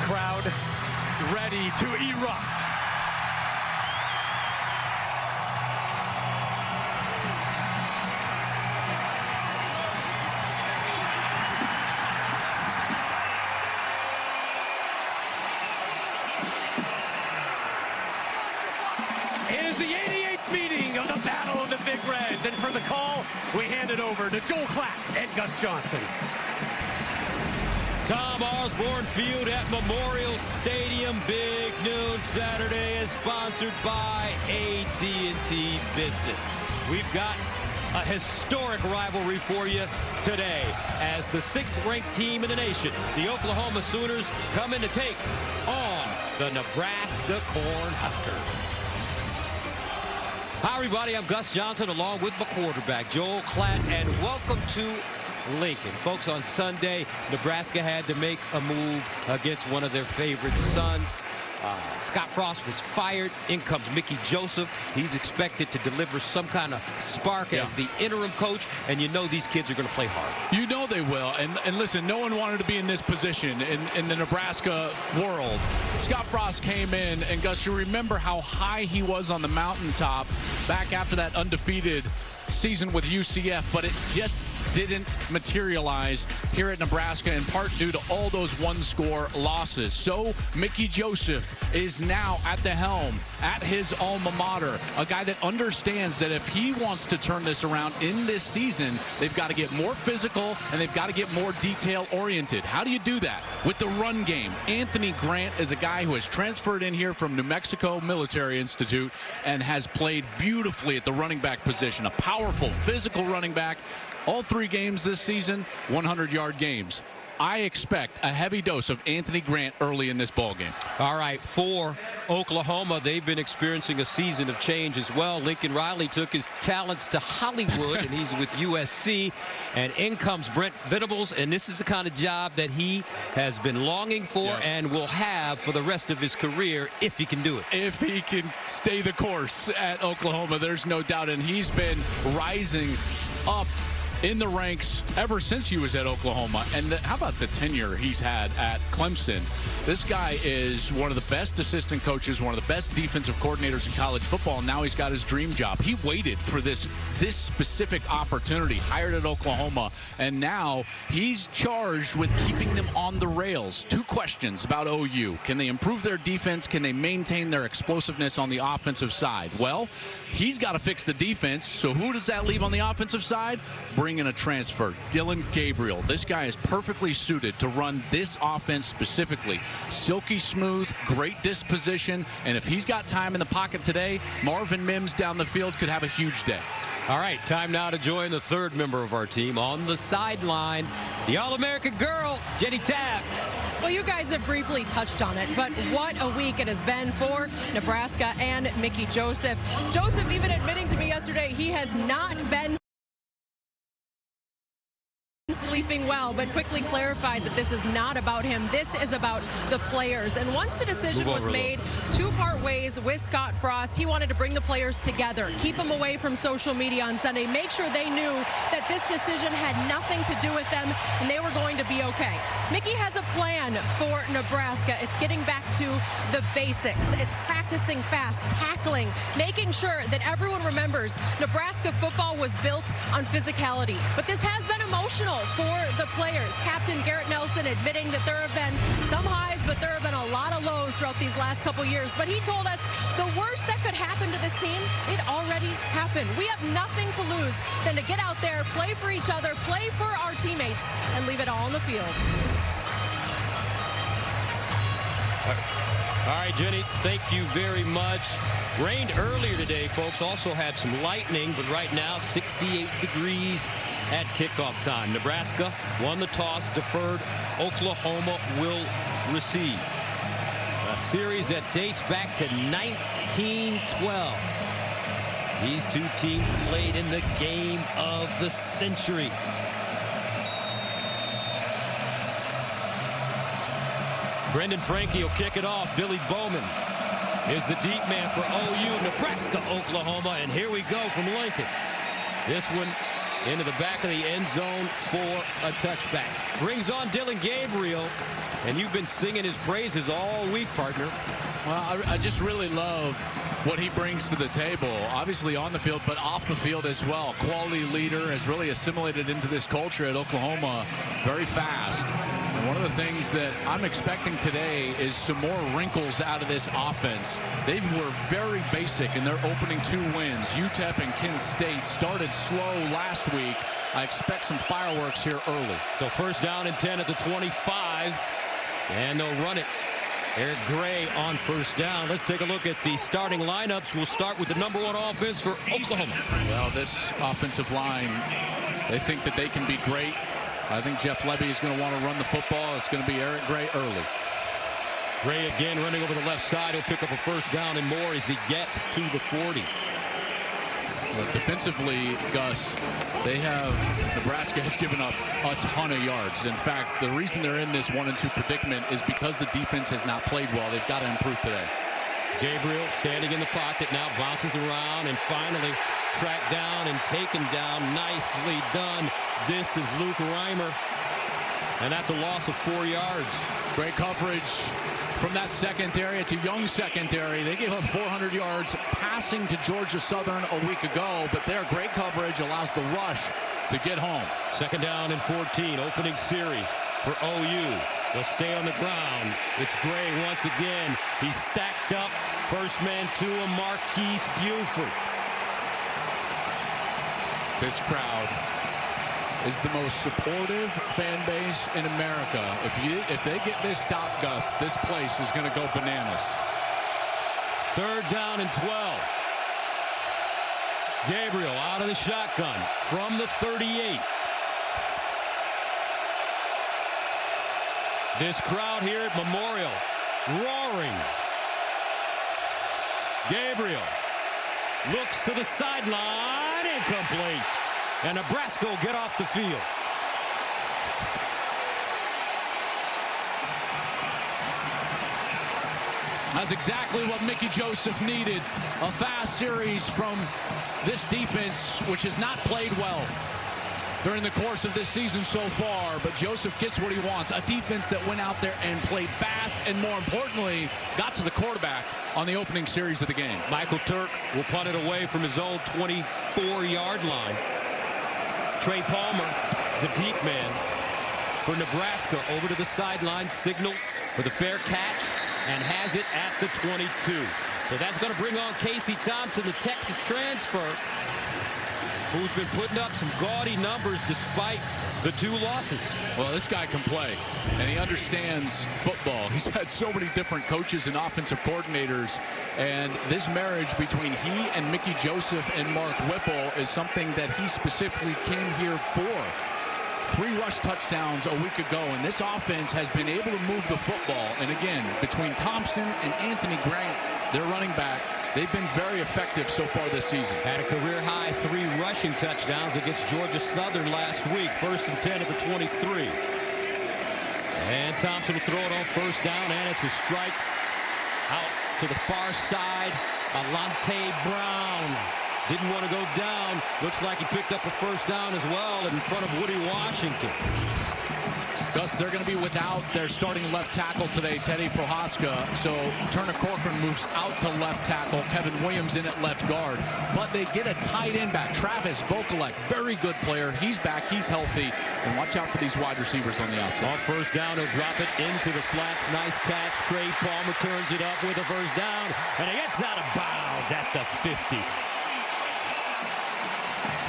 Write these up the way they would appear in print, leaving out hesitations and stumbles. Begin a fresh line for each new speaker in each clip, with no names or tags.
crowd ready to erupt. It is the 88th meeting of the Battle of the Big Reds, and for the call, we hand it over to Joel Klatt and Gus Johnson.
Tom Osborne Field at Memorial Stadium. Big Noon Saturday is sponsored by AT&T Business. We've got a historic rivalry for you today as the 6th-ranked team in the nation, the Oklahoma Sooners, come in to take on the Nebraska Cornhuskers. Hi, everybody. I'm Gus Johnson along with my quarterback, Joel Klatt, and welcome to Lincoln. Folks, on Sunday, Nebraska had to make a move against one of their favorite sons. Scott Frost was fired. In comes Mickey Joseph. He's expected to deliver some kind of spark as the interim coach, and you know these kids are going to play hard.
You know they will. And listen, no one wanted to be in this position in the Nebraska world. Scott Frost came in, and Gus, you remember how high he was on the mountaintop back after that undefeated season with UCF, but it just didn't materialize here at Nebraska, in part due to all those one-score losses. So Mickey Joseph is now at the helm at his alma mater, a guy that understands that if he wants to turn this around in this season, they've got to get more physical and they've got to get more detail-oriented. How do you do that? With the run game. Anthony Grant is a guy who has transferred in here from New Mexico Military Institute and has played beautifully at the running back position. A powerful, physical running back. All 3 games this season, 100-yard games. I expect a heavy dose of Anthony Grant early in this ballgame.
All right, for Oklahoma, they've been experiencing a season of change as well. Lincoln Riley took his talents to Hollywood, and he's with USC. And in comes Brent Venables, and this is the kind of job that he has been longing for and will have for the rest of his career if he can do it.
If he can stay the course at Oklahoma, there's no doubt. And he's been rising up in the ranks ever since he was at Oklahoma. And how about the tenure he's had at Clemson? This guy is one of the best assistant coaches, one of the best defensive coordinators in college football, and now he's got his dream job. He waited for this specific opportunity, hired at Oklahoma, and now he's charged with keeping them on the rails. 2 questions about OU. Can they improve their defense? Can they maintain their explosiveness on the offensive side? Well, he's got to fix the defense, so who does that leave on the offensive side? Bring in a transfer, Dillon Gabriel. This guy is perfectly suited to run this offense specifically. Silky smooth, great disposition, and if he's got time in the pocket today, Marvin Mims down the field could have a huge day.
All right, time now to join the 3rd member of our team on the sideline, the All-American girl, Jenny Taft.
Well, you guys have briefly touched on it, but what a week it has been for Nebraska and Mickey Joseph. Joseph even admitting to me yesterday he has not been sleeping well, but quickly clarified that this is not about him. This is about the players. And once the decision was made to part ways with Scott Frost, he wanted to bring the players together, keep them away from social media on Sunday, make sure they knew that this decision had nothing to do with them and they were going to be okay. Mickey has a plan for Nebraska. It's getting back to the basics. It's practicing fast, tackling, making sure that everyone remembers Nebraska football was built on physicality. But this has been emotional for the players. Captain Garrett Nelson admitting that there have been some highs, but there have been a lot of lows throughout these last couple years. But he told us the worst that could happen to this team, it already happened. We have nothing to lose than to get out there, play for each other, play for our teammates, and leave it all on the field.
All right, Jenny, thank you very much. Rained earlier today, folks. Also had some lightning, but right now 68 degrees at kickoff time. Nebraska won the toss, deferred. Oklahoma will receive. A series that dates back to 1912. These 2 teams played in the game of the century. Brendan Franke will kick it off. Billy Bowman is the deep man for OU. Nebraska, Oklahoma, and here we go from Lincoln. This one into the back of the end zone for a touchback. Brings on Dillon Gabriel, and you've been singing his praises all week, partner.
Well, I just really love what he brings to the table, obviously on the field, but off the field as well. Quality leader, has really assimilated into this culture at Oklahoma very fast. And one of the things that I'm expecting today is some more wrinkles out of this offense. They were very basic in their opening 2 wins. UTEP and Kent State started slow last week. I expect some fireworks here early.
So first down and 10 at the 25, and they'll run it. Eric Gray on first down. Let's take a look at the starting lineups. We'll start with the #1 offense for Oklahoma.
Well, this offensive line, they think that they can be great. I think Jeff Lebby is going to want to run the football. It's going to be Eric Gray early.
Gray again running over the left side. He'll pick up a first down and more as he gets to the 40.
But defensively, Gus, Nebraska has given up a ton of yards. In fact, the reason they're in this 1-2 predicament is because the defense has not played well. They've got to improve today.
Gabriel standing in the pocket now, bounces around and finally tracked down and taken down. Nicely done. This is Luke Reimer, and that's a loss of 4 yards.
Great coverage from that secondary. It's a young secondary. They gave up 400 yards passing to Georgia Southern a week ago, but their great coverage allows the rush to get home.
Second down and 14, opening series for OU. They'll stay on the ground. It's Gray once again. He's stacked up. First man to him, Marquise Buford.
This crowd is the most supportive fan base in America. If they get this stop, Gus, this place is going to go bananas.
Third down and 12. Gabriel out of the shotgun from the 38. This crowd here at Memorial roaring. Gabriel looks to the sideline, incomplete. And Nebraska will get off the field.
That's exactly what Mickey Joseph needed. A fast series from this defense, which has not played well during the course of this season so far. But Joseph gets what he wants. A defense that went out there and played fast and, more importantly, got to the quarterback on the opening series of the game.
Michael Turk will punt it away from his own 24-yard line. Trey Palmer, the deep man for Nebraska, over to the sideline, signals for the fair catch, and has it at the 22. So that's going to bring on Casey Thompson, the Texas transfer, who's been putting up some gaudy numbers despite the 2 losses.
Well, this guy can play, and he understands football. He's had so many different coaches and offensive coordinators, and this marriage between he and Mickey Joseph and Mark Whipple is something that he specifically came here for. 3 rush touchdowns a week ago, and this offense has been able to move the football. And again, between Thompson and Anthony Grant, their running back, they've been very effective so far this season.
Had a career-high 3 rushing touchdowns against Georgia Southern last week. First and 10 at the 23. And Thompson will throw it on first down, and it's a strike out to the far side. Alante Brown didn't want to go down. Looks like he picked up a first down as well in front of Woody Washington.
Gus, they're going to be without their starting left tackle today, Teddy Prohaska. So Turner Corcoran moves out to left tackle. Kevin Williams in at left guard. But they get a tight end back. Travis Vokalek, very good player. He's back. He's healthy. And watch out for these wide receivers on the outside.
On first down, he'll drop it into the flats. Nice catch. Trey Palmer turns it up with a first down. And he gets out of bounds at the 50.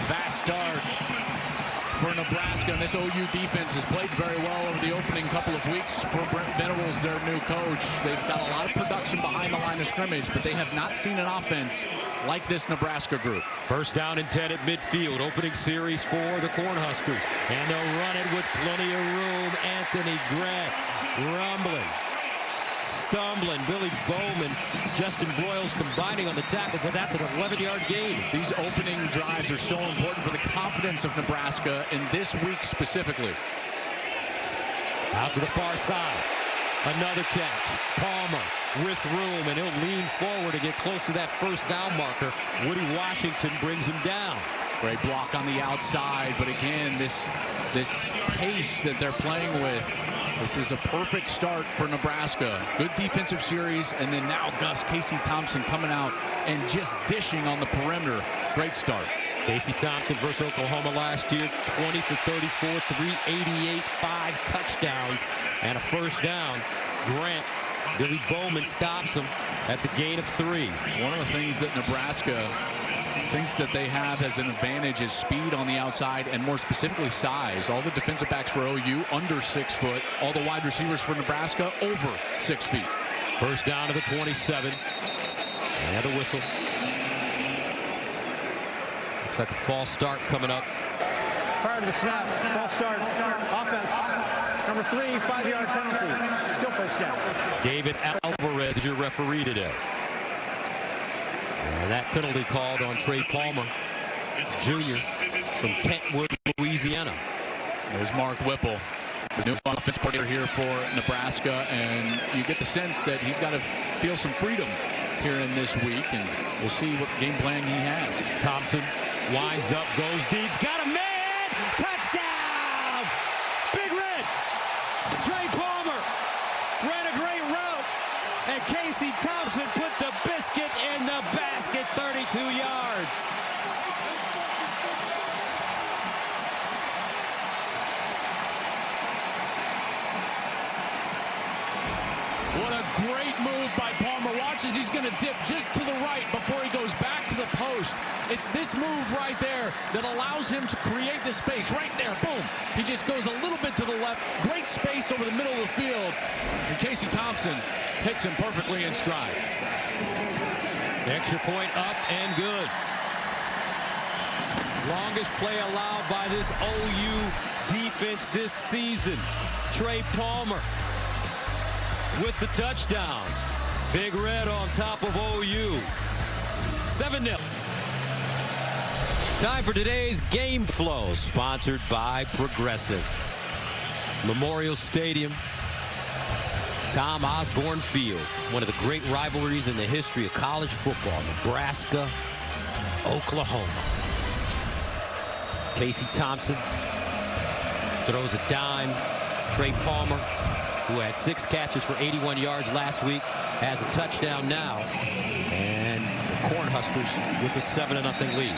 Fast start for Nebraska, and this OU defense has played very well over the opening couple of weeks for Brent Venables, their new coach. They've got a lot of production behind the line of scrimmage, but they have not seen an offense like this Nebraska group.
First down and 10 at midfield. Opening series for the Cornhuskers. And they'll run it with plenty of room. Anthony Grant rumbling, stumbling. Billy Bowman, Justin Broyles combining on the tackle, but that's an 11-yard gain.
These opening drives are so important for the confidence of Nebraska in this week specifically.
Out to the far side. Another catch. Palmer with room, and he'll lean forward to get close to that first down marker. Woody Washington brings him down.
Great block on the outside, but again, this pace that they're playing with, this is a perfect start for Nebraska. Good defensive series, and then now Casey Thompson coming out and just dishing on the perimeter. Great start.
Casey Thompson versus Oklahoma last year, 20 for 34, 388, 5 touchdowns, and a first down. Grant, Billy Bowman stops him. That's a gain of 3.
One of the things that Nebraska thinks that they have as an advantage is speed on the outside, and more specifically size. All the defensive backs for OU under 6 foot. All the wide receivers for Nebraska over 6 feet.
First down to the 27. And a whistle. Looks like a false start coming up.
Prior to the snap, false start, offense. Number 3, 5-yard penalty. Still first down.
David Alvarez is your referee today. And that penalty called on Trey Palmer, Jr. from Kentwood, Louisiana.
There's Mark Whipple, the new offense coordinator here for Nebraska, and you get the sense that he's got to feel some freedom here in this week, and we'll see what game plan he has.
Thompson winds up, goes deep, got a man, touchdown! Big Red, Trey Palmer ran a great route, and Casey Thompson put the biscuit in the basket, 32 yards.
What a great move by Palmer. Watch as he's going to dip just to the right before he goes back to the post. It's this move right there that allows him to create the space right there. Boom. He just goes a little bit to the left. Great space over the middle of the field. And Casey Thompson hits him perfectly in stride.
Extra point up and good. Longest play allowed by this OU defense this season. Trey Palmer with the touchdown. Big Red on top of OU. 7-0. Time for today's Game Flow, sponsored by Progressive. Memorial Stadium, Tom Osborne Field, one of the great rivalries in the history of college football. Nebraska, Oklahoma. Casey Thompson throws a dime. Trey Palmer, who had 6 catches for 81 yards last week, has a touchdown now. And the Cornhuskers with a 7-0 lead.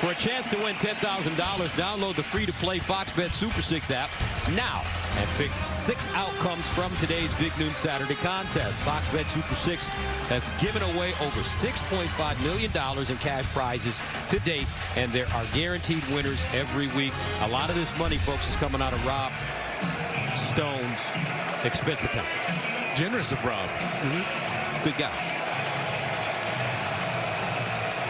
For a chance to win $10,000, download the free-to-play Fox Bet Super 6 app now and pick 6 outcomes from today's Big Noon Saturday contest. Fox Bet Super 6 has given away over $6.5 million in cash prizes to date, and there are guaranteed winners every week. A lot of this money, folks, is coming out of Rob Stone's expense account.
Generous of Rob.
Good guy.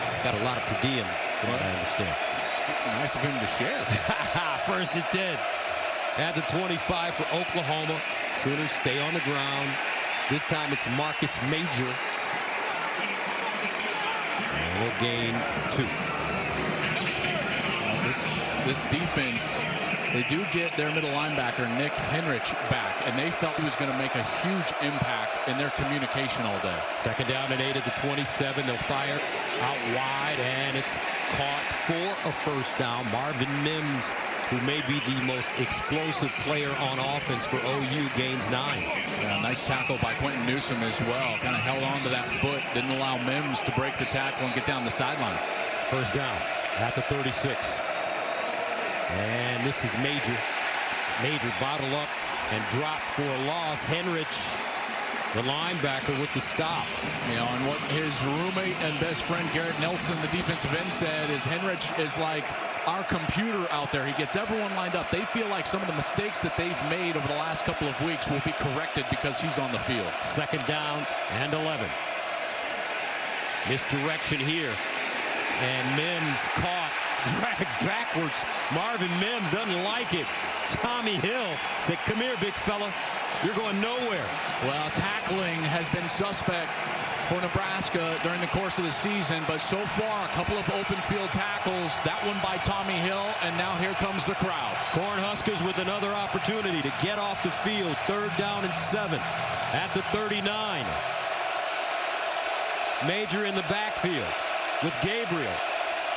He's got a lot of per diem, from what I understand.
Nice of him to share.
First and 10 at the 25 for Oklahoma. Sooners stay on the ground. This time it's Marcus Major. And we'll gain 2.
This defense, they do get their middle linebacker, Nick Henrich, back, and they felt he was going to make a huge impact in their communication all day.
Second down and 8 at the 27. They'll fire out wide, and it's caught for a first down. Marvin Mims, who may be the most explosive player on offense for OU, gains 9.
Yeah, nice tackle by Quentin Newsom as well. Kind of held on to that foot, didn't allow Mims to break the tackle and get down the sideline.
First down at the 36. And this is Major. Major bottle up and drop for a loss. Henrich, the linebacker, with the stop.
You know, and what his roommate and best friend Garrett Nelson, the defensive end, said is Henrich is like our computer out there. He gets everyone lined up. They feel like some of the mistakes that they've made over the last couple of weeks will be corrected because he's on the field.
Second down and 11. Misdirection here. And Mims caught, dragged backwards. Marvin Mims doesn't like it. Tommy Hill said, "Come here, big fella. You're going nowhere."
Well, tackling has been suspect for Nebraska during the course of the season, but so far, a couple of open field tackles. That one by Tommy Hill, and now here comes the crowd.
Cornhuskers with another opportunity to get off the field. 3rd down and 7 at the 39. Major in the backfield with Gabriel.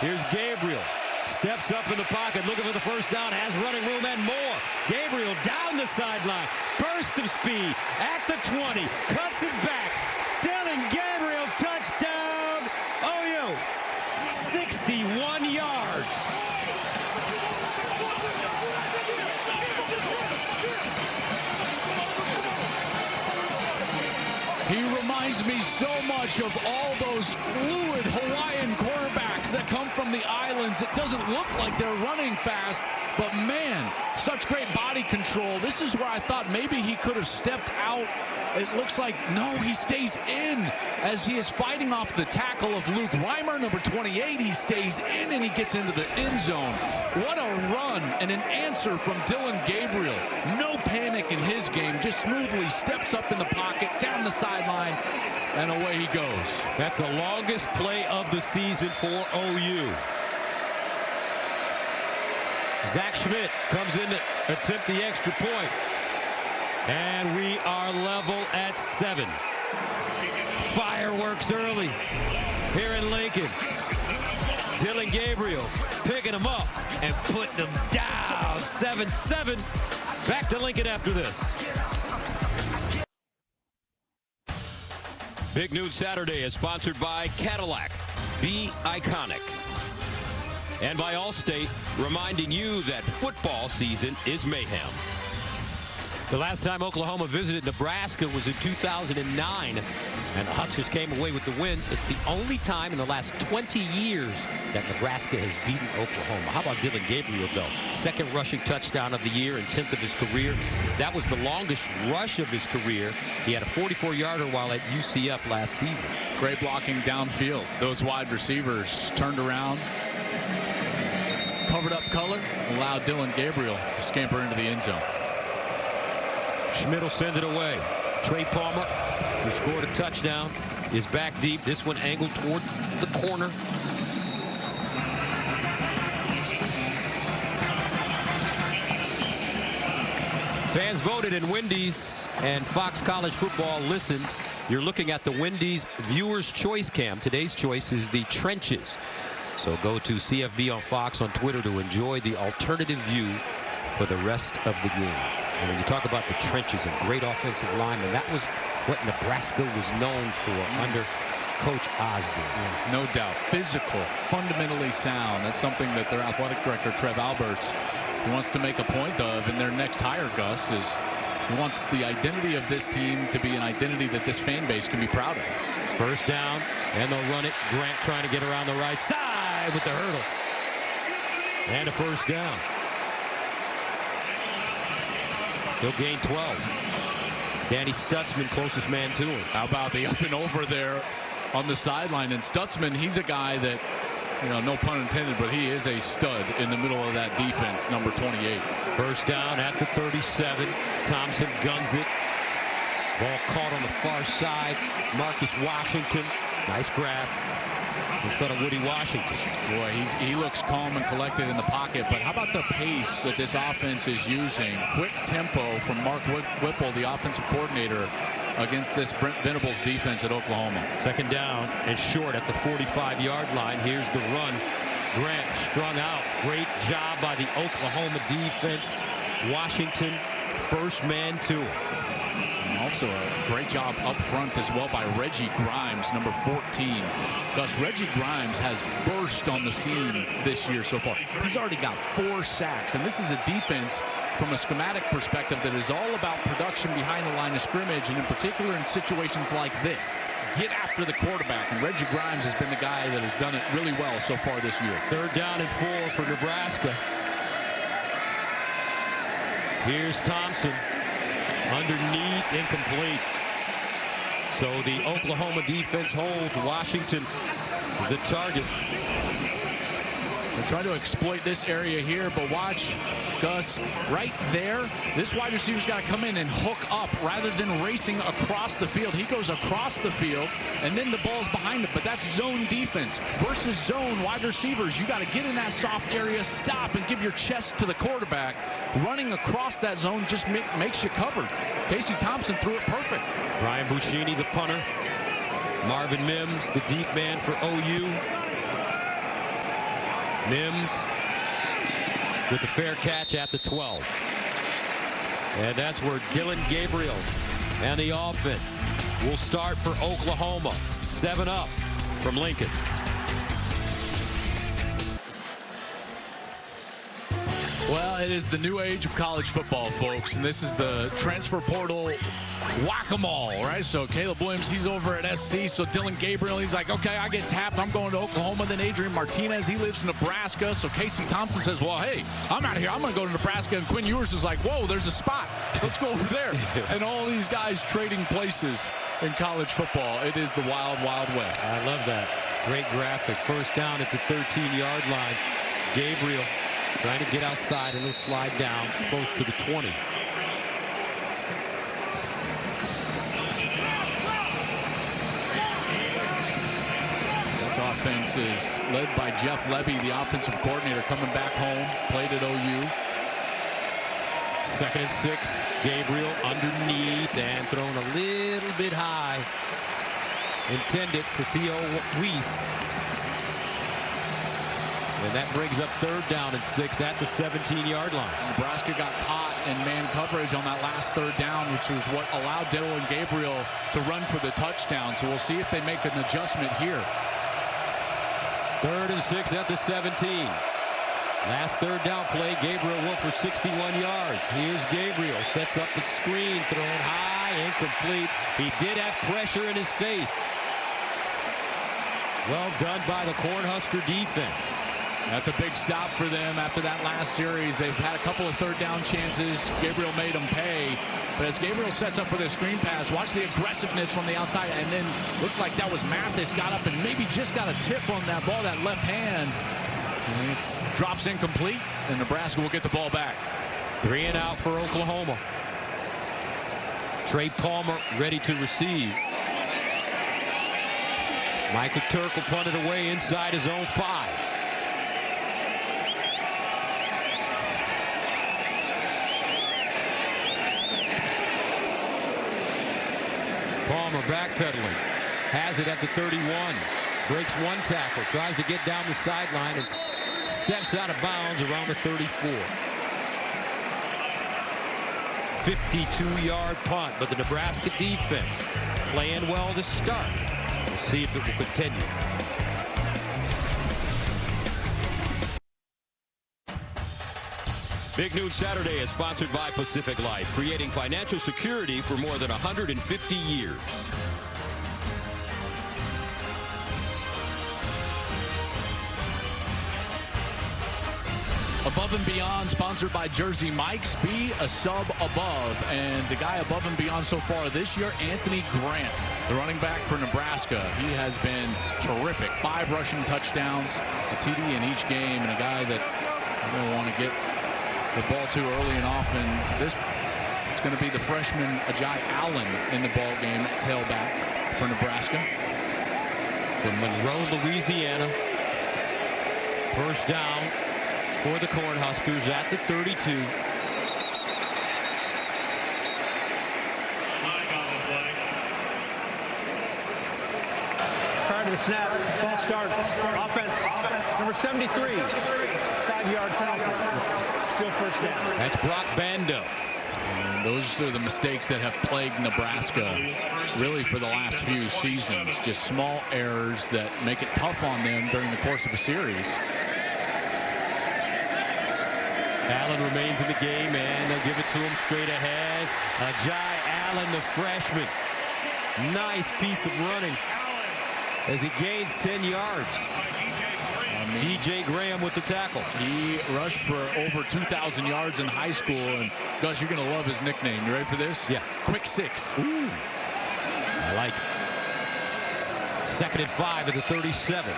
Here's Gabriel. Steps up in the pocket, looking for the first down, has running room and more. Gabriel down the sideline. Burst of speed at the 20. Cuts it back. Dillon Gabriel, touchdown. OU. 61 yards.
He reminds me so much of all those fluid Hawaiian quarterbacks that come from the islands. It doesn't look like they're running fast, but man, such great body control. This is where I thought maybe he could have stepped out. It looks like, no, he stays in as he is fighting off the tackle of Luke Reimer, number 28. He stays in and he gets into the end zone. What a run and an answer from Dillon Gabriel. No panic in his game, just smoothly steps up in the pocket, down the sideline, and away he goes.
That's the longest play of the season for OU. Zach Schmidt comes in to attempt the extra point. And we are level at 7. Fireworks early here in Lincoln. Dillon Gabriel picking him up and putting him down. 7-7. Back to Lincoln after this. Big Noon Saturday is sponsored by Cadillac. Be iconic. And by Allstate, reminding you that football season is mayhem. The last time Oklahoma visited Nebraska was in 2009, and the Huskers came away with the win. It's the only time in the last 20 years that Nebraska has beaten Oklahoma. How about Dillon Gabriel, though? Second rushing touchdown of the year and 10th of his career. That was the longest rush of his career. He had a 44-yarder while at UCF last season.
Great blocking downfield. Those wide receivers turned around, covered up color, allowed Dillon Gabriel to scamper into the end zone.
Schmidt will send it away. Trey Palmer, who scored a touchdown, is back deep. This one angled toward the corner. Fans voted in Wendy's, and Fox College Football listened. You're looking at the Wendy's Viewers Choice Cam. Today's choice is the trenches. So go to CFB on Fox on Twitter to enjoy the alternative view for the rest of the game. And when you talk about the trenches and great offensive linemen, that was what Nebraska was known for under Coach Osborne.
Yeah, no doubt. Physical, fundamentally sound. That's something that their athletic director, Trev Alberts, wants to make a point of in their next hire, Gus, is he wants the identity of this team to be an identity that this fan base can be proud of.
First down, and they'll run it. Grant trying to get around the right side with the hurdle. And a first down. He'll gain 12. Danny Stutzman, closest man to him.
How about the up and over there on the sideline? And Stutzman, he's a guy that, you know, no pun intended, but he is a stud in the middle of that defense, number 28.
First down at the 37. Thompson guns it. Ball caught on the far side. Marcus Washington. Nice grab in front of Woody Washington.
Boy, he looks calm and collected in the pocket, but how about the pace that this offense is using? Quick tempo from Mark Whipple, the offensive coordinator, against this Brent Venables defense at Oklahoma.
Second down and short at the 45-yard line. Here's the run. Grant strung out. Great job by the Oklahoma defense. Washington, first man to him.
And also a great job up front as well by Reggie Grimes, number 14. Thus, Reggie Grimes has burst on the scene this year so far. He's already got 4 sacks, and this is a defense from a schematic perspective that is all about production behind the line of scrimmage, and in particular in situations like this. Get after the quarterback, and Reggie Grimes has been the guy that has done it really well so far this year.
Third down and 4 for Nebraska. Here's Thompson. Underneath, incomplete. So the Oklahoma defense holds Washington the target.
They try to exploit this area here, but watch, Gus, right there, this wide receiver's got to come in and hook up rather than racing across the field. He goes across the field, and then the ball's behind him, but that's zone defense. Versus zone wide receivers, you got to get in that soft area, stop, and give your chest to the quarterback. Running across that zone just makes you covered. Casey Thompson threw it perfect.
Brian Buschini, the punter. Marvin Mims, the deep man for OU. Mims with the fair catch at the 12. And that's where Dillon Gabriel and the offense will start for Oklahoma. 7 up from Lincoln.
Well, it is the new age of college football, folks, and this is the transfer portal whack-a-mole, right? So Caleb Williams, he's over at SC. So Dillon Gabriel, he's like, okay, I get tapped. I'm going to Oklahoma. Then Adrian Martinez, he lives in Nebraska. So Casey Thompson says, well, hey, I'm out of here. I'm going to go to Nebraska. And Quinn Ewers is like, whoa, there's a spot. Let's go over there. And all these guys trading places in college football. It is the wild, wild west.
I love that. Great graphic. First down at the 13-yard line. Gabriel trying to get outside, and he'll slide down close to the 20.
This offense is led by Jeff Lebby, the offensive coordinator, coming back home. Played at OU.
2nd and 6. Gabriel underneath and thrown a little bit high. Intended for Theo Weiss. And that brings up 3rd down and 6 at the 17-yard line.
Nebraska got caught in man coverage on that last 3rd down, which was what allowed Dillon Gabriel to run for the touchdown. So we'll see if they make an adjustment here.
3rd and 6 at the 17. Last 3rd down play, Gabriel went for 61 yards. Here's Gabriel, sets up the screen, thrown high, incomplete. He did have pressure in his face. Well done by the Cornhusker defense.
That's a big stop for them after that last series. They've had a couple of 3rd down chances. Gabriel made them pay. But as Gabriel sets up for the screen pass, watch the aggressiveness from the outside. And then looked like that was Mathis got up and maybe just got a tip on that ball, that left hand. And it drops incomplete, and Nebraska will get the ball back.
3 and out for Oklahoma. Trey Palmer ready to receive. Michael Turk will punt it away inside his own 5. Palmer backpedaling. Has it at the 31. Breaks 1 tackle. Tries to get down the sideline and steps out of bounds around the 34. 52-yard punt, but the Nebraska defense playing well to start. We'll see if it will continue. Big Noon Saturday is sponsored by Pacific Life, creating financial security for more than 150 years.
Above and Beyond, sponsored by Jersey Mike's. Be a sub above. And the guy above and beyond so far this year, Anthony Grant, the running back for Nebraska. He has been terrific. 5 rushing touchdowns, a TD in each game, and a guy that you don't want to get the ball too early and often. It's going to be the freshman Ajay Allen in the ball game, tailback for Nebraska.
From Monroe, Louisiana. First down for the Cornhuskers at the 32.
Prior to the snap, false start, offense, number 73, 5-yard penalty, still first down.
That's Brock Bando.
And those are the mistakes that have plagued Nebraska really for the last few seasons. Just small errors that make it tough on them during the course of a series.
Allen remains in the game, and they'll give it to him straight ahead. Ajay Allen, the freshman. Nice piece of running as he gains 10 yards. DJ Graham with the tackle.
He rushed for over 2,000 yards in high school. And Gus, you're going to love his nickname. You ready for this?
Yeah.
Quick 6.
Ooh. I like it. 2nd and 5 at the 37.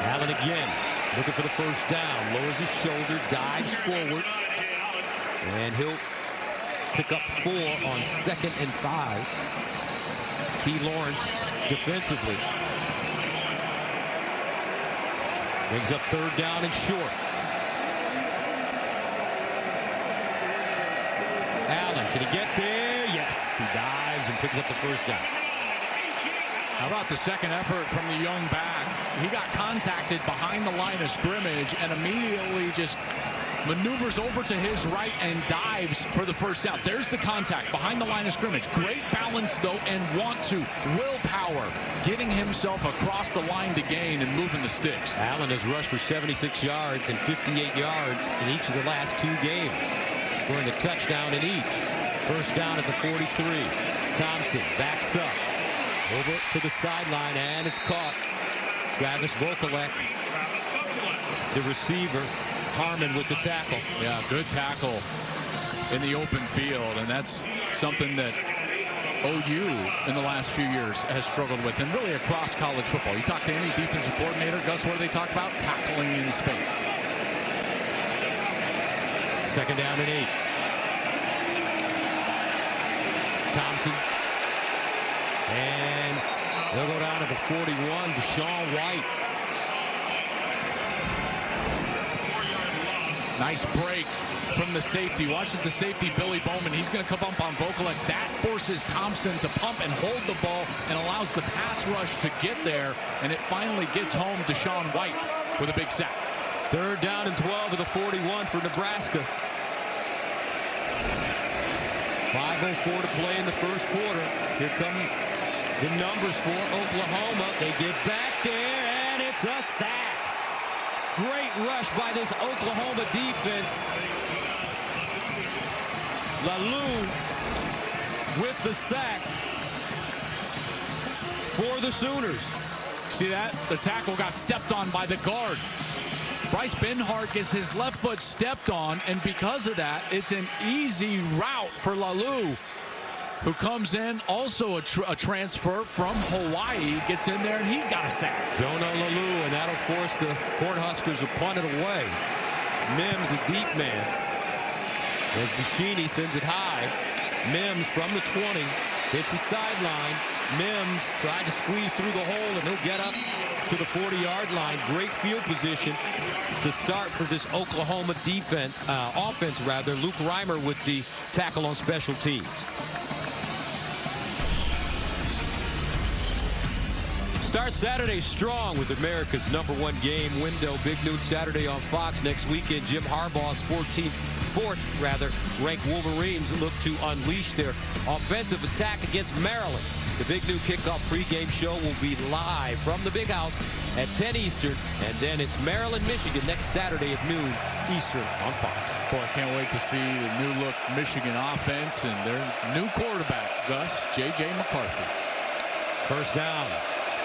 Allen again, looking for the first down. Lowers his shoulder, dives forward. And he'll pick up 4 on 2nd and 5. Key Lawrence defensively. Brings up 3rd down and short. Allen, can he get there? Yes, he dives and picks up the first down.
How about the second effort from the young back? He got contacted behind the line of scrimmage and immediately just maneuvers over to his right and dives for the first down. There's the contact behind the line of scrimmage. Great balance, though, and willpower, getting himself across the line to gain and moving the sticks.
Allen has rushed for 76 yards and 58 yards in each of the last 2 games, scoring a touchdown in each. First down at the 43. Thompson backs up over to the sideline, and it's caught. Travis Vokalek, the receiver. Harmon with the tackle.
Yeah, good tackle in the open field, and that's something that OU in the last few years has struggled with, and really across college football. You talk to any defensive coordinator, Gus, what do they talk about? Tackling in space.
Second down and 8. Thompson. And they'll go down to the 41. Deshaun White.
Nice break from the safety. Watches the safety, Billy Bowman. He's going to come up on Vokalek. That forces Thompson to pump and hold the ball and allows the pass rush to get there. And it finally gets home. Deshaun White with a big sack.
Third down and 12 of the 41 for Nebraska. 5:04 to play in the first quarter. Here come the numbers for Oklahoma. They get back there, and it's a sack. Great rush by this Oklahoma defense. Lalou with the sack for the Sooners.
See that? The tackle got stepped on by the guard. Bryce Benhart gets his left foot stepped on, and because of that, it's an easy route for Lalou, who comes in, also a transfer from Hawaii, gets in there, and he's got a sack.
Jonah Lalou, and that'll force the Cornhuskers to punt it away. Mims, a deep man. As Bushini sends it high. Mims from the 20, hits the sideline. Mims tried to squeeze through the hole, and he'll get up to the 40-yard line. Great field position to start for this Oklahoma offense. Luke Reimer with the tackle on special teams. Start Saturday strong with America's #1 game window. Big noon Saturday on Fox. Next weekend, Jim Harbaugh's fourth ranked Wolverines look to unleash their offensive attack against Maryland. The big new kickoff pregame show will be live from the Big House at 10 Eastern, and then it's Maryland, Michigan next Saturday at noon Eastern on Fox.
Boy, I can't wait to see the new look Michigan offense and their new quarterback, Gus, J.J. McCarthy.
First down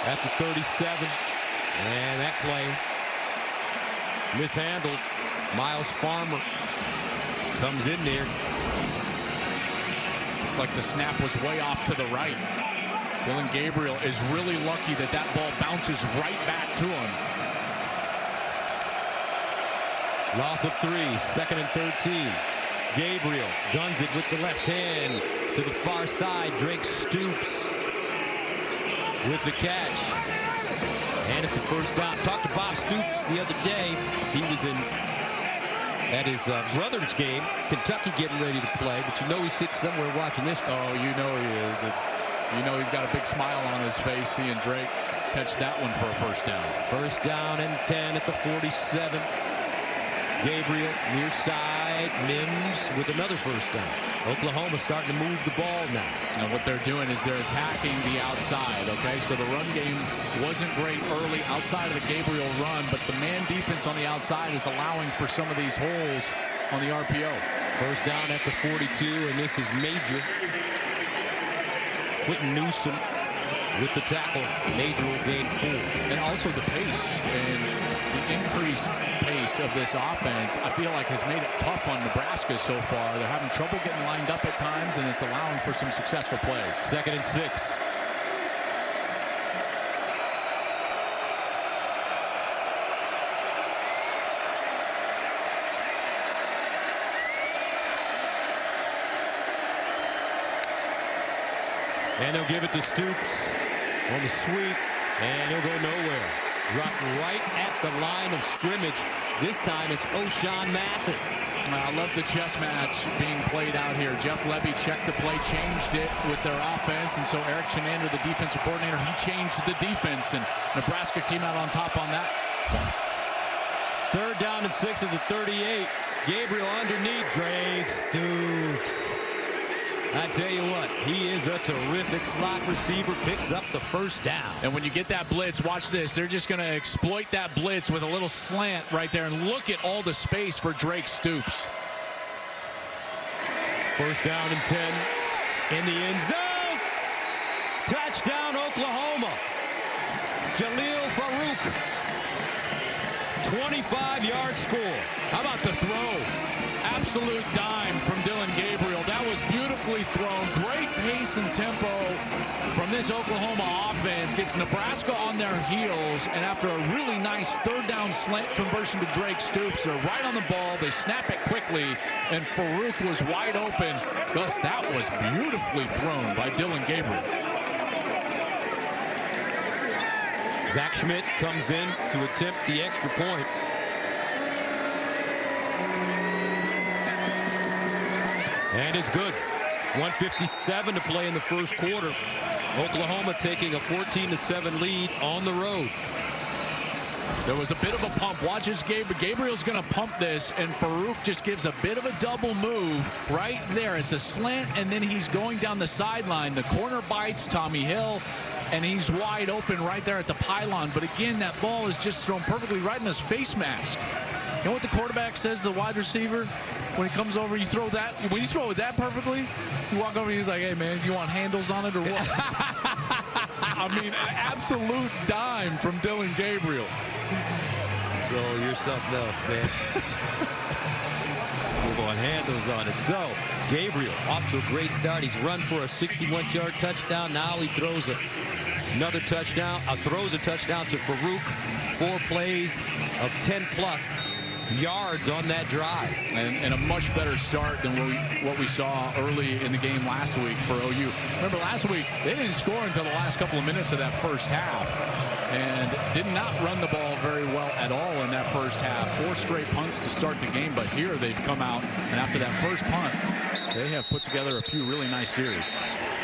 at the 37, and that play mishandled. Miles Farmer comes in there.
Like the snap was way off to the right. Dillon Gabriel is really lucky that that ball bounces right back to him.
Loss of 3, 2nd and 13. Gabriel guns it with the left hand to the far side. Drake Stoops with the catch. And it's a first down. Talked to Bob Stoops the other day. He was at his brother's game, Kentucky, getting ready to play. But you know he's sitting somewhere watching this.
Oh, you know he is. You know he's got a big smile on his face, seeing Drake catch that one for a first down.
First down and 10 at the 47. Gabriel near side. Mims with another first down. Oklahoma starting to move the ball now.
And what they're doing is they're attacking the outside, okay? So the run game wasn't great early outside of the Gabriel run, but the man defense on the outside is allowing for some of these holes on the RPO.
First down at the 42, and this is Major. Quentin Newsom with the tackle. Major will gain 4.
And also the pace and the increased pace of this offense, I feel like has made it tough on Nebraska so far. They're having trouble getting lined up at times, and it's allowing for some successful plays.
2nd and 6. And they'll give it to Stoops on the sweep, and he'll go nowhere. dropped right at the line of scrimmage. This time it's O'Shawn Mathis.
I love the chess match being played out here. Jeff Levy checked the play, changed it with their offense, and so Eric Chenander, the defensive coordinator, he changed the defense, and Nebraska came out on top on that.
3rd down and 6 at the 38. Gabriel underneath. Drake Stoops. I tell you what, he is a terrific slot receiver. Picks up the 1st down.
And when you get that blitz, watch this. They're just going to exploit that blitz with a little slant right there. And look at all the space for Drake Stoops.
1st down and 10 in the end zone. Touchdown, Oklahoma. Jalil Farouk. 25-yard score.
How about the throw? Absolute dime from Dillon Gabriel. That was beautifully thrown. Great pace and tempo from this Oklahoma offense. Gets Nebraska on their heels. And after a really nice 3rd down slant conversion to Drake Stoops, they're right on the ball. They snap it quickly. And Farouk was wide open. Thus, that was beautifully thrown by Dillon Gabriel.
Zach Schmidt comes in to attempt the extra point. And it's good. 1:57 to play in the 1st quarter. Oklahoma taking a 14-7 lead on the road.
There was a bit of a pump. Watch this, Gabriel's going to pump this, and Farouk just gives a bit of a double move right there. It's a slant, and then he's going down the sideline. The corner bites Tommy Hill, and he's wide open right there at the pylon. But again, that ball is just thrown perfectly right in his face mask. You know what the quarterback says to the wide receiver? When he comes over, you throw that. When you throw it that perfectly, you walk over and he's like, hey, man, you want handles on it or what? I mean, an absolute dime from Dillon Gabriel.
So you're something else, man. We're going handles on it. So Gabriel off to a great start. He's run for a 61-yard touchdown. Now he throws another touchdown. Throws a touchdown to Farouk. 4 plays of 10+ yards on that drive.
And a much better start than what we saw early in the game last week for OU. Remember last week, they didn't score until the last couple of minutes of that 1st half and did not run the ball very well at all in that 1st half. 4 straight punts to start the game, but here they've come out, and after that 1st punt, they have put together a few really nice series.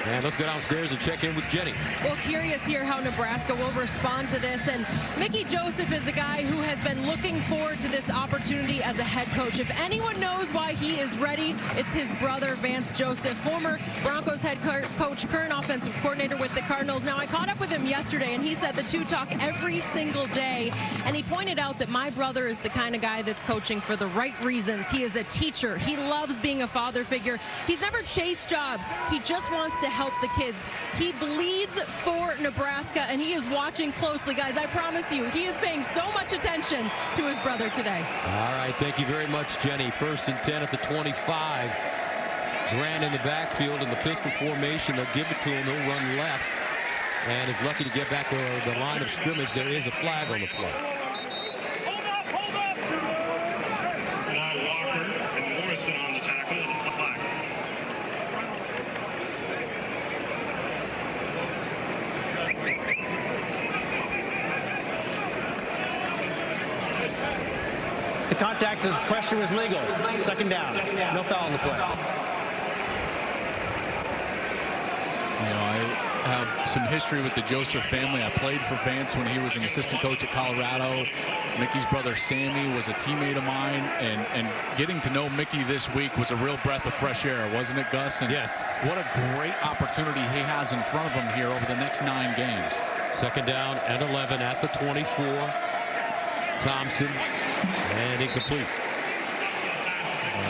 And let's go downstairs and check in with Jenny.
Well, curious here how Nebraska will respond to this. And Mickey Joseph is a guy who has been looking forward to this opportunity as a head coach. If anyone knows why he is ready, it's his brother, Vance Joseph, former Broncos head coach, current offensive coordinator with the Cardinals. Now, I caught up with him yesterday, and he said the two talk every single day. And he pointed out that my brother is the kind of guy that's coaching for the right reasons. He is a teacher. He loves being a father figure. He's never chased jobs. He just wants to help the kids. He bleeds for Nebraska, and he is watching closely, guys. I promise you, he is paying so much attention to his brother today.
All right, thank you very much, Jenny. 1st and 10 at the 25. Grant in the backfield in the pistol formation. They'll give it to him. He'll run left, and is lucky to get back to the line of scrimmage. There is a flag on the play.
The contact is question was legal. 2nd down. No foul on the play.
You know, I have some history with the Joseph family. I played for Vance when he was an assistant coach at Colorado. Mickey's brother Sammy was a teammate of mine, and getting to know Mickey this week was a real breath of fresh air, wasn't it, Gus? And
yes.
What a great opportunity he has in front of him here over the next 9 games.
2nd down and 11 at the 24. Thompson, and incomplete.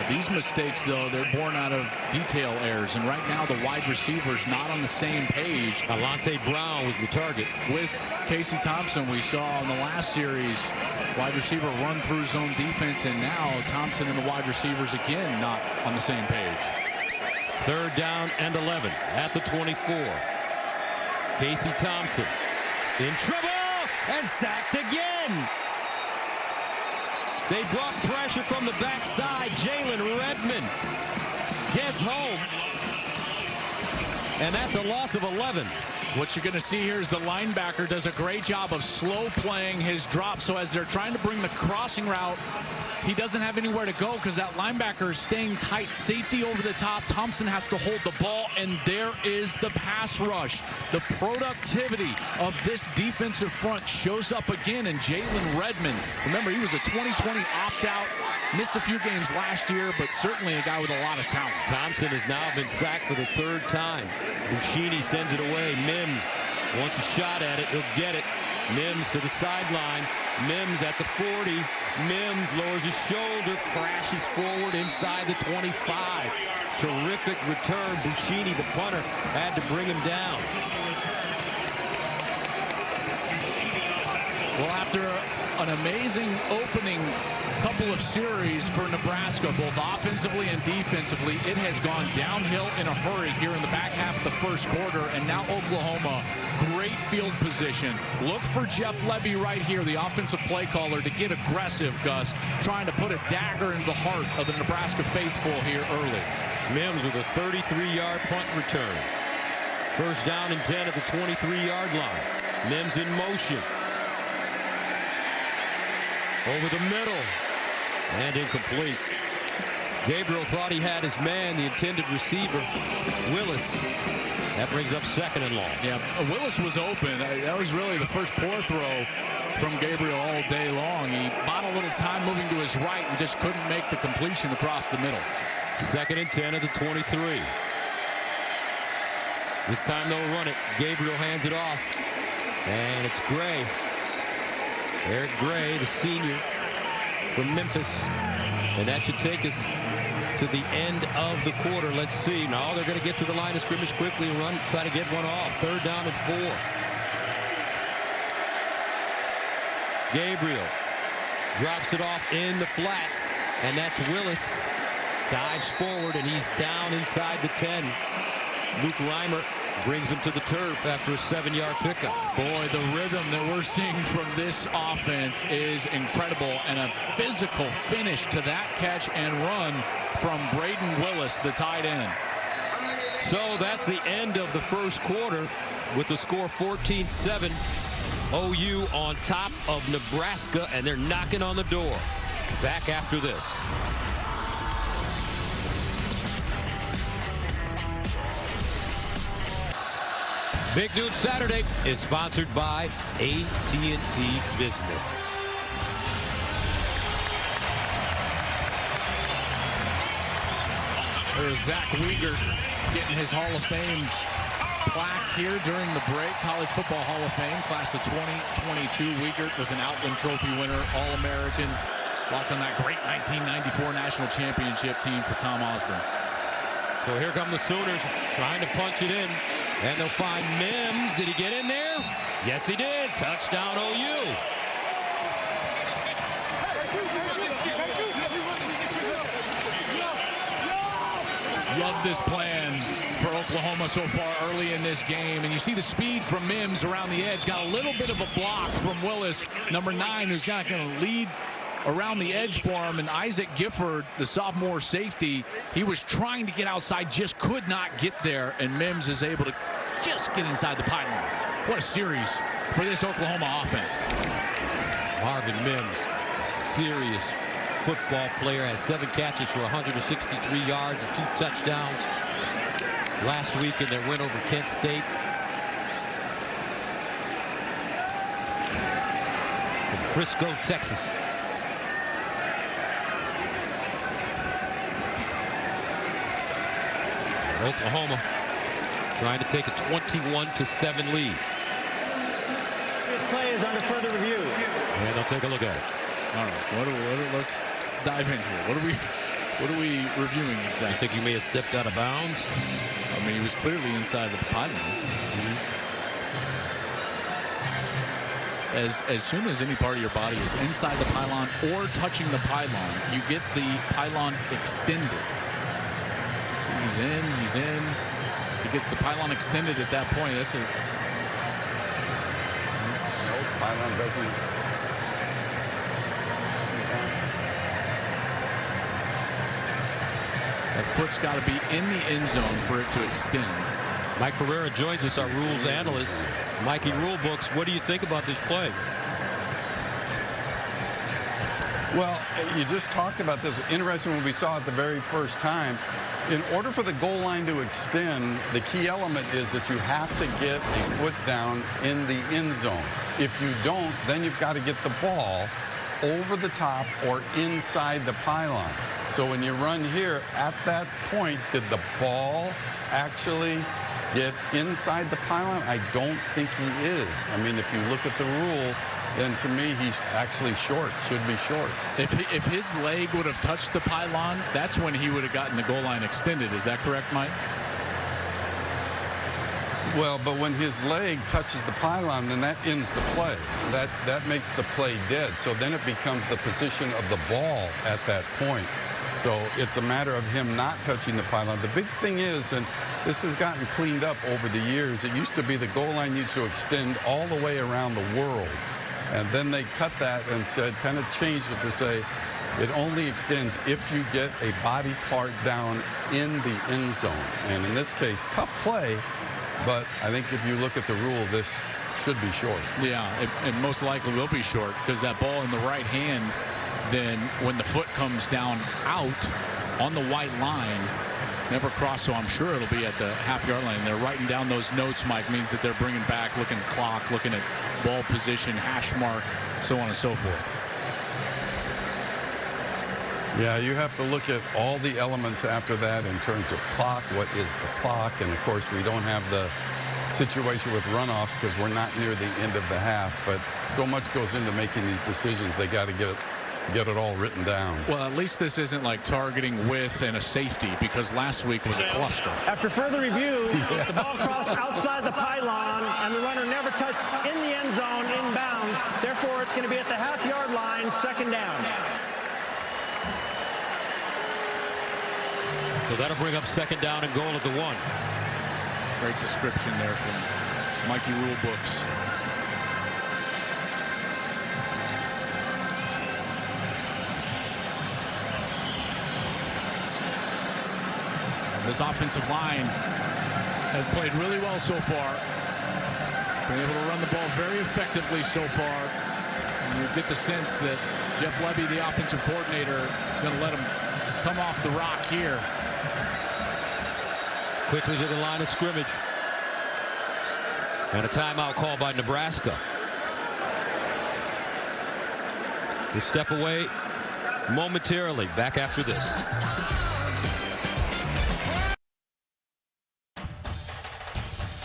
These mistakes, though, they're born out of detail errors, and right now the wide receiver's not on the same page.
Alante Brown was the target.
With Casey Thompson, we saw in the last series, wide receiver run through zone defense, and now Thompson and the wide receivers again not on the same page.
3rd down and 11 at the 24. Casey Thompson in trouble and sacked again. They brought pressure from the backside. Jalen Redmond gets home. and that's a loss of 11.
What you're going to see here is the linebacker does a great job of slow playing his drop. So as they're trying to bring the crossing route, he doesn't have anywhere to go because that linebacker is staying tight. Safety over the top. Thompson has to hold the ball, and there is the pass rush. The productivity of this defensive front shows up again in Jalen Redmond. Remember, he was a 2020 opt-out. Missed a few games last year, but certainly a guy with a lot of talent.
Thompson has now been sacked for the 3rd time. Buschini sends it away. Mims wants a shot at it. He'll get it. Mims to the sideline. Mims at the 40. Mims lowers his shoulder, crashes forward inside the 25. Terrific return. Buschini, the punter, had to bring him down.
Well, after an amazing opening couple of series for Nebraska, both offensively and defensively, it has gone downhill in a hurry here in the back half of the first quarter, and now Oklahoma, great field position. Look for Jeff Lebby right here, the offensive play caller, to get aggressive, Gus, trying to put a dagger in the heart of the Nebraska faithful here early.
Mims with a 33-yard punt return. First down and 10 at the 23-yard line. Mims in motion. Over the middle. And incomplete. Gabriel thought he had his man, the intended receiver, Willis. That brings up 2nd and long.
Yeah, Willis was open. That was really the first poor throw from Gabriel all day long. He bought a little time moving to his right and just couldn't make the completion across the middle.
2nd and 10 at the 23. This time they'll run it. Gabriel hands it off. And it's Gray. Eric Gray, the senior from Memphis. And that should take us to the end of the quarter. Let's see. Now they're going to get to the line of scrimmage quickly and try to get one off. 3rd down and 4. Gabriel drops it off in the flats. And that's Willis. Dives forward, and he's down inside the 10. Luke Reimer brings him to the turf after a 7-yard pickup.
Boy, the rhythm that we're seeing from this offense is incredible, and a physical finish to that catch and run from Braden Willis, the tight end.
So that's the end of the first quarter with the score 14-7. OU on top of Nebraska, and they're knocking on the door. Back after this. Big Noon Saturday is sponsored by AT&T Business.
There's Zach Wiegert getting his Hall of Fame plaque here during the break. College Football Hall of Fame, class of 2022. Wiegert was an Outland Trophy winner, All-American, walked on that great 1994 National Championship team for Tom Osborne.
So here come the Sooners trying to punch it in. And they'll find Mims. Did he get in there? Yes, he did. Touchdown, OU.
Love this plan for Oklahoma so far early in this game. And you see the speed from Mims around the edge. Got a little bit of a block from Willis, number 9, who's not going to lead around the edge for him. And Isaac Gifford, the sophomore safety, he was trying to get outside, just could not get there. And Mims is able to just get inside the pylon. What a series for this Oklahoma offense.
Marvin Mims, serious football player, has 7 catches for 163 yards and 2 touchdowns last week in their win over Kent State. From Frisco, Texas. Oklahoma trying to take a 21-7 lead.
This play is under further review.
And they'll take a look at it.
All right, let's dive in here. What are we reviewing exactly?
I think he may have stepped out of bounds.
I mean, he was clearly inside the pylon. As soon as any part of your body is inside the pylon or touching the pylon, you get the pylon extended. He's in. He gets the pylon extended at that point. No,
pylon doesn't.
That foot's got to be in the end zone for it to extend.
Mike Pereira joins us, our rules analyst. Mikey, rule books, what do you think about this play?
Well, you just talked about this. Interesting when we saw it the very first time. In order for the goal line to extend, the key element is that you have to get a foot down in the end zone. If you don't, then you've got to get the ball over the top or inside the pylon. So when you run here, at that point, did the ball actually get inside the pylon? I don't think he is. I mean, if you look at the rule, then to me, he's actually short, should be short.
If his leg would have touched the pylon, that's when he would have gotten the goal line extended. Is that correct, Mike?
Well, but when his leg touches the pylon, then that ends the play. That makes the play dead. So then it becomes the position of the ball at that point. So it's a matter of him not touching the pylon. The big thing is, and this has gotten cleaned up over the years, it used to be the goal line used to extend all the way around the world. And then they cut that and said, kind of changed it to say, it only extends if you get a body part down in the end zone. And in this case, tough play, but I think if you look at the rule, this should be short.
Yeah, it most likely will be short because that ball in the right hand, then when the foot comes down out on the white line, never crossed, so I'm sure it'll be at the half-yard line. They're writing down those notes, Mike, means that they're bringing back, looking at clock, looking at ball position, hash mark, so on and so forth.
Yeah, you have to look at all the elements after that in terms of clock. What is the clock? And, of course, we don't have the situation with runoffs because we're not near the end of the half. But so much goes into making these decisions. They got to get it all written down.
Well, at least this isn't like targeting width and a safety because last week was a cluster.
After further review, the ball crossed outside the pylon, and the runner never touched in the end zone inbounds. Therefore, it's going to be at the half-yard line, second down.
So that'll bring up second down and goal at the 1.
Great description there from Mikey Rule Books. This offensive line has played really well so far. Been able to run the ball very effectively so far. And you get the sense that Jeff Lebby, the offensive coordinator, is going to let him come off the rock here.
Quickly to the line of scrimmage. And a timeout call by Nebraska. We'll step away momentarily. Back after this.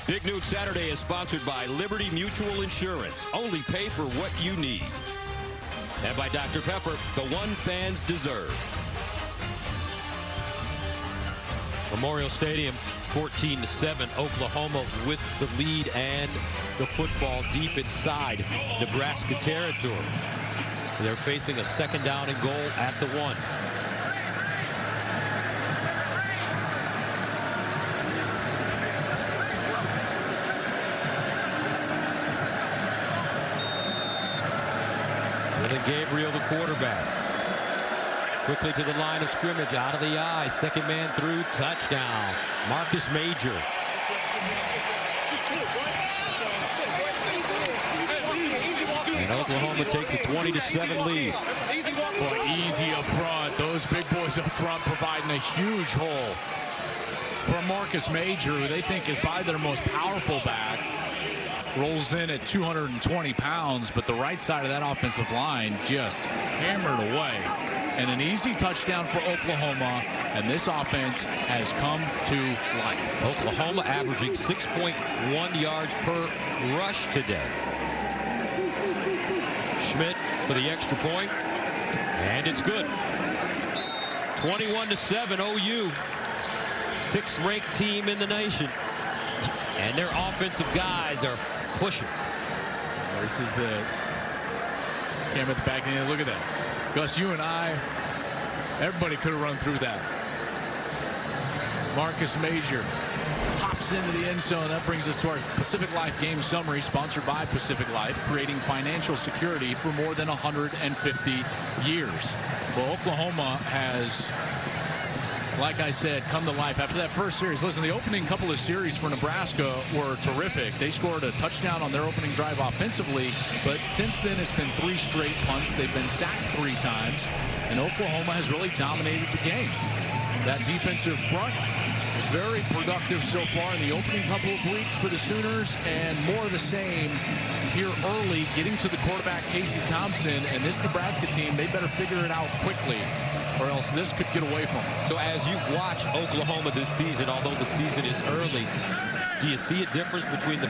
Big Noon Saturday is sponsored by Liberty Mutual Insurance. Only pay for what you need. And by Dr. Pepper, the one fans deserve. Memorial Stadium, 14-7. Oklahoma with the lead and the football deep inside Nebraska territory. They're facing a second down and goal at the 1. Dillon Gabriel, the quarterback. Quickly to the line of scrimmage, out of the eye, second man through, touchdown. Marcus Major. And Oklahoma takes a 20-7 lead.
Boy, easy up front. Those big boys up front providing a huge hole for Marcus Major, who they think is probably their most powerful back. Rolls in at 220 pounds, but the right side of that offensive line just hammered away. And an easy touchdown for Oklahoma, and this offense has come to life.
Oklahoma averaging 6.1 yards per rush today. Schmidt for the extra point, and it's good. 21-7 OU, 6th ranked team in the nation, and their offensive guys are pushing.
This is the camera at the back end. Look at that. Gus, you and I, everybody could have run through that. Marcus Major pops into the end zone. That brings us to our Pacific Life game summary, sponsored by Pacific Life, creating financial security for more than 150 years. Well, Oklahoma has like I said, come to life after that first series. Listen, the opening couple of series for Nebraska were terrific. They scored a touchdown on their opening drive offensively, but since then it's been 3 straight punts. They've been sacked 3 times, and Oklahoma has really dominated the game. That defensive front, very productive so far in the opening couple of weeks for the Sooners, and more of the same here early, getting to the quarterback, Casey Thompson, and this Nebraska team, they better figure it out quickly, or else this could get away from them.
So as you watch Oklahoma this season, although the season is early, do you see a difference between the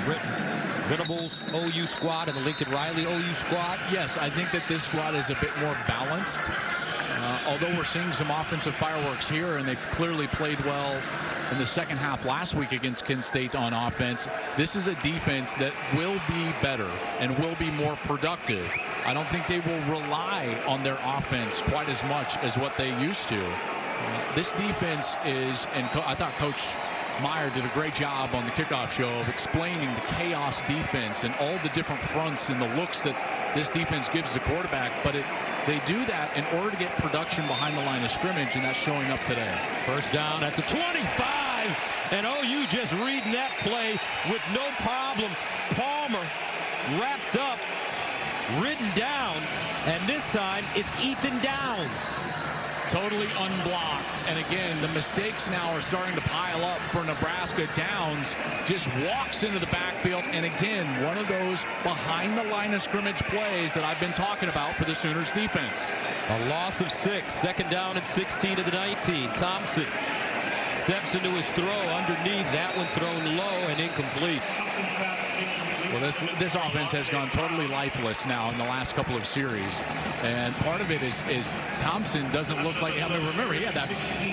Venables OU squad and the Lincoln Riley OU squad?
Yes, I think that this squad is a bit more balanced. Although we're seeing some offensive fireworks here, and they clearly played well in the second half last week against Kent State on offense, this is a defense that will be better and will be more productive. I don't think they will rely on their offense quite as much as what they used to. This defense is, and I thought Coach Meyer did a great job on the kickoff show of explaining the chaos defense and all the different fronts and the looks that this defense gives the quarterback, but they do that in order to get production behind the line of scrimmage, and that's showing up today.
First down at the 25, and OU just reading that play with no problem. Palmer wrapped up, ridden down, and this time it's Ethan Downs.
Totally unblocked. And again, the mistakes now are starting to pile up for Nebraska. Downs just walks into the backfield. And again, one of those behind the line of scrimmage plays that I've been talking about for the Sooners defense.
A loss of 6, second down and 16 to the 19. Thompson steps into his throw underneath. That one thrown low and incomplete.
Well, this offense has gone totally lifeless now in the last couple of series. And part of it is Thompson doesn't look like, I mean, remember, he had that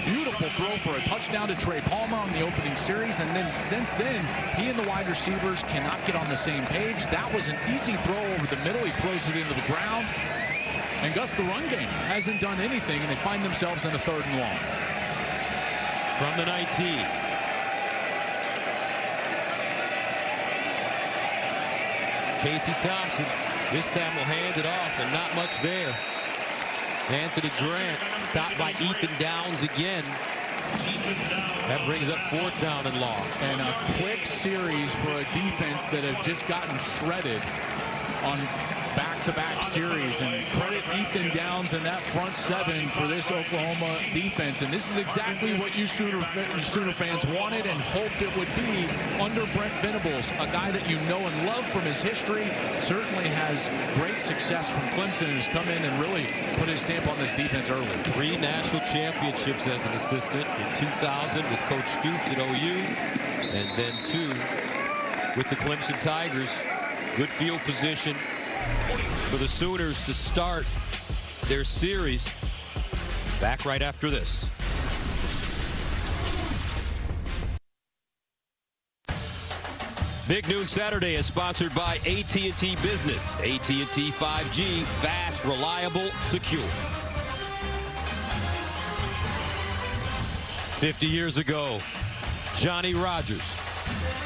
beautiful throw for a touchdown to Trey Palmer on the opening series. And then since then, he and the wide receivers cannot get on the same page. That was an easy throw over the middle. He throws it into the ground. And Gus, the run game, hasn't done anything, and they find themselves in a 3rd and long.
From the 19. Casey Thompson this time will hand it off, and not much there. Anthony Grant stopped by Ethan Downs again. That brings up 4th down and long.
And a quick series for a defense that has just gotten shredded on back-to-back series, and credit Ethan Downs and that front 7 for this Oklahoma defense. And this is exactly what you Sooner fans wanted and hoped it would be under Brent Venables, a guy that you know and love from his history, certainly has great success from Clemson, and has come in and really put his stamp on this defense early.
3 national championships as an assistant in 2000 with Coach Stoops at OU, and then 2 with the Clemson Tigers. Good field position for the Sooners to start their series. Back right after this. Big Noon Saturday is sponsored by AT&T Business. AT&T 5G, fast, reliable, secure. 50 years ago, Johnny Rodgers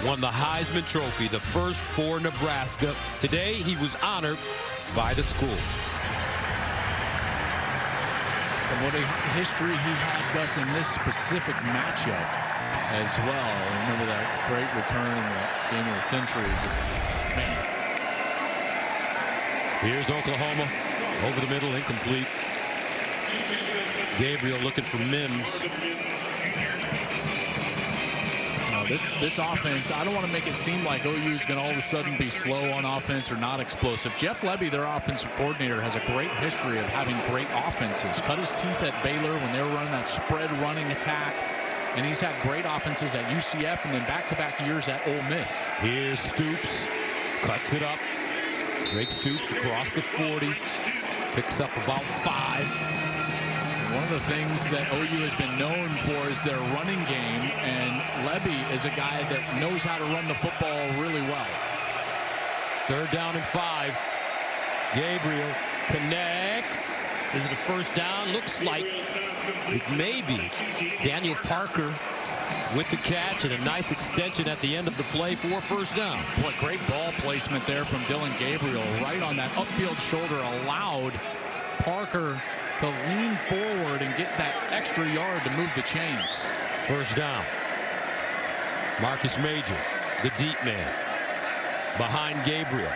won the Heisman Trophy, the first for Nebraska. Today, he was honored by the school.
And what a history he had, Gus, in this specific matchup as well. Remember that great return in the game of the century. Man.
Here's Oklahoma over the middle, incomplete. Gabriel looking for Mims.
This offense, I don't want to make it seem like OU is going to all of a sudden be slow on offense or not explosive. Jeff Lebby, their offensive coordinator, has a great history of having great offenses. Cut his teeth at Baylor when they were running that spread running attack. And he's had great offenses at UCF and then back-to-back years at Ole Miss.
Here's Stoops. Cuts it up. Drake Stoops across the 40. Picks up about 5.
One of the things that OU has been known for is their running game, and Lebby is a guy that knows how to run the football really well.
3rd down and 5. Gabriel connects. Is it a first down? Looks like it may be. Daniel Parker with the catch and a nice extension at the end of the play for 1st down.
What great ball placement there from Dillon Gabriel, right on that upfield shoulder, allowed Parker to lean forward and get that extra yard to move the chains.
First down. Marcus Major, the deep man, behind Gabriel.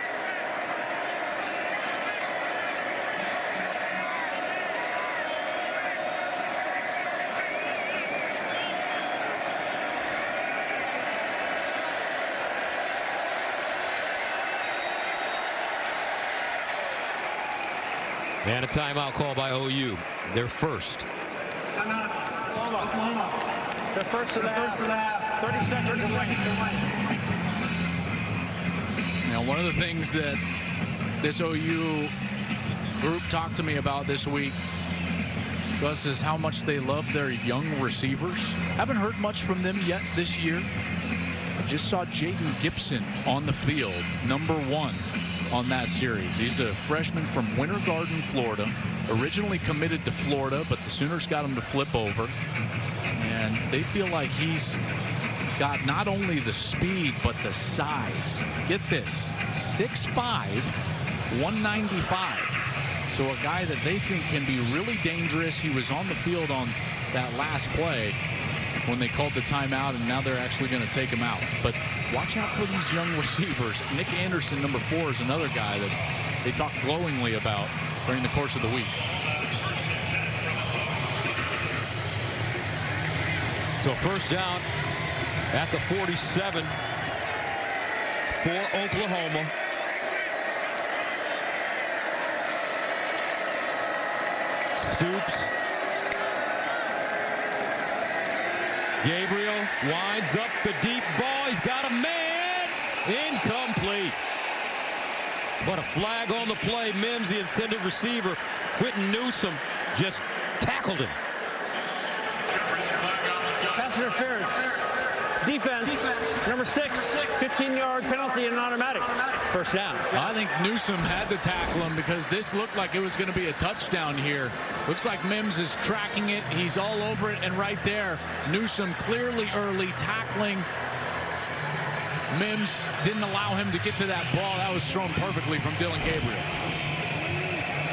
And a timeout call by OU. Their first.
Oklahoma. The first of the half. 30 seconds away.
Now, one of the things that this OU group talked to me about this week, Gus, is how much they love their young receivers. Haven't heard much from them yet this year. I just saw Jaden Gibson on the field, #1 on that series. He's a freshman from Winter Garden, Florida. Originally committed to Florida, but the Sooners got him to flip over. And they feel like he's got not only the speed, but the size. Get this, 6'5", 195. So a guy that they think can be really dangerous. He was on the field on that last play when they called the timeout, and now they're actually going to take him out. But watch out for these young receivers. Nick Anderson, #4, is another guy that they talk glowingly about during the course of the week.
So first down at the 47 for Oklahoma. Stoops. Gabriel winds up the deep ball. He's got a man. Incomplete. But a flag on the play. Mims, the intended receiver, Quentin Newsom, just tackled him.
Pass interference. Defense. #6. 15-yard penalty and automatic. First down.
I think Newsom had to tackle him because this looked like it was going to be a touchdown here. Looks like Mims is tracking it. He's all over it, and right there, Newsom clearly early tackling. Mims didn't allow him to get to that ball. That was thrown perfectly from Dillon Gabriel.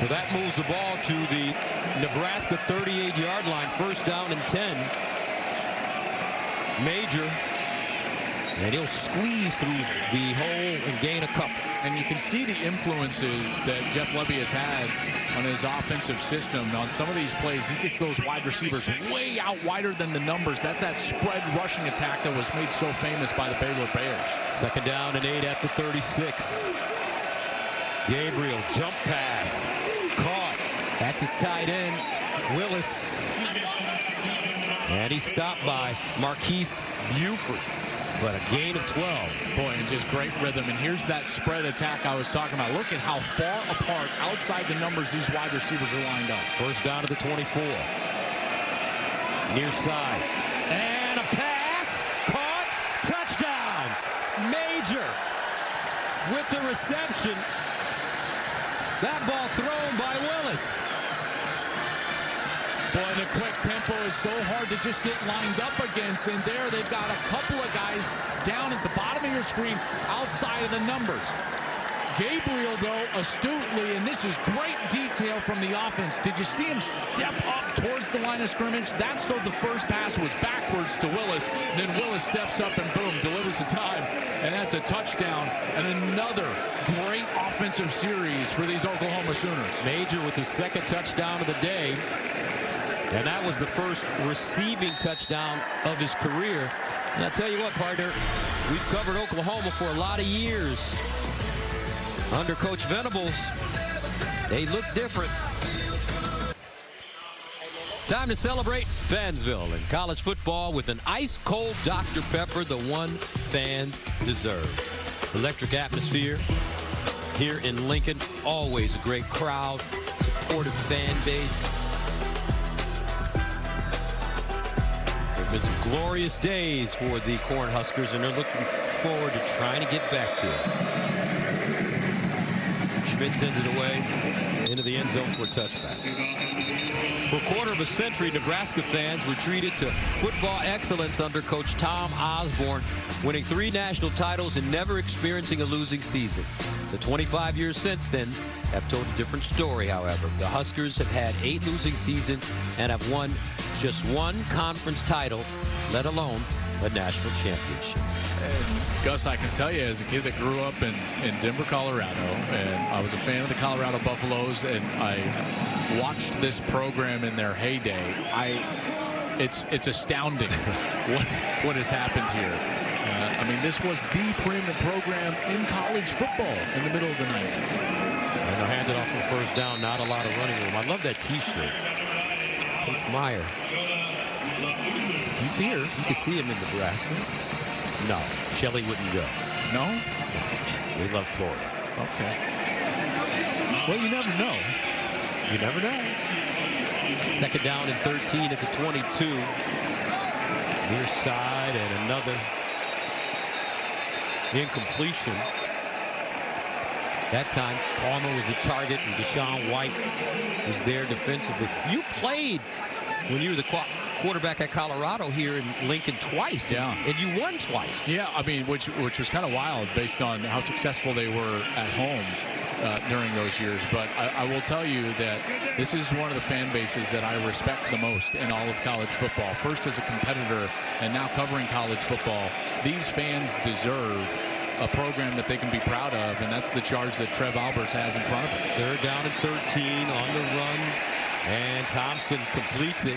So that moves the ball to the Nebraska 38-yard line. First down and 10. Major, and he'll squeeze through the hole and gain a couple.
And you can see the influences that Jeff Lebby has had on his offensive system. On some of these plays, he gets those wide receivers way out wider than the numbers. That's that spread rushing attack that was made so famous by the Baylor Bears.
Second down and 8 at the 36. Gabriel, jump pass, caught. That's his tight end, Willis. And he's stopped by Marquise Buford, but a gain of 12.
Boy, and just great rhythm. And here's that spread attack I was talking about. Look at how far apart outside the numbers these wide receivers are lined up.
First down to the 24. Near side. And a pass. Caught. Touchdown. Major with the reception. That ball thrown by Willis.
Boy, the quick tempo is so hard to just get lined up against. And there they've got a couple of guys down at the bottom of your screen outside of the numbers. Gabriel, though, astutely, and this is great detail from the offense. Did you see him step up towards the line of scrimmage? That's so the first pass was backwards to Willis. Then Willis steps up and boom, delivers the time. And that's a touchdown and another great offensive series for these Oklahoma Sooners.
Major with his second touchdown of the day. And that was the first receiving touchdown of his career. And I'll tell you what, partner, we've covered Oklahoma for a lot of years. Under Coach Venables, they look different. Time to celebrate Fansville and college football with an ice-cold Dr. Pepper, the one fans deserve. Electric atmosphere here in Lincoln. Always a great crowd, supportive fan base. There have been some glorious days for the Cornhuskers, and they're looking forward to trying to get back to it. Schmidt sends it away into the end zone for a touchback. For a quarter of a century, Nebraska fans were treated to football excellence under Coach Tom Osborne, winning 3 national titles and never experiencing a losing season. The 25 years since then have told a different story, however. The Huskers have had 8 losing seasons and have won just 1 conference title, let alone a national championship.
And Gus, I can tell you, as a kid that grew up in Denver, Colorado, and I was a fan of the Colorado Buffaloes, and I watched this program in their heyday. It's astounding what has happened here. I mean, this was the preeminent program in college football in the middle of the 90s.
And they'll hand it off for first down. Not a lot of running room. I love that T-shirt. Coach Meyer.
He's here.
You can see him in Nebraska. No, Shelley wouldn't go.
No?
We love Florida.
Okay. Well, you never know.
You never know. Second down and 13 at the 22. Near side and another incompletion. That time, Palmer was the target, and Deshaun White was there defensively. You played when you were the quarterback at Colorado here in Lincoln twice.
Yeah.
And you won twice.
Yeah, I mean, which was kind of wild based on how successful they were at home during those years. But I will tell you that this is one of the fan bases that I respect the most in all of college football. First as a competitor and now covering college football. These fans deserve a program that they can be proud of, and that's the charge that Trev Alberts has in front of him.
They're down at 13 on the run, and Thompson completes it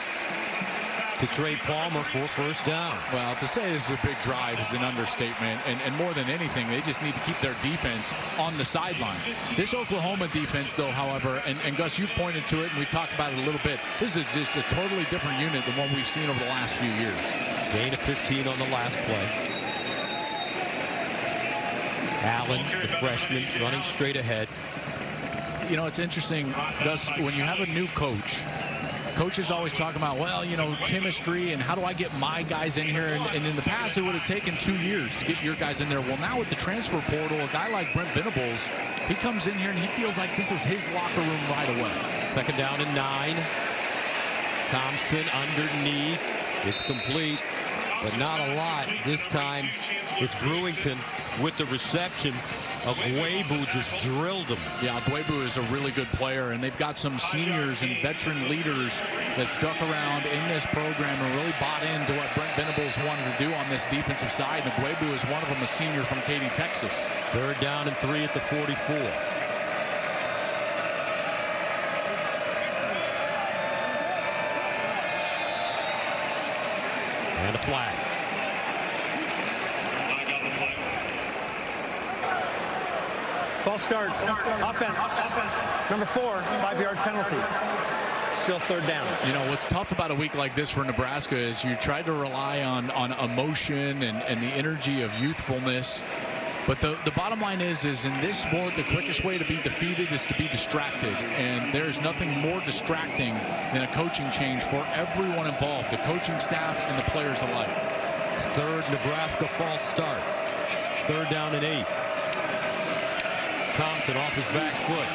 to Trey Palmer for first down.
Well, to say this is a big drive is an understatement, and more than anything, they just need to keep their defense on the sideline. This Oklahoma defense, though, however, and Gus, you pointed to it, and we've talked about it a little bit, this is just a totally different unit than what we've seen over the last few years.
Gain of 15 on the last play. Allen, the freshman, running straight ahead.
You know, it's interesting, Gus, when you have a new coach, coaches always talk about, well, you know, chemistry and how do I get my guys in here? And in the past, it would have taken 2 years to get your guys in there. Well, now with the transfer portal, a guy like Brent Venables, he comes in here and he feels like this is his locker room right away.
Second down and 9. Thompson underneath. It's complete, but not a lot. This time, it's Brewington with the reception. Agwebu just drilled him.
Yeah, Agwebu is a really good player, and they've got some seniors and veteran leaders that stuck around in this program and really bought into what Brent Venables wanted to do on this defensive side. And Agwebu is one of them, a senior from Katy, Texas.
Third down and 3 at the 44. And a flag.
False start. Offense. Number 4, 5-yard penalty. Still third down.
You know, what's tough about a week like this for Nebraska is you try to rely on emotion and the energy of youthfulness. But the bottom line is in this sport, the quickest way to be defeated is to be distracted. And there's nothing more distracting than a coaching change for everyone involved, the coaching staff and the players alike.
Third Nebraska false start. Third down and 8. Thompson off his back foot.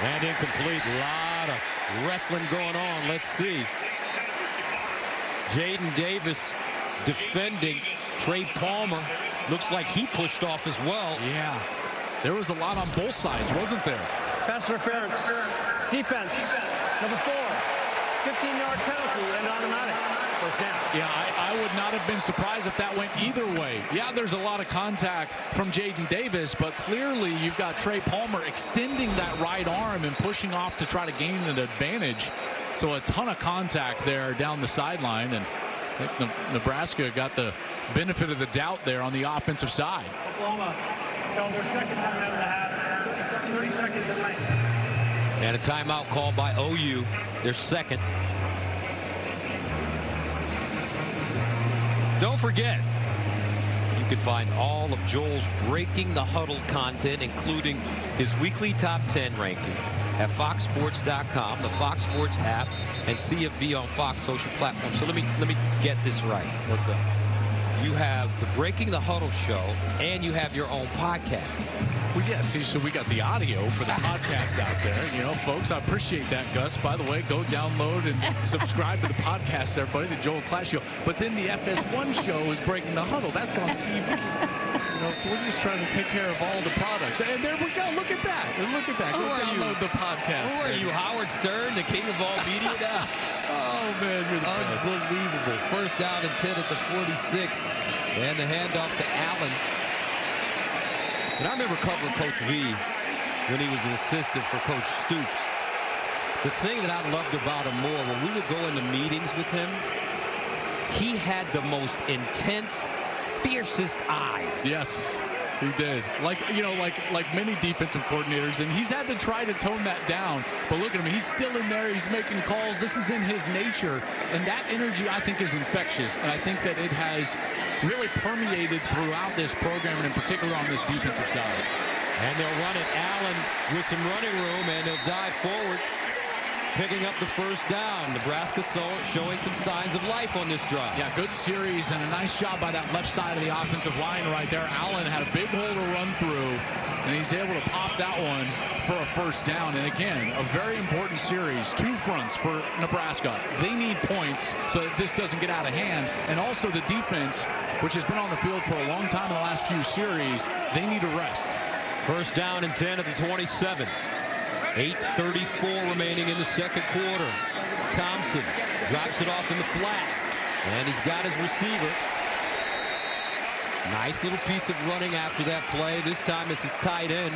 And incomplete. A lot of wrestling going on. Let's see. Jaden Davis defending. Trey Palmer looks like he pushed off as well.
Yeah. There was a lot on both sides, wasn't there?
Pass interference. Defense. Number 4. 15-yard penalty and automatic. First down.
Yeah, I would not have been surprised if that went either way. Yeah, there's a lot of contact from Jaden Davis, but clearly you've got Trey Palmer extending that right arm and pushing off to try to gain an advantage. So a ton of contact there down the sideline, and I think Nebraska got the benefit of the doubt there on the offensive side.
Oklahoma. Their second time out of the half. 30 seconds remaining.
And a timeout called by OU, their second. Don't forget, you can find all of Joel's Breaking the Huddle content, including his weekly top 10 rankings at foxsports.com, the Fox Sports app, and CFB on Fox social platforms. So let me get this right. What's up? You have the Breaking the Huddle show, and you have your own podcast.
Well, yes, so we got the audio for the podcast out there. You know, folks, I appreciate that, Gus. By the way, go download and subscribe to the podcast, everybody, the Joel Clash Show. But then the FS1 show is Breaking the Huddle. That's on TV. so we're just trying to take care of all the products. And there we go. Look at that. Look at that. Go download the podcast.
Who are you, Howard Stern, the king of all media now?
Oh, man, you're the best.
Unbelievable. First down and 10 at the 46. And the handoff to Allen. And I remember covering Coach V when he was an assistant for Coach Stoops. The thing that I loved about him more, when we would go into meetings with him, he had the most intense, fiercest eyes.
Yes, he did. Like many defensive coordinators, and he's had to try to tone that down. But look at him. He's still in there. He's making calls. This is in his nature. And that energy, I think, is infectious. And I think that it has really permeated throughout this program, and in particular on this defensive side.
And they'll run it. Allen with some running room, and they'll dive forward, picking up the first down. Nebraska showing some signs of life on this drive.
Yeah, good series and a nice job by that left side of the offensive line right there. Allen had a big hole to run through, and he's able to pop that one for a first down. And again, a very important series. 2 fronts for Nebraska. They need points so that this doesn't get out of hand. And also the defense, which has been on the field for a long time in the last few series, they need a rest.
First down and 10 at the 27. 8:34 remaining in the second quarter. Thompson drops it off in the flats, and he's got his receiver. Nice little piece of running after that play. This time it's his tight end.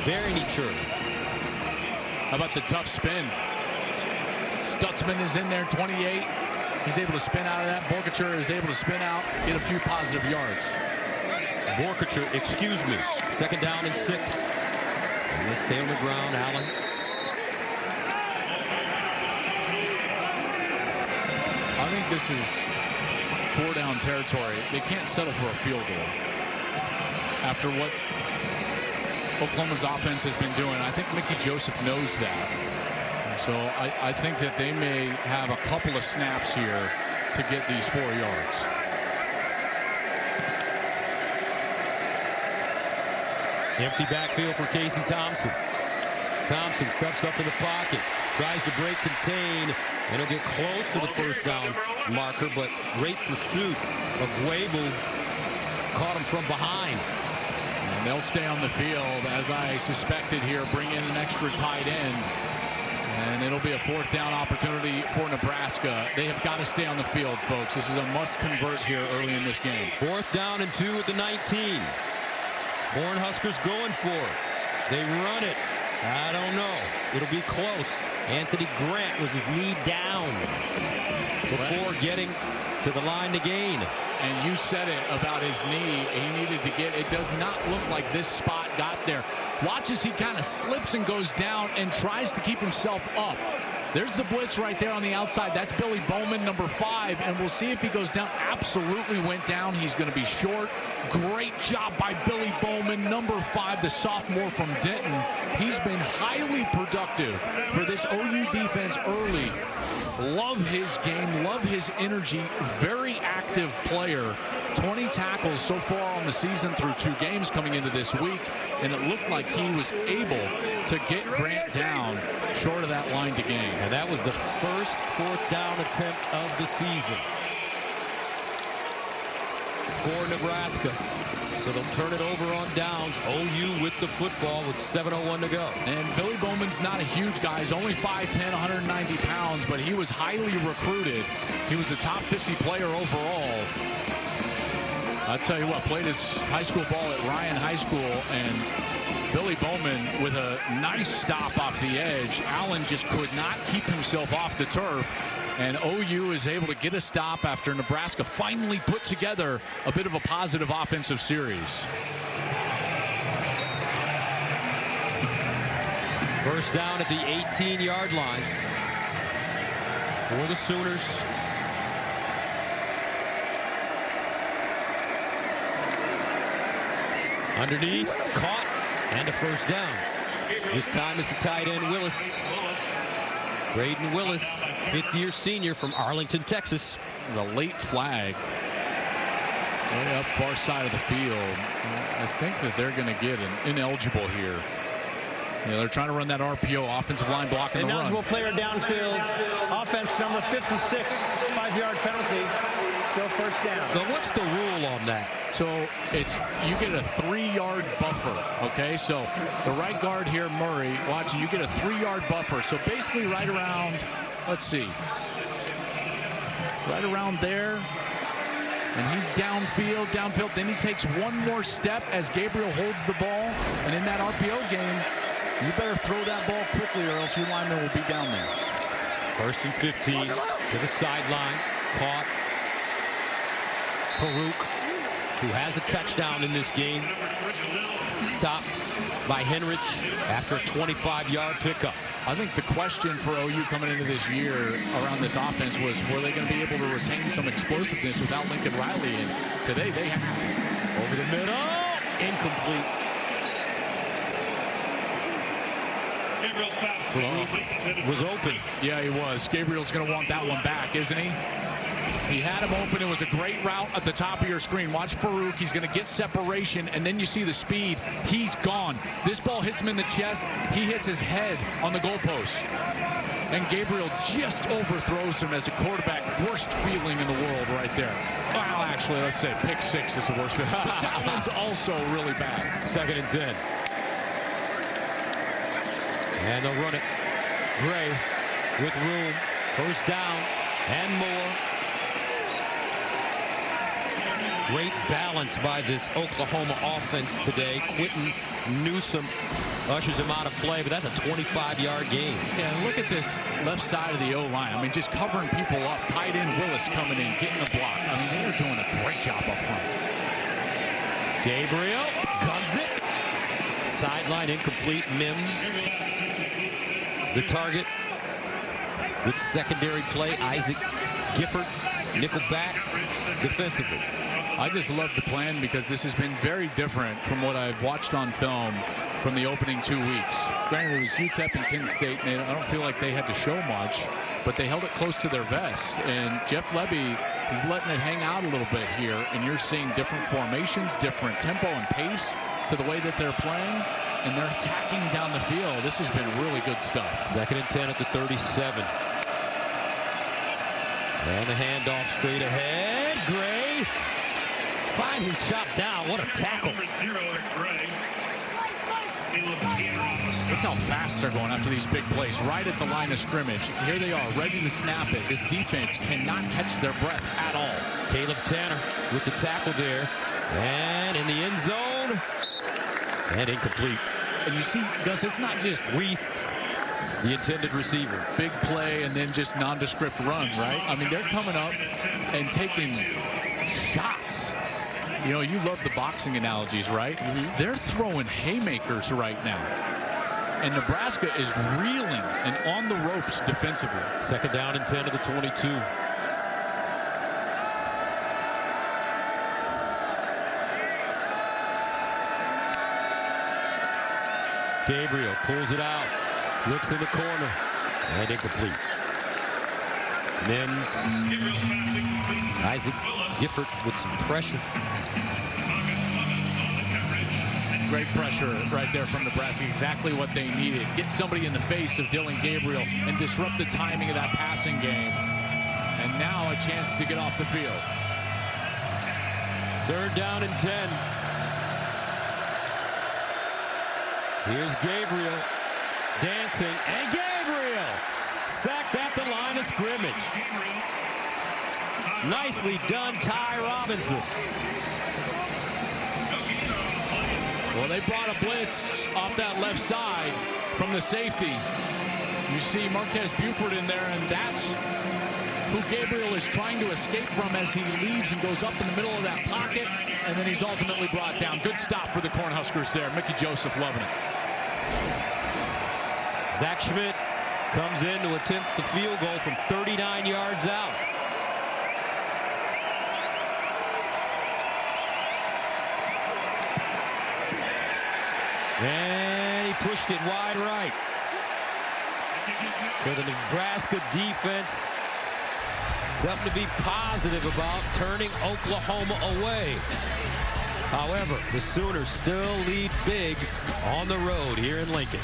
Very neat shirt.
How about the tough spin? Stutzman is in there, 28. He's able to spin out of that. Borkacher is able to spin out, get a few positive yards.
Borkacher, excuse me. Second down and 6. And let's stay on the ground, Allen.
I think this is 4-down territory. They can't settle for a field goal. After what Oklahoma's offense has been doing, I think Mickey Joseph knows that. And so I think that they may have a couple of snaps here to get these 4 yards.
Empty backfield for Casey Thompson. Thompson steps up in the pocket, tries to break contain, and he'll get close to the first down marker, but great pursuit of Wable. Caught him from behind.
And they'll stay on the field, as I suspected here, bring in an extra tight end. And it'll be a 4th down opportunity for Nebraska. They have got to stay on the field, folks. This is a must convert here early in this game.
4th down and 2 at the 19. Cornhuskers going for it. They run it. I don't know. It'll be close. Anthony Grant was his knee down before getting to the line to gain.
And you said it about his knee. He needed to get. It does not look like this spot got there. Watch as he kind of slips and goes down and tries to keep himself up. There's the blitz right there on the outside. That's Billy Bowman, number 5, and we'll see if he goes down. Absolutely went down. He's going to be short. Great job by Billy Bowman, number 5, the sophomore from Denton. He's been highly productive for this OU defense early. Love his game, love his energy. Very active player. 20 tackles so far on the season through 2 games coming into this week, and it looked like he was able to get Grant down short of that line to gain.
And that was the first 4th down attempt of the season for Nebraska. So they'll turn it over on downs. OU with the football with 7:01 to go.
And Billy Bowman's not a huge guy. He's only 5'10", 190 pounds, but he was highly recruited. He was a top 50 player overall. I'll tell you what, played his high school ball at Ryan High School, and Billy Bowman with a nice stop off the edge. Allen just could not keep himself off the turf, and OU is able to get a stop after Nebraska finally put together a bit of a positive offensive series.
First down at the 18-yard line for the Sooners. Underneath, caught, and a first down. This time it's the tight end Willis. Braden Willis, 5th-year senior from Arlington, Texas.
It was a late flag. Way up far side of the field. I think that they're going to get an ineligible here. Yeah, they're trying to run that RPO, offensive line blocking the run.
Ineligible player downfield. Offense number 56, 5-yard penalty. Still first down.
Now, what's the rule on that?
So it's you get a 3-yard buffer. Okay, so the right guard here, Murray, watch, you get a 3-yard buffer. So basically right around, let's see, right around there. And he's downfield. Then he takes one more step as Gabriel holds the ball. And in that RPO game, you better throw that ball quickly or else your lineman will be down there.
1st and 15 to the sideline. Caught. Farouk, who has a touchdown in this game. Stopped by Henrich after a 25-yard pickup.
I think the question for OU coming into this year around this offense was, were they going to be able to retain some explosiveness without Lincoln Riley? And today they have.
Over the middle. Incomplete. Farouk was open.
Yeah, he was. Gabriel's going to want that one back, isn't he? He had him open. It was a great route at the top of your screen. Watch Farouk. He's going to get separation, and then you see the speed. He's gone. This ball hits him in the chest. He hits his head on the goalpost. And Gabriel just overthrows him as a quarterback. Worst feeling in the world right there. Well, actually, let's say pick 6 is the worst feeling. But that one's also really bad.
2nd and 10. And they'll run it. Gray with room. First down and more. Great balance by this Oklahoma offense today. Quentin Newsom ushers him out of play, but that's a 25-yard gain.
Yeah, look at this left side of the O-line. I mean, just covering people up. Tight end Willis coming in, getting the block. I mean, they're doing a great job up front.
Gabriel guns it. Sideline incomplete. Mims. The target. Good secondary play. Isaac Gifford, nickel back defensively.
I just love the plan because this has been very different from what I've watched on film from the opening 2 weeks. Granted, it was UTEP and Kent State, and I don't feel like they had to show much, but they held it close to their vest. And Jeff Levy, he's letting it hang out a little bit here, and you're seeing different formations, different tempo and pace to the way that they're playing, and they're attacking down the field. This has been really good stuff.
2nd and 10 at the 37. And the handoff straight ahead. Gray finally chopped down. What a tackle.
Look how fast they're going after these big plays. Right at the line of scrimmage. Here they are, ready to snap it. This defense cannot catch their breath at all.
Caleb Tanner with the tackle there. And in the end zone. And incomplete.
And you see, Gus, it's not just
Weiss, the intended receiver.
Big play and then just nondescript run, right? I mean, they're coming up and taking shots. You know, you love the boxing analogies, right? They're throwing haymakers right now. And Nebraska is reeling and on the ropes defensively.
2nd down and 10 to the 22. Gabriel pulls it out. Looks in the corner. And incomplete. Mims. Isaac Gifford with some pressure.
Great pressure right there from Nebraska. Exactly what they needed. Get somebody in the face of Dillon Gabriel and disrupt the timing of that passing game. And now a chance to get off the field.
3rd down and 10. Here's Gabriel dancing, and Gabriel sacked at the line of scrimmage. Nicely done, Ty Robinson.
Well, they brought a blitz off that left side from the safety. You see Marquez Buford in there, and that's who Gabriel is trying to escape from as he leaves and goes up in the middle of that pocket, and then he's ultimately brought down. Good stop for the Cornhuskers there. Mickey Joseph loving it.
Zach Schmidt comes in to attempt the field goal from 39 yards out. And he pushed it wide right. So the Nebraska defense, something to be positive about, turning Oklahoma away. However, the Sooners still lead big on the road here in Lincoln.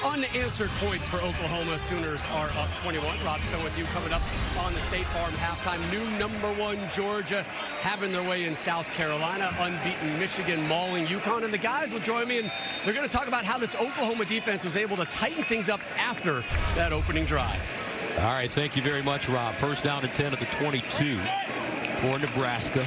Unanswered points for Oklahoma. Sooners are up 21. Rob, so with you coming up on the State Farm halftime. New #1 Georgia having their way in South Carolina. Unbeaten Michigan mauling UConn. And the guys will join me, and they're going to talk about how this Oklahoma defense was able to tighten things up after that opening drive.
All right, thank you very much, Rob. First down and 10 at the 22 for Nebraska.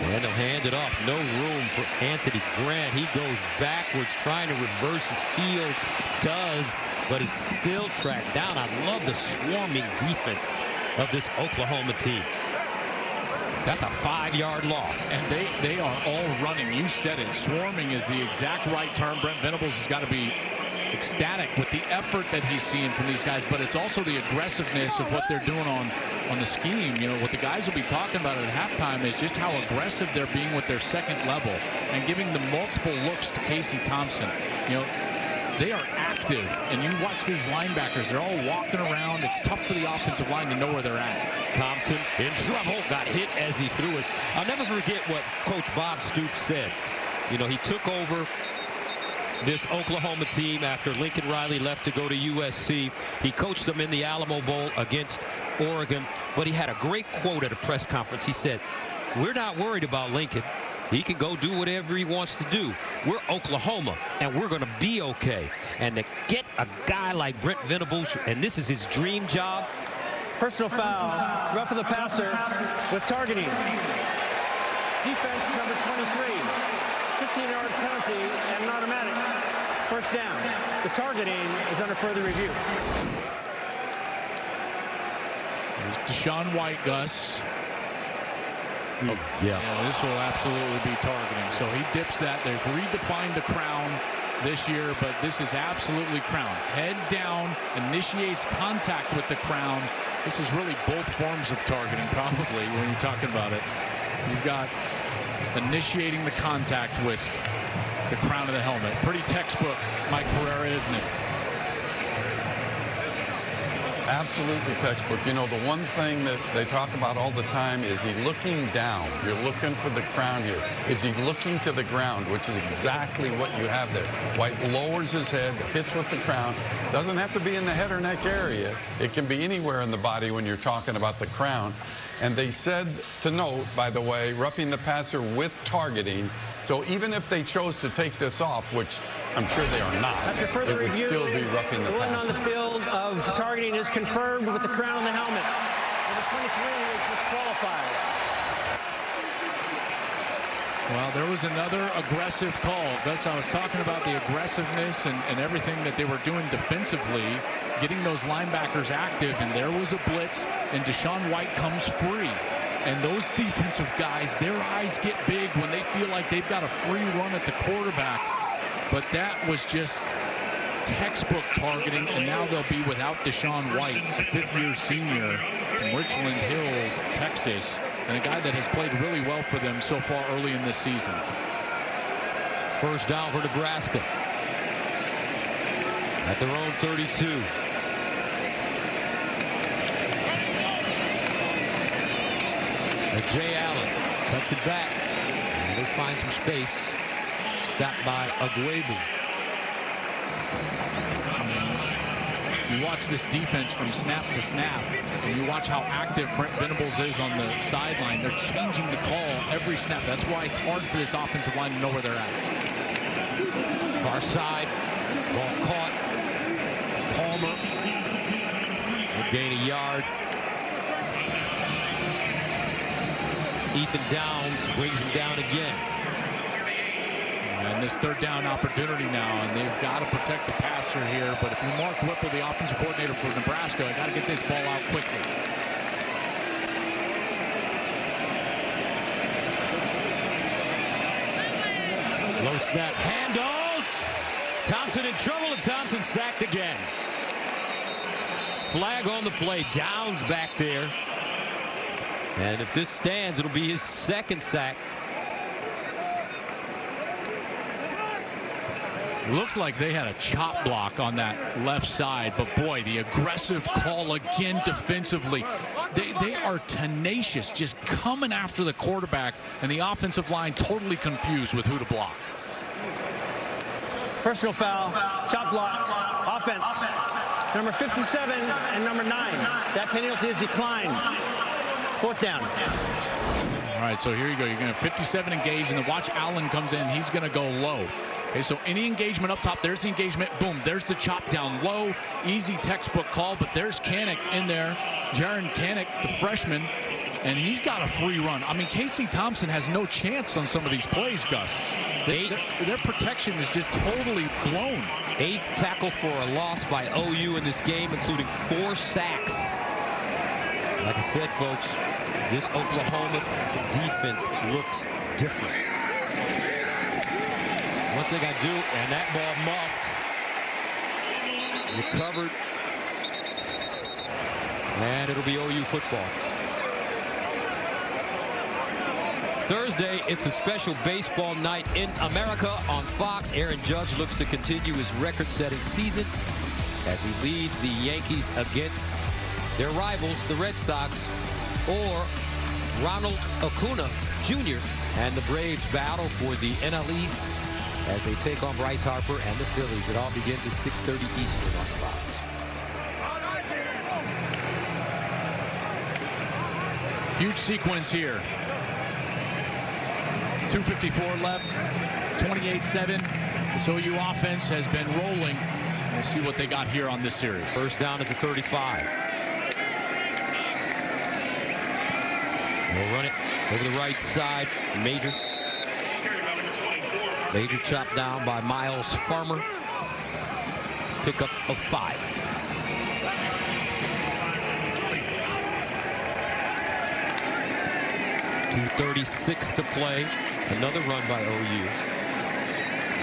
And they'll hand it off. No room for Anthony Grant. He goes backwards, trying to reverse his field. Does, but is still tracked down. I love the swarming defense of this Oklahoma team. That's a 5-yard loss.
And they are all running. You said it. Swarming is the exact right term. Brent Venables has got to be ecstatic with the effort that he's seeing from these guys, but it's also the aggressiveness of what they're doing on the scheme. You know, what the guys will be talking about at halftime is just how aggressive they're being with their second level and giving the multiple looks to Casey Thompson. You know, they are active, and you watch these linebackers, they're all walking around. It's tough for the offensive line to know where they're at.
Thompson in trouble, got hit as he threw it. I'll never forget what Coach Bob Stoops said. You know, he took over this Oklahoma team after Lincoln Riley left to go to USC. He coached them in the Alamo Bowl against Oregon, but he had a great quote at a press conference. He said, "We're not worried about Lincoln. He can go do whatever he wants to do. We're Oklahoma, and we're going to be okay." And to get a guy like Brent Venables, and this is his dream job.
Personal foul, rough of the passer with targeting. Defense number 23. 15-yard penalty and an automatic. First down. The targeting is under further review.
There's Deshaun White, Gus.
Oh, yeah.
This will absolutely be targeting. So he dips that. They've redefined the crown this year, but this is absolutely crown. Head down, initiates contact with the crown. This is really both forms of targeting, probably, when you're talking about it. You've got initiating the contact with the crown of the helmet. Pretty textbook, Mike Pereira, isn't it?
Absolutely textbook. You know, the one thing that they talk about all the time is he looking down. You're looking for the crown here. Is he looking to the ground, which is exactly what you have there. White lowers his head, hits with the crown. Doesn't have to be in the head or neck area. It can be anywhere in the body when you're talking about the crown. And they said to note, by the way, roughing the passer with targeting. So even if they chose to take this off, which I'm sure they are not, it would still be roughing the passer.
The one on the field of targeting is confirmed with the crown on the helmet. Number 23 is disqualified.
Well, there was another aggressive call. Gus, I was talking about the aggressiveness and everything that they were doing defensively, getting those linebackers active, and there was a blitz, and Deshaun White comes free. And those defensive guys, their eyes get big when they feel like they've got a free run at the quarterback. But that was just textbook targeting, and now they'll be without Deshaun White, a fifth-year senior from Richland Hills, Texas, and a guy that has played really well for them so far early in this season.
First down for Nebraska at their own 32. Jay Allen cuts it back, and they find some space. Stopped by Agwebu.
You watch this defense from snap to snap, and you watch how active Brent Venables is on the sideline. They're changing the call every snap. That's why it's hard for this offensive line to know where they're at.
Far side, ball caught. Palmer will gain a yard. Ethan Downs brings him down again.
And this third down opportunity now, and they've got to protect the passer here. But if you're Mark Whipple, the offensive coordinator for Nebraska, I got to get this ball out quickly.
Low snap, handoff. Thompson in trouble, and Thompson sacked again. Flag on the play. Downs back there. And if this stands, it'll be his second sack.
Looked like they had a chop block on that left side, but boy, the aggressive call again defensively. They are tenacious, just coming after the quarterback, and the offensive line totally confused with who to block.
Personal foul, chop block, offense. Number 57 and number 9. That penalty is declined. 4th down.
All right, so here you go. You're going to have 57 engaged, and then watch Allen comes in. He's going to go low. Okay, so any engagement up top, there's the engagement. Boom, there's the chop down low. Easy textbook call, but there's Kanik in there. Jaron Kanik, the freshman, and he's got a free run. I mean, Casey Thompson has no chance on some of these plays, Gus. Their protection is just totally blown.
8th tackle for a loss by OU in this game, including 4 sacks. Like I said, folks, this Oklahoma defense looks different. One thing I do, and that ball muffed. Recovered. And it'll be OU football. Thursday, it's a special baseball night in America on Fox. Aaron Judge looks to continue his record-setting season as he leads the Yankees against their rivals, the Red Sox, or Ronald Acuna Jr. and the Braves battle for the NL East as they take on Bryce Harper and the Phillies. It all begins at 6:30 Eastern on Fox.
Huge sequence here. 2:54 left, 28-7. This OU offense has been rolling. We'll see what they got here on this series.
First down at the 35. They'll run it over the right side. Major chopped down by Miles Farmer. Pickup of 5. 2:36 to play. Another run by OU.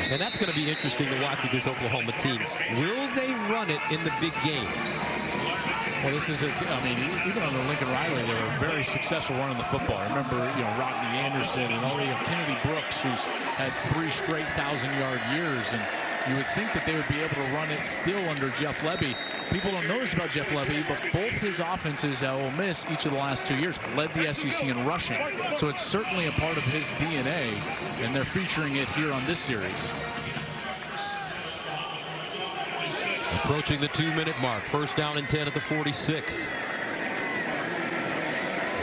And that's going to be interesting to watch with this Oklahoma team. Will they run it in the big games?
Well, this is, I mean, even under Lincoln Riley, they were very successful running the football. I remember, Rodney Anderson and Kennedy Brooks, who's had 3 straight 1,000-yard years. And you would think that they would be able to run it still under Jeff Lebby. People don't know this about Jeff Lebby, but both his offenses at Ole Miss each of the last 2 years led the SEC in rushing. So it's certainly a part of his DNA, and they're featuring it here on this series.
Approaching the 2-minute mark. First down and 10 at the 46.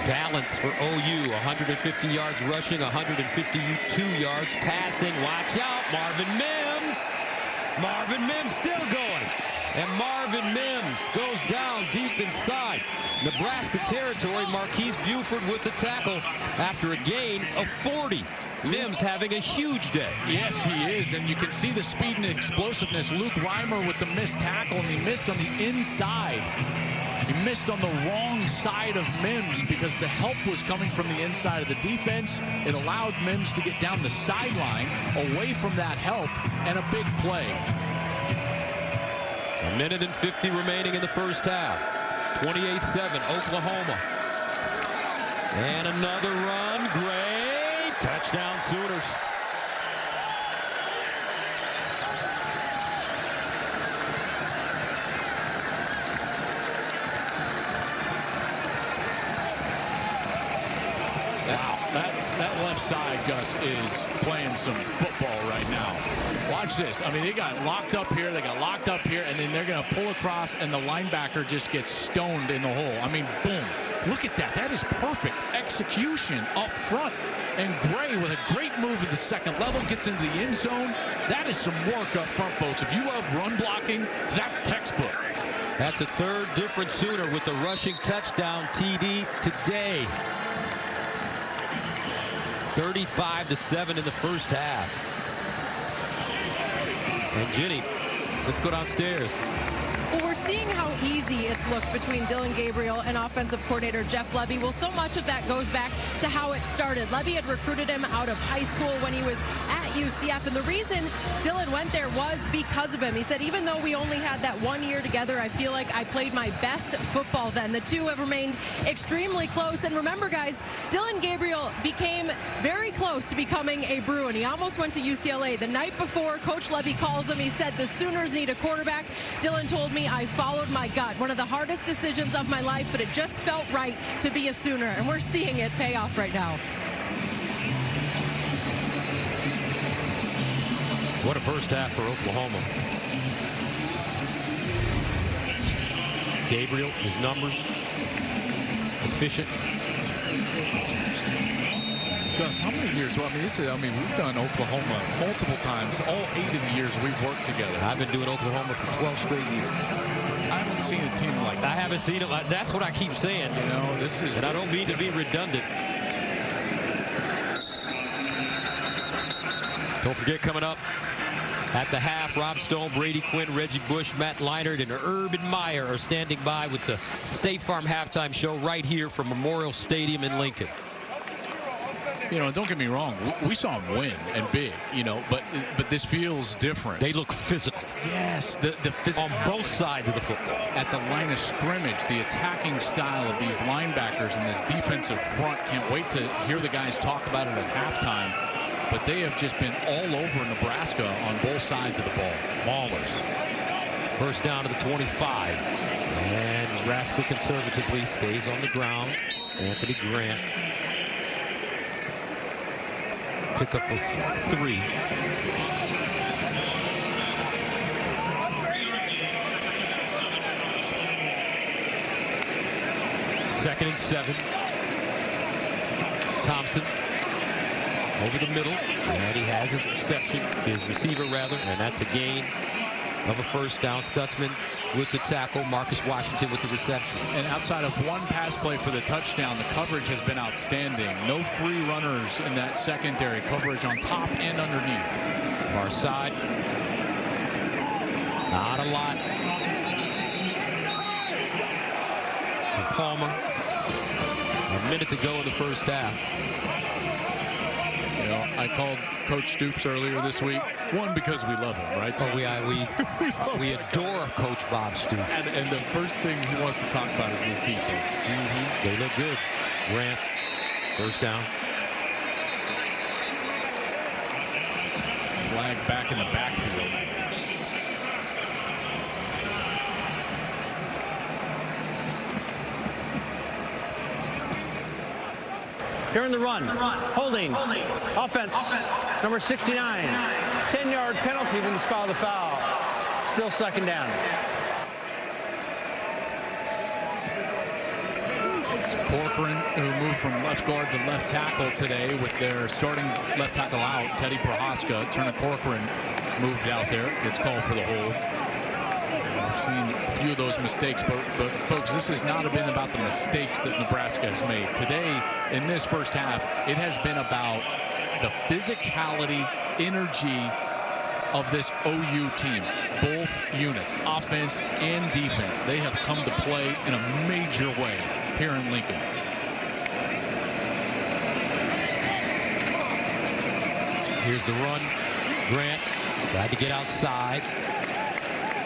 Balance for OU. 150 yards rushing, 152 yards passing. Watch out, Marvin Mims. Marvin Mims still going. And Marvin Mims goes down deep inside Nebraska territory. Marquise Buford with the tackle after a gain of 40. Mims having a huge day.
Yes, he is, and you can see the speed and explosiveness. Luke Reimer with the missed tackle, and he missed on the inside. He missed on the wrong side of Mims because the help was coming from the inside of the defense. It allowed Mims to get down the sideline away from that help, and a big play.
1:50 remaining in the first half. 28-7, Oklahoma. And another run. Great. Touchdown, Sooners.
Wow, that left side, Gus, is playing some football right now. Watch this. I mean, they got locked up here, they got locked up here, and then they're going to pull across, and the linebacker just gets stoned in the hole. I mean, boom. Look at that. That is perfect execution up front. And Gray with a great move at the second level gets into the end zone. That is some work up front, folks. If you love run blocking, that's textbook.
That's a third different Sooner with the rushing touchdown TD today. 35-7 in the first half. And Ginny, let's go downstairs.
Well, we're seeing how easy it's looked between Dillon Gabriel and offensive coordinator Jeff Lebby. Well, so much of that goes back to how it started. Lebby had recruited him out of high school when he was at UCF, and the reason Dillon went there was because of him. He said, even though we only had that 1 year together, I feel like I played my best football then. The two have remained extremely close, and remember, guys, Dillon Gabriel became very close to becoming a Bruin. He almost went to UCLA. The night before Coach Lebby calls him, he said, the Sooners need a quarterback. Dillon told me I followed my gut. One of the hardest decisions of my life, but it just felt right to be a Sooner, and we're seeing it pay off right now.
What a first half for Oklahoma. Gabriel, his numbers, efficient.
Gus, how many years? Well, I mean, we've done Oklahoma multiple times. All 8 of the years we've worked together.
I've been doing Oklahoma for 12 straight years.
I haven't seen a team like that.
I haven't seen it like that's what I keep saying.
You know, this is.
And I don't mean to be redundant. Don't forget, coming up at the half, Rob Stone, Brady Quinn, Reggie Bush, Matt Leinart, and Urban Meyer are standing by with the State Farm halftime show right here from Memorial Stadium in Lincoln.
You know, don't get me wrong. We saw them win and big, you know, but this feels different.
They look physical.
Yes, the physical.
On both sides of the football.
At the line of scrimmage, the attacking style of these linebackers and this defensive front. Can't wait to hear the guys talk about it at halftime. But they have just been all over Nebraska on both sides of the ball.
Maulers. First down to the 25. And Nebraska conservatively stays on the ground. Anthony Grant. Pickup of 3. Second and 7. Thompson over the middle, and he has his receiver, and that's a gain of a first down. Stutzman with the tackle, Marcus Washington with the reception.
And outside of one pass play for the touchdown, the coverage has been outstanding. No free runners in that secondary. Coverage on top and underneath.
Far side. Not a lot for Palmer. A minute to go in the first half.
You know, I called Coach Stoops earlier this week. One, because we love him, right?
So we adore Coach Bob Stoops.
And the first thing he wants to talk about is this defense.
They look good. Grant, first down.
Flag back in the backfield.
During the run, holding, offense, number 69, 10-yard penalty when you spot the foul. Still second down.
It's Corcoran, who moved from left guard to left tackle today with their starting left tackle out, Teddy Prohaska. Turner Corcoran moved out there, gets called for the hold. We've seen a few of those mistakes, but folks, this has not been about the mistakes that Nebraska has made. Today, in this first half, it has been about the physicality, energy of this OU team. Both units, offense and defense, they have come to play in a major way here in Lincoln.
Here's the run. Grant tried to get outside.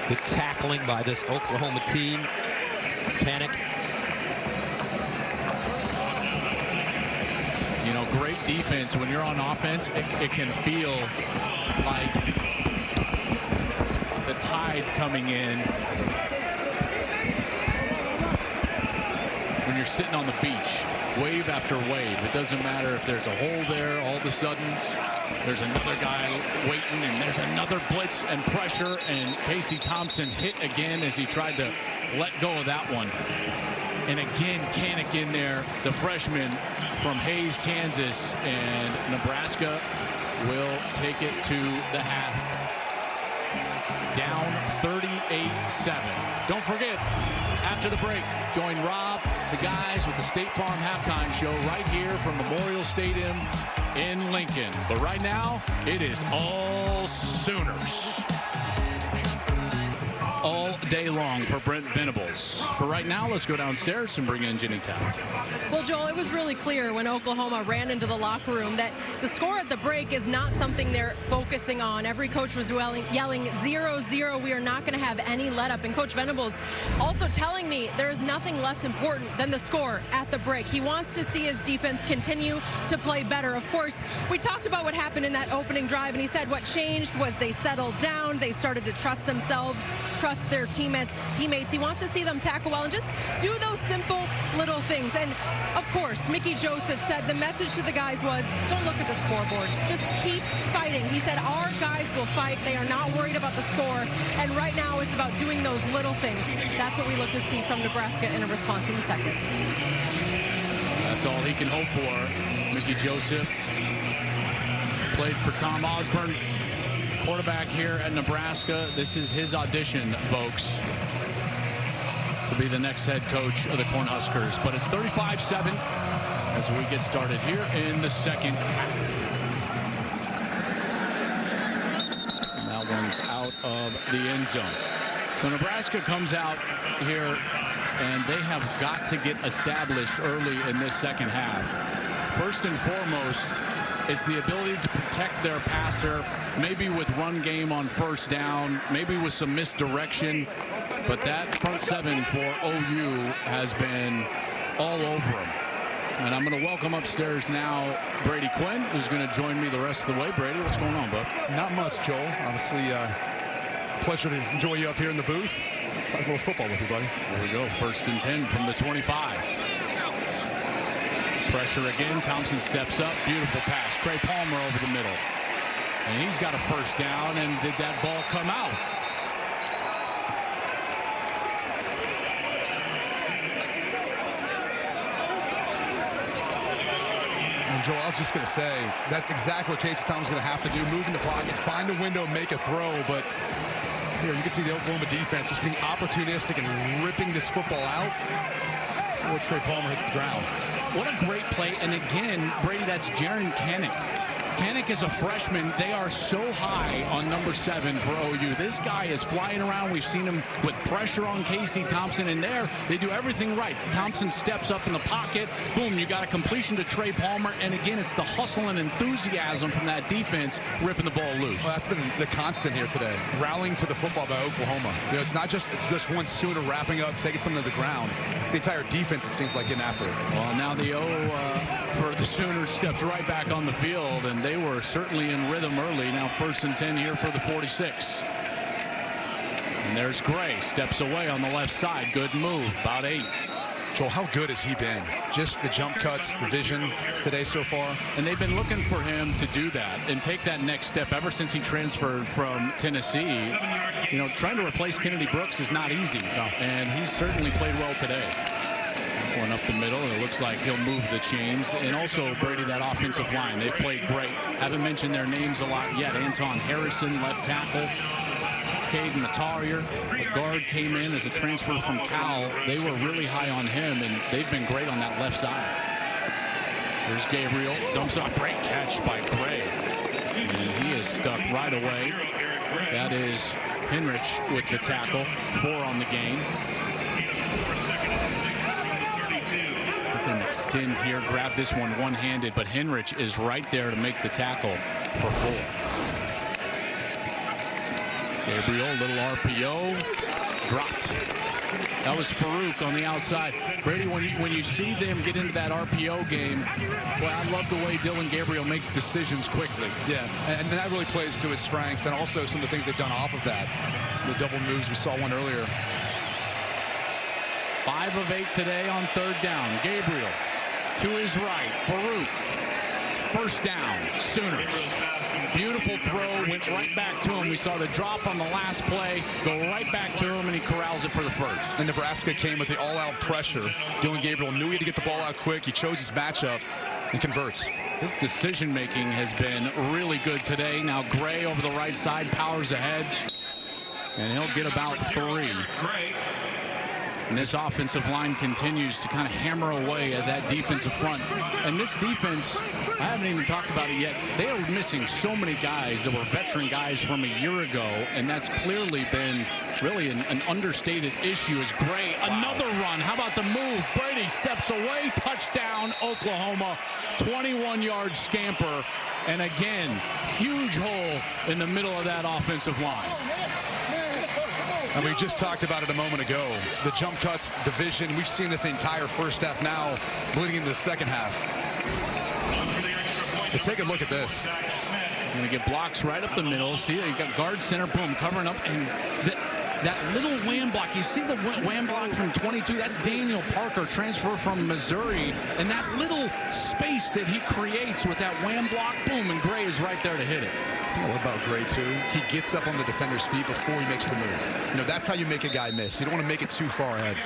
Good tackling by this Oklahoma team. Mechanic.
You know, great defense. When you're on offense, it can feel like the tide coming in when you're sitting on the beach, wave after wave. It doesn't matter if there's a hole there. All of a sudden, there's another guy waiting, and there's another blitz and pressure, and Casey Thompson hit again as he tried to let go of that one. And again, Kanik in there, the freshman from Hayes, Kansas, and Nebraska will take it to the half. Down 38-7. Don't forget, after the break, join Rob, the guys with the State Farm halftime show right here from Memorial Stadium in Lincoln. But right now, it is all Sooners. All day long for Brent Venables. For right now, let's go downstairs and bring in Jenny Taft.
Well, Joel, it was really clear when Oklahoma ran into the locker room that the score at the break is not something they're focusing on. Every coach was yelling 0-0. We are not going to have any let up. And Coach Venables also telling me there is nothing less important than the score at the break. He wants to see his defense continue to play better. Of course, we talked about what happened in that opening drive, and he said what changed was they settled down. They started to trust themselves, trust their teammates. He wants to see them tackle well and just do those simple little things. And of course, Mickey Joseph said the message to the guys was, don't look at the scoreboard. Just keep fighting. He said, our guys will fight. They are not worried about the score. And right now, it's about doing those little things. That's what we look to see from Nebraska in a response in the second.
That's all he can hope for. Mickey Joseph played for Tom Osborne, quarterback here at Nebraska. This is his audition, folks, to be the next head coach of the Cornhuskers. But it's 35-7 as we get started here in the second half. And that one's out of the end zone. So Nebraska comes out here, and they have got to get established early in this second half. First and foremost, it's the ability to protect their passer, maybe with run game on first down, maybe with some misdirection. But that front seven for OU has been all over them. And I'm going to welcome upstairs now Brady Quinn, who's going to join me the rest of the way. Brady, what's going on, bud?
Not much, Joel. Obviously, pleasure to enjoy you up here in the booth. Talk a little football with you, buddy.
There we go. First and 10 from the 25. Pressure again. Thompson steps up. Beautiful pass. Trey Palmer over the middle. And he's got a first down. And did that ball come out?
And Joel, I was just going to say, that's exactly what Casey Thompson's going to have to do. Move in the pocket, find a window, make a throw. But here you can see the Oklahoma defense just being opportunistic and ripping this football out before Trey Palmer hits the ground.
What a great play. And again, Brady, that's Jaron Kanik. Kanik is a freshman. They are so high on number 7 for OU. This guy is flying around. We've seen him with pressure on Casey Thompson. And there, they do everything right. Thompson steps up in the pocket. Boom, you got a completion to Trey Palmer. And again, it's the hustle and enthusiasm from that defense ripping the ball loose.
Well, that's been the constant here today. Rallying to the football by Oklahoma. You know, it's not just one Sooner wrapping up, taking something to the ground. It's the entire defense, it seems like, getting after it.
Well, now the for the Sooners steps right back on the field, and they were certainly in rhythm early. Now first and 10 here for the 46. And there's Gray, steps away on the left side. Good move, about 8.
Joel, how good has he been? Just the jump cuts, the vision today so far.
And they've been looking for him to do that and take that next step ever since he transferred from Tennessee. You know, trying to replace Kennedy Brooks is not easy. No. And he's certainly played well today. One up the middle, and it looks like he'll move the chains. And also, Brady, that offensive line, they've played great. Haven't mentioned their names a lot yet. Anton Harrison, left tackle. Caden Matarier, the guard, came in as a transfer from Cal. They were really high on him, and they've been great on that left side. There's Gabriel, dumps off. Great catch by Gray. And he is stuck right away. That is Henrich with the tackle. 4 on the game. Extend here, grab this one one-handed, but Henrich is right there to make the tackle for 4. Gabriel, little RPO, dropped. That was Farouk on the outside. Brady, when you see them get into that RPO game, well, I love the way Dillon Gabriel makes decisions quickly.
Yeah, and that really plays to his strengths, and also some of the things they've done off of that. Some of the double moves, we saw one earlier.
5 of 8 today on third down. Gabriel to his right. Farouk. First down. Sooners. Beautiful throw. Went right back to him. We saw the drop on the last play. Go right back to him, and he corrals it for the first.
And Nebraska came with the all-out pressure. Dillon Gabriel knew he had to get the ball out quick. He chose his matchup and converts.
His decision-making has been really good today. Now Gray over the right side. Powers ahead. And he'll get about 3. And this offensive line continues to kind of hammer away at that defensive front. And this defense, I haven't even talked about it yet. They are missing so many guys that were veteran guys from a year ago, and that's clearly been really an understated issue. Is Gray, another run. How about the move? Brady steps away, touchdown, Oklahoma, 21-yard scamper. And again, huge hole in the middle of that offensive line.
And we just talked about it a moment ago. The jump cuts, division, we've seen this the entire first half now, bleeding into the second half. But take a look at this.
Going to get blocks right up the middle. See, you got guard center, boom, covering up. And that little wham block, you see the wham block from 22? That's Daniel Parker, transfer from Missouri. And that little space that he creates with that wham block, boom, and Gray is right there to hit it.
I love about Gray, too. He gets up on the defender's feet before he makes the move. You know, that's how you make a guy miss. You don't want to make it too far ahead.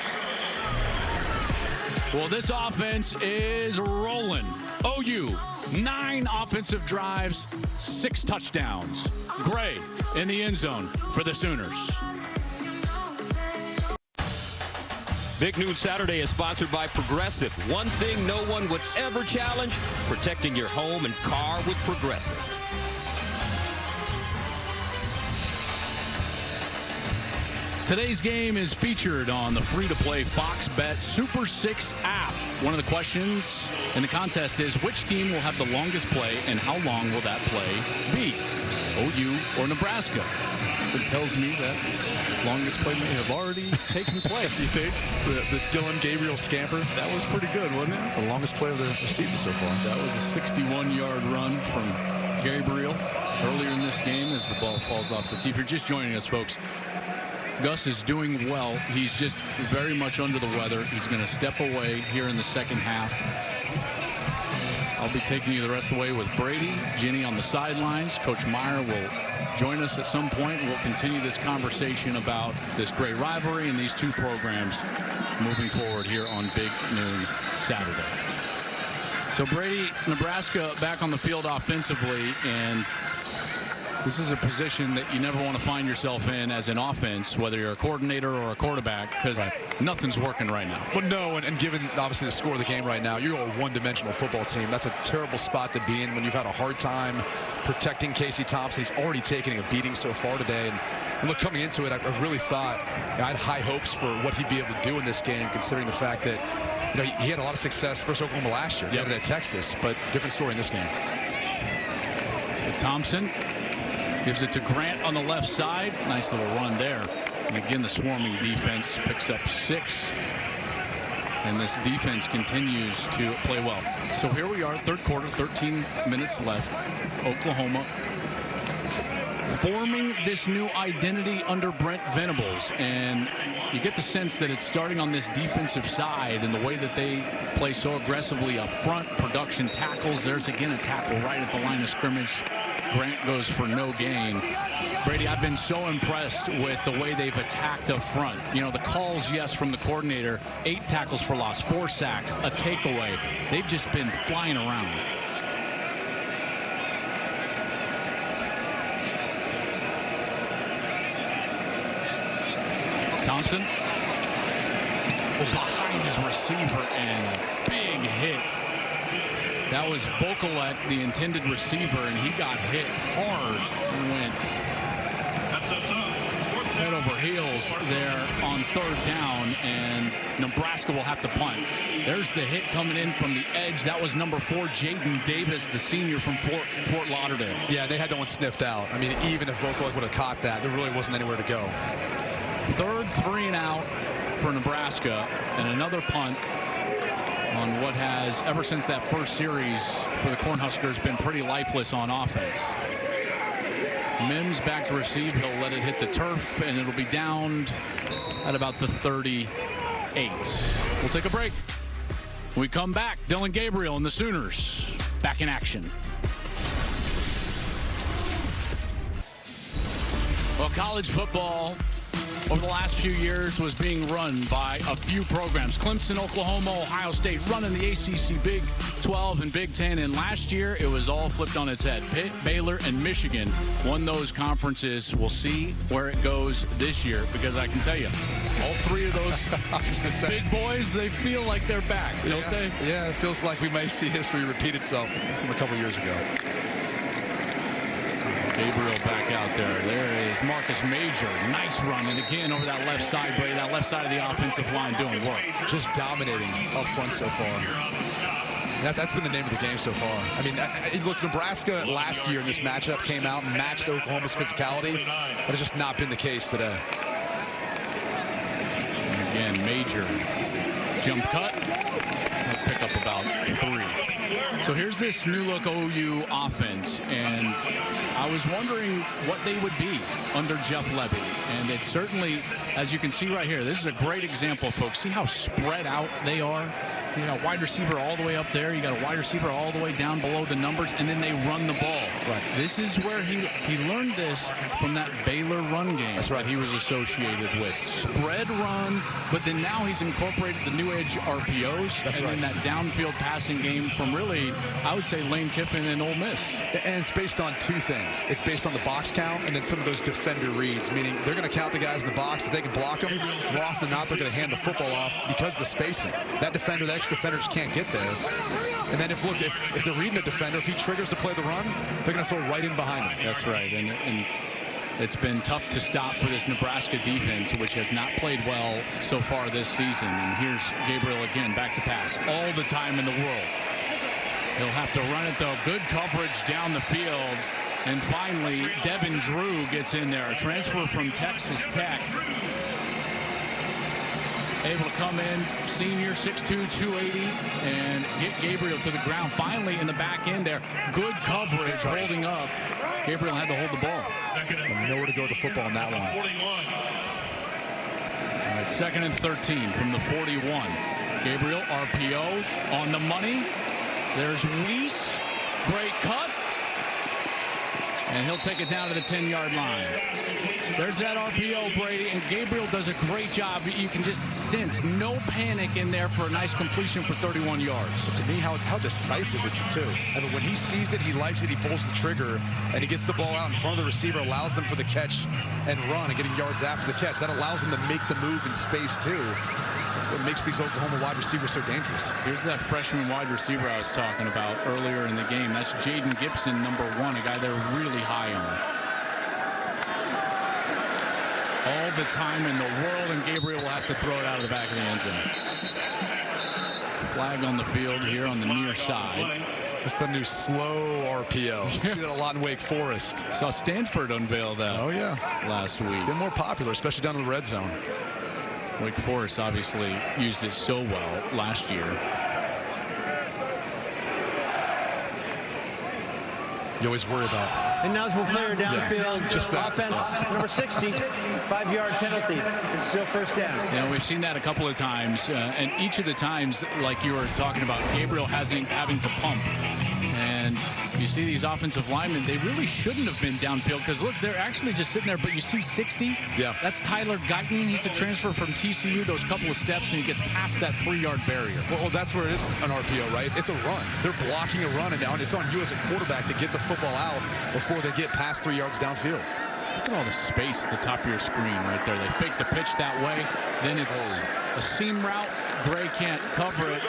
Well, this offense is rolling. OU, 9 offensive drives, 6 touchdowns. Gray in the end zone for the Sooners.
Big Noon Saturday is sponsored by Progressive. One thing no one would ever challenge, protecting your home and car with Progressive.
Today's game is featured on the free-to-play Fox Bet Super 6 app. One of the questions in the contest is, which team will have the longest play and how long will that play be? OU or Nebraska? Something tells me that longest play may have already taken place.
You think? The Dillon Gabriel scamper?
That was pretty good, wasn't it?
The longest play of the season so far.
That was a 61-yard run from Gabriel earlier in this game as the ball falls off the tee. If you're just joining us, folks, Gus is doing well. He's just very much under the weather. He's going to step away here in the second half. I'll be taking you the rest of the way with Brady, Ginny on the sidelines. Coach Meyer will join us at some point. We'll continue this conversation about this great rivalry and these two programs moving forward here on Big Noon Saturday. So Brady, Nebraska back on the field offensively, and this is a position that you never want to find yourself in as an offense, whether you're a coordinator or a quarterback, because nothing's working right now.
Well, no, and given obviously the score of the game right now, you're a one-dimensional football team. That's a terrible spot to be in when you've had a hard time protecting Casey Thompson. He's already taken a beating so far today. And look, coming into it, I really thought I had high hopes for what he'd be able to do in this game, considering the fact that he had a lot of success versus Oklahoma last year. He had it at Texas, but different story in this game.
So Thompson gives it to Grant on the left side. Nice little run there. And again, the swarming defense picks up 6. And this defense continues to play well. So here we are, third quarter, 13 minutes left. Oklahoma forming this new identity under Brent Venables. And you get the sense that it's starting on this defensive side and the way that they play so aggressively up front. Production tackles. There's again a tackle right at the line of scrimmage. Grant goes for no gain. Brady, I've been so impressed with the way they've attacked up front. You know, the calls, yes, from the coordinator, 8 tackles for loss, 4 sacks, a takeaway. They've just been flying around. Thompson behind his receiver and a big hit. That was Vokalek, the intended receiver, and he got hit hard and went head over heels there on third down, and Nebraska will have to punt. There's the hit coming in from the edge. That was number 4, Jaden Davis, the senior from Fort Lauderdale.
Yeah, they had that one sniffed out. I mean, even if Vokalek would have caught that, there really wasn't anywhere to go.
Third 3 and out for Nebraska, and another punt on what has, ever since that first series for the Cornhuskers, been pretty lifeless on offense. Mims back to receive. He'll let it hit the turf, and it'll be downed at about the 38. We'll take a break. When we come back, Dillon Gabriel and the Sooners back in action. Well, college football over the last few years was being run by a few programs. Clemson, Oklahoma, Ohio State running the ACC Big 12 and Big 10. And last year, it was all flipped on its head. Pitt, Baylor, and Michigan won those conferences. We'll see where it goes this year, because I can tell you, all three of those big boys, they feel like they're back, don't they?
Yeah, it feels like we may see history repeat itself from a couple years ago.
Gabriel back out there. There is Marcus Major. Nice run. And again, over that left side, Brady, that left side of the offensive line doing work.
Just dominating up front so far. That's been the name of the game so far. I mean, look, Nebraska last year in this matchup came out and matched Oklahoma's physicality. That has just not been the case today.
And again, Major. Jump cut. He'll pick up about 3. So here's this new look OU offense, and I was wondering what they would be under Jeff Levy. And it's certainly, as you can see right here, this is a great example, folks. See how spread out they are? You got a wide receiver all the way up there. You got a wide receiver all the way down below the numbers, and then they run the ball. Right. This is where he learned this from that Baylor run game. That's right. That he was associated with. Spread run, but then now he's incorporated the new edge RPOs. That's and right. Then that downfield passing game from really, I would say, Lane Kiffin and Ole Miss.
And it's based on 2 things. It's based on the box count and then some of those defender reads, meaning they're going to count the guys in the box. If they can block them, more often than not, they're going to hand the football off because of the spacing. That defender, the defenders can't get there. And then if they're reading the defender, if he triggers to play the run, they're going to throw right in behind him.
That's right. And it's been tough to stop for this Nebraska defense, which has not played well so far this season. And here's Gabriel again, back to pass. All the time in the world. He'll have to run it, though. Good coverage down the field. And finally, Devin Drew gets in there. A transfer from Texas Tech. Able to come in, senior, 6'2", 280, and get Gabriel to the ground. Finally, in the back end there, good coverage, holding up. Gabriel had to hold the ball.
Nowhere to go with the football on that one.
All right, 2nd and 13 from the 41. Gabriel, RPO, on the money. There's Weiss, great cut. And he'll take it down to the 10-yard line. There's that RPO, Brady, and Gabriel does a great job. You can just sense no panic in there for a nice completion for 31 yards.
But to me, how decisive is he, too? I mean, when he sees it, he likes it, he pulls the trigger, and he gets the ball out in front of the receiver, allows them for the catch and run and getting yards after the catch. That allows them to make the move in space, too. That's what makes these Oklahoma wide receivers so dangerous.
Here's that freshman wide receiver I was talking about earlier in the game. That's Jaden Gibson, number 1, a guy they're really high on. All the time in the world, and Gabriel will have to throw it out of the back of the end zone. Flag on the field here on the near side.
It's the new slow RPO. You see that a lot in Wake Forest.
Saw Stanford unveil that last week.
It's getting more popular, especially down in the red zone.
Wake Forest obviously used it so well last year.
You always worry about.
Ineligible player downfield.
Just that.
Offense, number 60, 5-yard penalty. It's still first down.
Yeah, we've seen that a couple of times. And each of the times, like you were talking about, Gabriel having to pump. And you see these offensive linemen, they really shouldn't have been downfield because, look, they're actually just sitting there. But you see 60?
Yeah.
That's Tyler Guyton. He's a transfer from TCU. Those couple of steps, and he gets past that 3-yard barrier.
Well, that's where it is an RPO, right? It's a run. They're blocking a run, and now it's on you as a quarterback to get the football out before they get past 3 yards downfield.
Look at all the space at the top of your screen right there. They fake the pitch that way. Then it's a seam route. Gray can't cover it.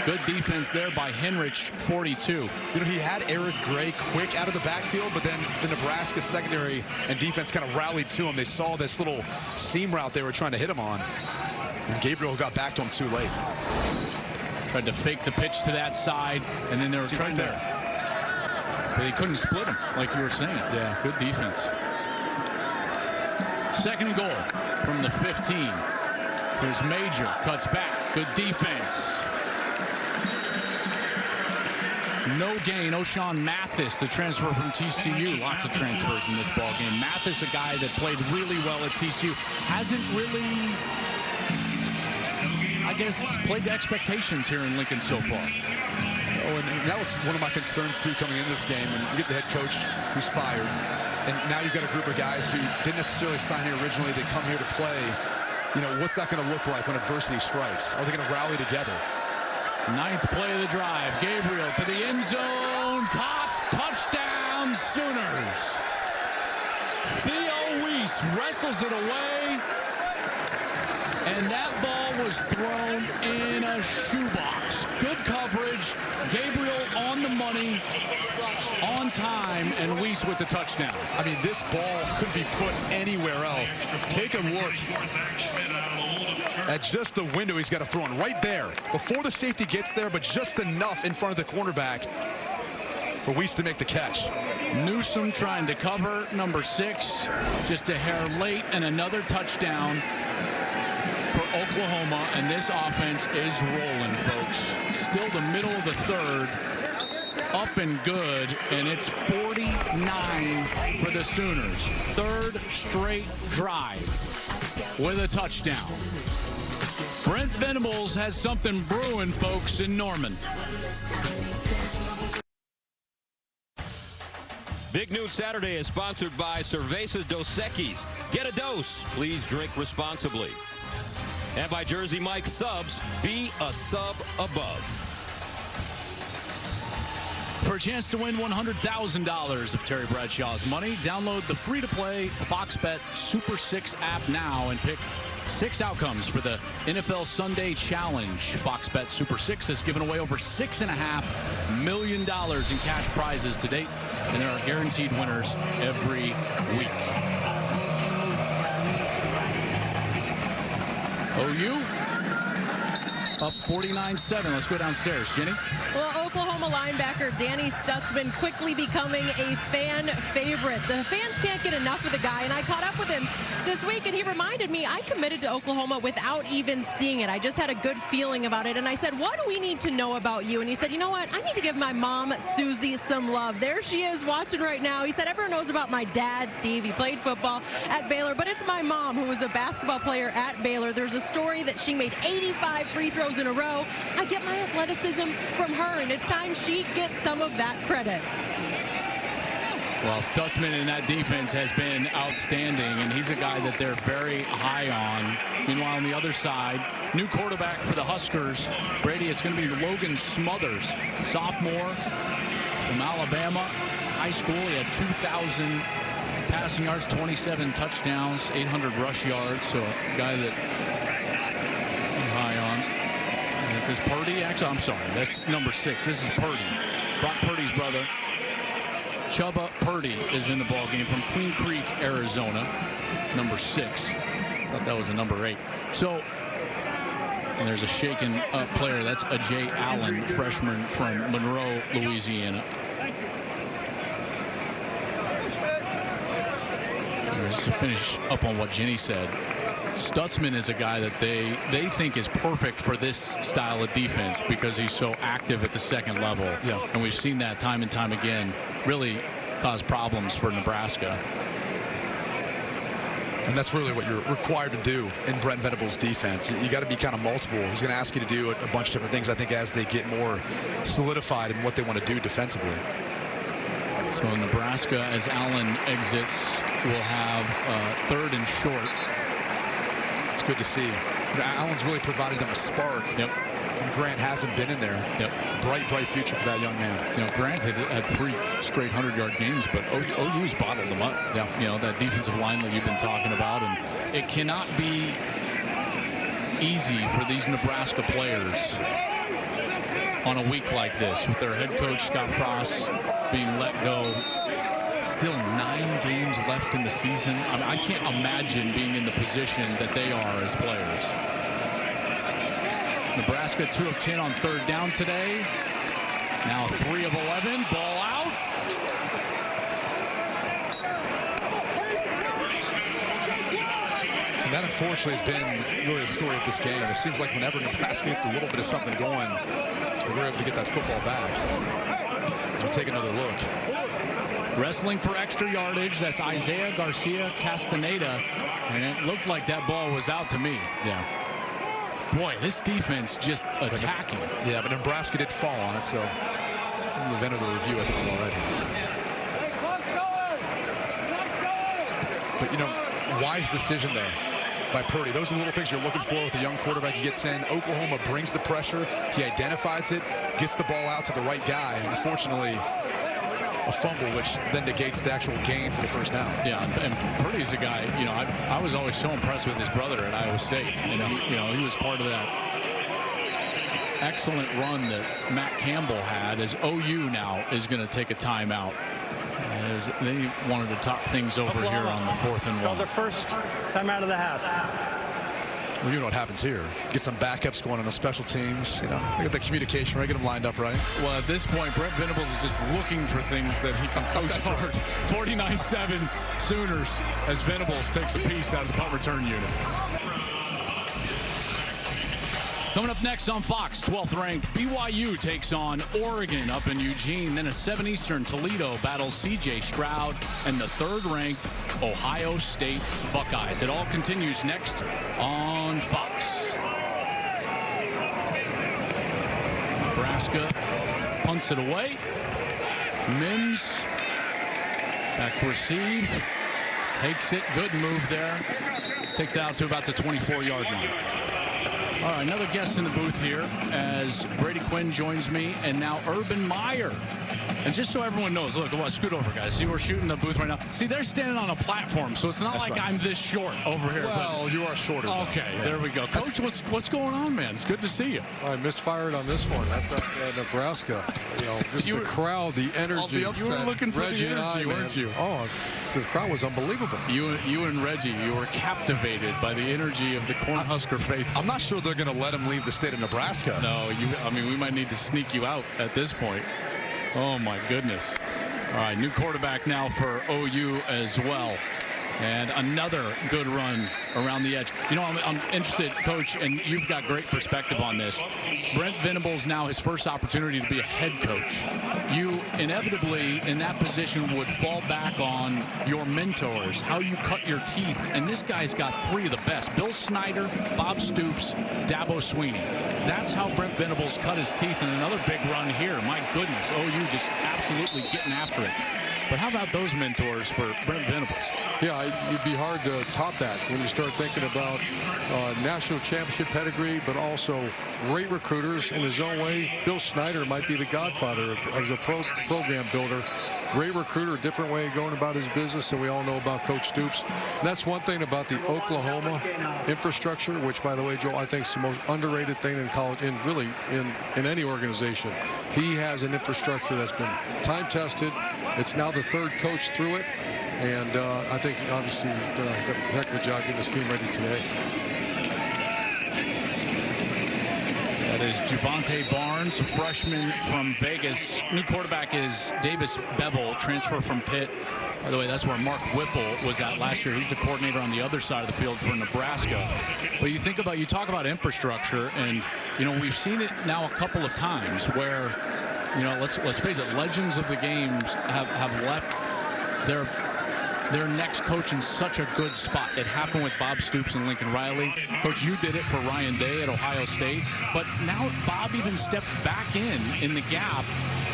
Good defense there by Henrich, 42.
You know, he had Eric Gray quick out of the backfield, but then the Nebraska secondary and defense kind of rallied to him. They saw this little seam route they were trying to hit him on. And Gabriel got back to him too late.
Tried to fake the pitch to that side, and then they were trying there. But they couldn't split him, like you were saying.
Yeah.
Good defense. 2nd and goal from the 15. Here's Major, cuts back. Good defense. No gain. O'Shawn Mathis, the transfer from TCU. Lots of transfers in this ball game. Mathis, a guy that played really well at TCU, hasn't really, I guess, played to expectations here in Lincoln so far.
Oh, and that was one of my concerns, too, coming into this game. When you get the head coach who's fired, And now you've got a group of guys who didn't necessarily sign here originally. They come here to play. You know, what's that going to look like when adversity strikes? Are they going to rally together?
9th play of the drive. Gabriel to the end zone. Caught. Touchdown, Sooners. Theo Weiss wrestles it away. And that ball was thrown in a shoebox. Good coverage. Gabriel on the money, on time, and Weiss with the touchdown.
I mean, this ball could be put anywhere else. Take a look at just the window he's got to throw in right there. Before the safety gets there, but just enough in front of the cornerback for Weiss to make the catch.
Newsome trying to cover number 6. Just a hair late, and another touchdown for Oklahoma, and this offense is rolling, folks. Still the middle of the 3rd, up and good, and it's 49 for the Sooners. 3rd straight drive with a touchdown. Brent Venables has something brewing, folks, in Norman.
Big Noon Saturday is sponsored by Cervezas Dos Equis. Get a dose. Please drink responsibly. And by Jersey Mike's Subs, be a sub above.
For a chance to win $100,000 of Terry Bradshaw's money, download the free-to-play Fox Bet Super 6 app now and pick 6 outcomes for the NFL Sunday Challenge. Fox Bet Super 6 has given away over $6.5 million in cash prizes to date, and there are guaranteed winners every week. OU up 49-7. Let's go downstairs. Jenny?
Well, Oklahoma linebacker Danny Stutzman quickly becoming a fan favorite. The fans can't get enough of the guy, and I caught up with him this week, and he reminded me I committed to Oklahoma without even seeing it. I just had a good feeling about it, and I said, what do we need to know about you? And he said, you know what? I need to give my mom, Susie, some love. There she is watching right now. He said, everyone knows about my dad, Steve. He played football at Baylor, but it's my mom who was a basketball player at Baylor. There's a story that she made 85 free throws in a row. I get my athleticism from her, and it's time she gets some of that credit.
Well, Stutzman in that defense has been outstanding, and he's a guy that they're very high on. Meanwhile, on the other side, new quarterback for the Huskers, Brady, it's going to be Logan Smothers, sophomore from Alabama high school. He had 2,000 passing yards, 27 touchdowns, 800 rush yards, so a guy that I'm high on. And this is Purdy. Actually, I'm sorry, that's number 6. This is Purdy, Brock Purdy's brother. Chubba Purdy is in the ball game from Queen Creek, Arizona, number 6. Thought that was a number 8. So, and there's a shaken up player. That's Ajay Allen, freshman from Monroe, Louisiana. And just to finish up on what Jenny said, Stutzman is a guy that they think is perfect for this style of defense because he's so active at the second level.
Yeah.
And we've seen that time and time again really cause problems for Nebraska.
And that's really what you're required to do in Brent Venables' defense. You got to be kind of multiple. He's going to ask you to do a bunch of different things, I think, as they get more solidified in what they want to do defensively.
So Nebraska, as Allen exits, will have 3rd and short.
It's good to see. Allen's really provided them a spark.
Yep.
Grant hasn't been in there.
Yep.
Bright future for that young man.
You know, Grant had 3 straight 100-yard games, but OU's bottled them up.
Yeah.
You know, that defensive line that you've been talking about, and it cannot be easy for these Nebraska players on a week like this with their head coach Scott Frost being let go. Still 9 games left in the season. I mean, I can't imagine being in the position that they are as players. Nebraska 2 of 10 on 3rd down today. Now 3 of 11. Ball out.
And that, unfortunately, has been really the story of this game. It seems like whenever Nebraska gets a little bit of something going, so they were able to get that football back. So we take another look.
Wrestling for extra yardage. That's Isaiah Garcia Castaneda. And it looked like that ball was out to me.
Yeah.
Boy, this defense just attacking.
Yeah, but Nebraska did fall on it, so the event of the review, I think, already. But, you know, wise decision there by Purdy. Those are the little things you're looking for with a young quarterback. He gets in. Oklahoma brings the pressure. He identifies it, gets the ball out to the right guy. And unfortunately, a fumble, which then negates the actual gain for the first down.
Yeah, and Purdy's a guy, you know, I was always so impressed with his brother at Iowa State. And, he was part of that excellent run that Matt Campbell had, as OU now is going to take a timeout, as they wanted to talk things over here on the 4th and 1.
Their first timeout of the half.
Well, you know what happens here. Get some backups going on the special teams. You know, get the communication right, get them lined up right.
Well, at this point, Brent Venables is just looking for things that he can coach hard. 49-7 Sooners as Venables takes a piece out of the punt return unit. Coming up next on Fox, 12th ranked BYU takes on Oregon up in Eugene. Then a 7 Eastern Toledo battles C.J. Stroud and the 3rd ranked Ohio State Buckeyes. It all continues next on Fox. Nebraska punts it away. Mims back to receive. Takes it. Good move there. Takes it out to about the 24-yard line. All right, another guest in the booth here as Brady Quinn joins me, and now Urban Meyer. And just so everyone knows, look, scoot over, guys. See, we're shooting the booth right now. See, they're standing on a platform, so it's not
That's
like
right.
I'm this short over here.
Well, you are shorter.
Okay, there we go. Coach, what's going on, man? It's good to see you.
I misfired on this one. I thought Nebraska, just the crowd, the energy.
You were looking for
Reggie
the energy, weren't you?
Oh, the crowd was unbelievable.
You and Reggie, you were captivated by the energy of the Cornhusker faith.
I'm not sure they're going to let him leave the state of Nebraska.
No, we might need to sneak you out at this point. Oh, my goodness. All right, new quarterback now for OU as well. And another good run around the edge. You know, I'm interested, Coach, and you've got great perspective on this. Brent Venables now his first opportunity to be a head coach. You inevitably, in that position, would fall back on your mentors, how you cut your teeth. And this guy's got 3 of the best. Bill Snyder, Bob Stoops, Dabo Sweeney. That's how Brent Venables cut his teeth in another big run here. My goodness, OU just absolutely getting after it. But how about those mentors for Brent Venables?
Yeah, it'd be hard to top that when you start thinking about national championship pedigree, but also great recruiters in his own way. Bill Snyder might be the godfather as a program builder. Great recruiter, different way of going about his business, and we all know about Coach Stoops. And that's one thing about the Oklahoma infrastructure, which, by the way, Joe, I think is the most underrated thing in college, and really in any organization. He has an infrastructure that's been time-tested. It's now the 3rd coach through it, and I think obviously he's done a heck of a job getting his team ready today.
That is Javante Barnes, a freshman from Vegas. New quarterback is Davis Bevel, transfer from Pitt. By the way, that's where Mark Whipple was at last year. He's the coordinator on the other side of the field for Nebraska. But you talk about infrastructure, and we've seen it now a couple of times where, let's face it, legends of the games have left their next coach in such a good spot. It happened with Bob Stoops and Lincoln Riley. Coach, you did it for Ryan Day at Ohio State. But now Bob even stepped back in the gap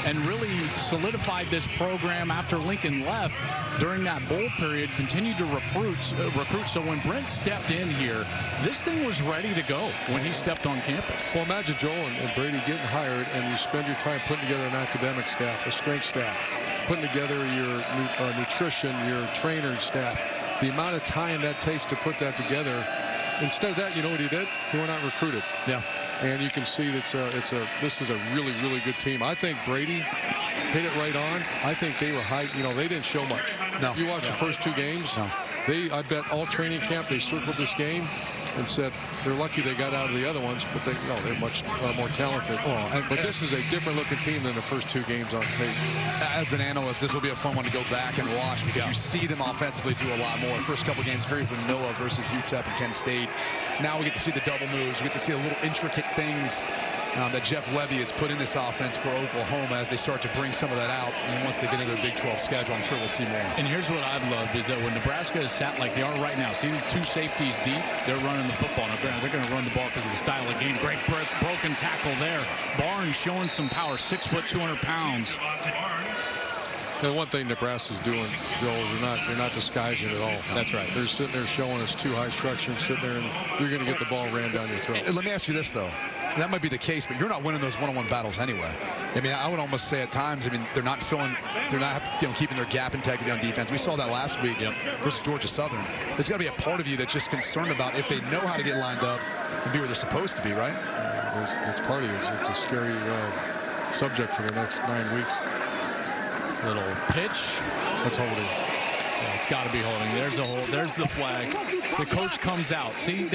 and really solidified this program after Lincoln left during that bowl period, continued to recruit. So when Brent stepped in here, this thing was ready to go when he stepped on campus.
Well, imagine Joel and Brady getting hired, and you spend your time putting together an academic staff, a strength staff, putting together your nutrition, your trainer staff. The amount of time that takes to put that together. Instead of that, you know what he did? He went out and recruited.
Yeah.
And you can see this is a really, really good team. I think Brady hit it right on. I think they were high. They didn't show much.
No.
You watch the first 2 games.
No.
I bet all training camp they circled this game and said they're lucky they got out of the other ones, but they're much more talented. But this is a different looking team than the first 2 games on tape.
As an analyst, this will be a fun one to go back and watch because you see them offensively do a lot more. First couple games, very vanilla versus UTEP and Kent State. Now we get to see the double moves. We get to see the little intricate things that Jeff Levy has put in this offense for Oklahoma as they start to bring some of that out. And once they get into their Big 12 schedule, I'm sure we'll see more.
And here's what I've loved is that when Nebraska is sat like they are right now, see 2 safeties deep, they're running the football. Now, granted, they're going to run the ball because of the style of the game. Great broken tackle there. Barnes showing some power, 6 foot, 200 pounds.
And one thing Nebraska's doing, Joel, is they're not disguising it at all.
That's right.
They're sitting there showing us too high structure and sitting there, and you're going to get the ball ran down your throat.
Let me ask you this, though. That might be the case, but you're not winning those one-on-one battles anyway. I mean, I would almost say at times, I mean, they're not keeping their gap integrity on defense. We saw that last week versus Georgia Southern. There's got to be a part of you that's just concerned about if they know how to get lined up and be where they're supposed to be, right?
It's part of it. It's a scary subject for the next 9 weeks.
Little pitch.
That's holding.
Yeah, it's got to be holding. There's a hold. There's the flag. The coach comes out. See,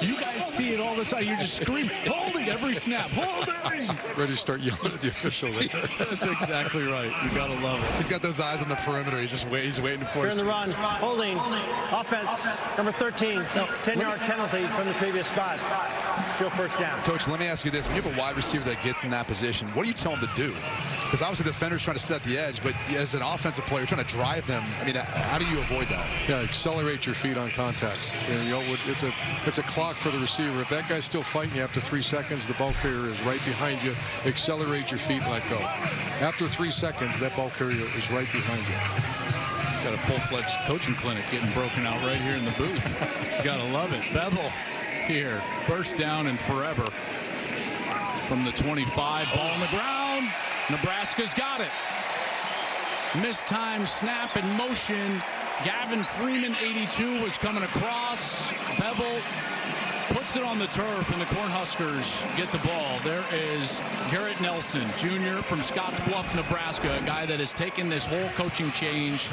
you guys see it all the time. You just scream, holding every snap. Holding.
Ready to start yelling at the official.
That's exactly right. You got to love it.
He's got those eyes on the perimeter. He's waiting for us.
Turn the run. Holding. Offense. Number 13. 10-yard penalty from the previous spot. Still first down.
Coach, let me ask you this. When you have a wide receiver that gets in that position, what do you tell him to do? Because obviously the defender's trying to set the edge, but as an offensive player, you're trying to drive them. I mean, how do you avoid that?
Yeah, accelerate your feet on contact. And, you know, it's a clock for the receiver. If that guy's still fighting you after 3 seconds, the ball carrier is right behind you. Accelerate your feet and let go. After 3 seconds, that ball carrier is right behind you.
Got a full-fledged coaching clinic getting broken out right here in the booth. You got to love it. Bevel here. First down and forever. From the 25, ball on the ground. Nebraska's got it. Mistimed snap in motion. Gavin Freeman, 82, was coming across. Bevel puts it on the turf, and the Cornhuskers get the ball. There is Garrett Nelson, Jr. from Scottsbluff, Nebraska, a guy that has taken this whole coaching change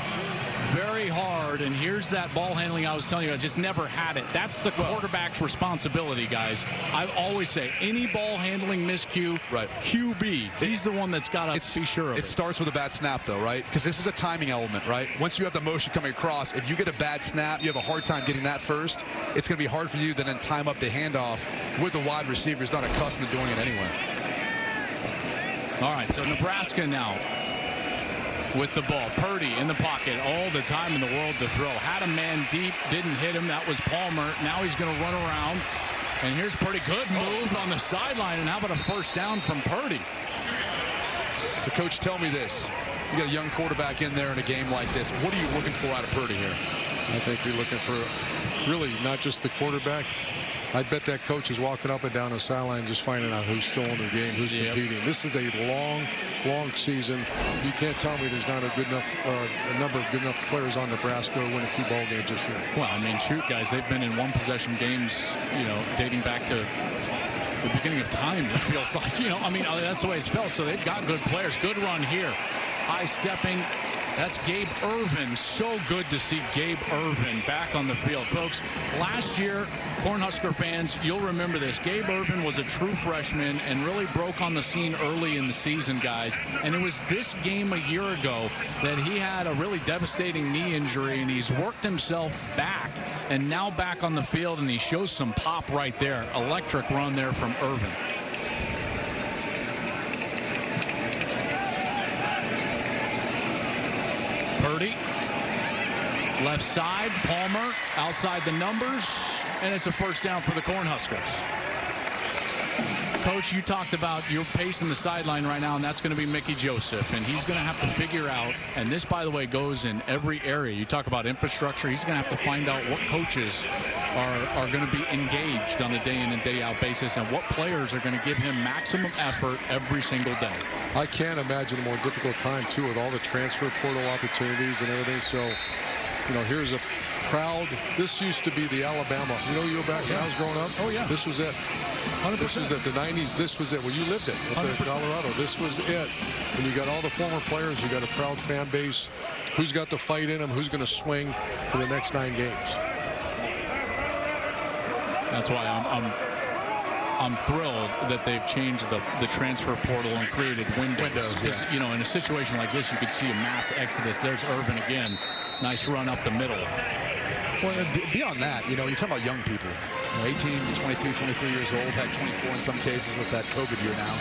very hard. And here's that ball handling I was telling you, I just never had it. That's the quarterback's responsibility, guys. I always say, any ball handling miscue,
right.
QB, he's the one that's got to be sure of it.
It starts with a bad snap, though, right? Because this is a timing element, right? Once you have the motion coming across, if you get a bad snap, you have a hard time getting that first. It's going to be hard for you to then time up the handoff with the wide receiver who's not accustomed to doing it anyway.
All right, so Nebraska now with the ball. Purdy in the pocket, all the time in the world to throw. Had a man deep, didn't hit him. That was Palmer. Now he's going to run around. And here's Purdy. Good move on the sideline. And how about a first down from Purdy?
So, Coach, tell me this. You got a young quarterback in there in a game like this. What are you looking for out of Purdy here?
I think you're looking for really not just the quarterback. I bet that coach is walking up and down the sideline just finding out who's still in the game, who's competing. This is a long season. You can't tell me there's not a good enough a number of good enough players on Nebraska to win a few ball games this year.
Well, I mean, shoot, guys, they've been in one-possession games, you know, dating back to the beginning of time, it feels like. You know, I mean, that's the way it's felt. So they've got good players. Good run here. High stepping. That's Gabe Irvin. So good to see Gabe Irvin back on the field. Folks, last year, Cornhusker fans, you'll remember this. Gabe Irvin was a true freshman and really broke on the scene early in the season, guys. And it was this game a year ago that he had a really devastating knee injury, and he's worked himself back and now back on the field, and he shows some pop right there. Electric run there from Irvin. Purdy, left side, Palmer outside the numbers, and it's a first down for the Cornhuskers. Coach, you talked about your pace in the sideline right now, and that's going to be Mickey Joseph, and he's going to have to figure out, and this, by the way, goes in every area. You talk about infrastructure, he's going to have to find out what coaches are going to be engaged on a day-in and day-out basis, and what players are going to give him maximum effort every single day.
I can't imagine a more difficult time, too, with all the transfer portal opportunities and everything. So, you know, here's a proud, this used to be the Alabama. You know, you go back when I was growing up?
Oh, yeah.
This was it.
100%.
This was it. The 90s, this was it. Well, you lived it at the Colorado. This was it. And you got all the former players. You got a proud fan base. Who's got the fight in them? Who's going to swing for the next 9 games?
That's why I'm thrilled that they've changed the transfer portal and created windows. You know, in a situation like this, you could see a mass exodus. There's Irvin again. Nice run up the middle.
Well, beyond that, you know, you're talking about young people. You know, 18, 22, 23 years old, heck, 24 in some cases with that COVID year now.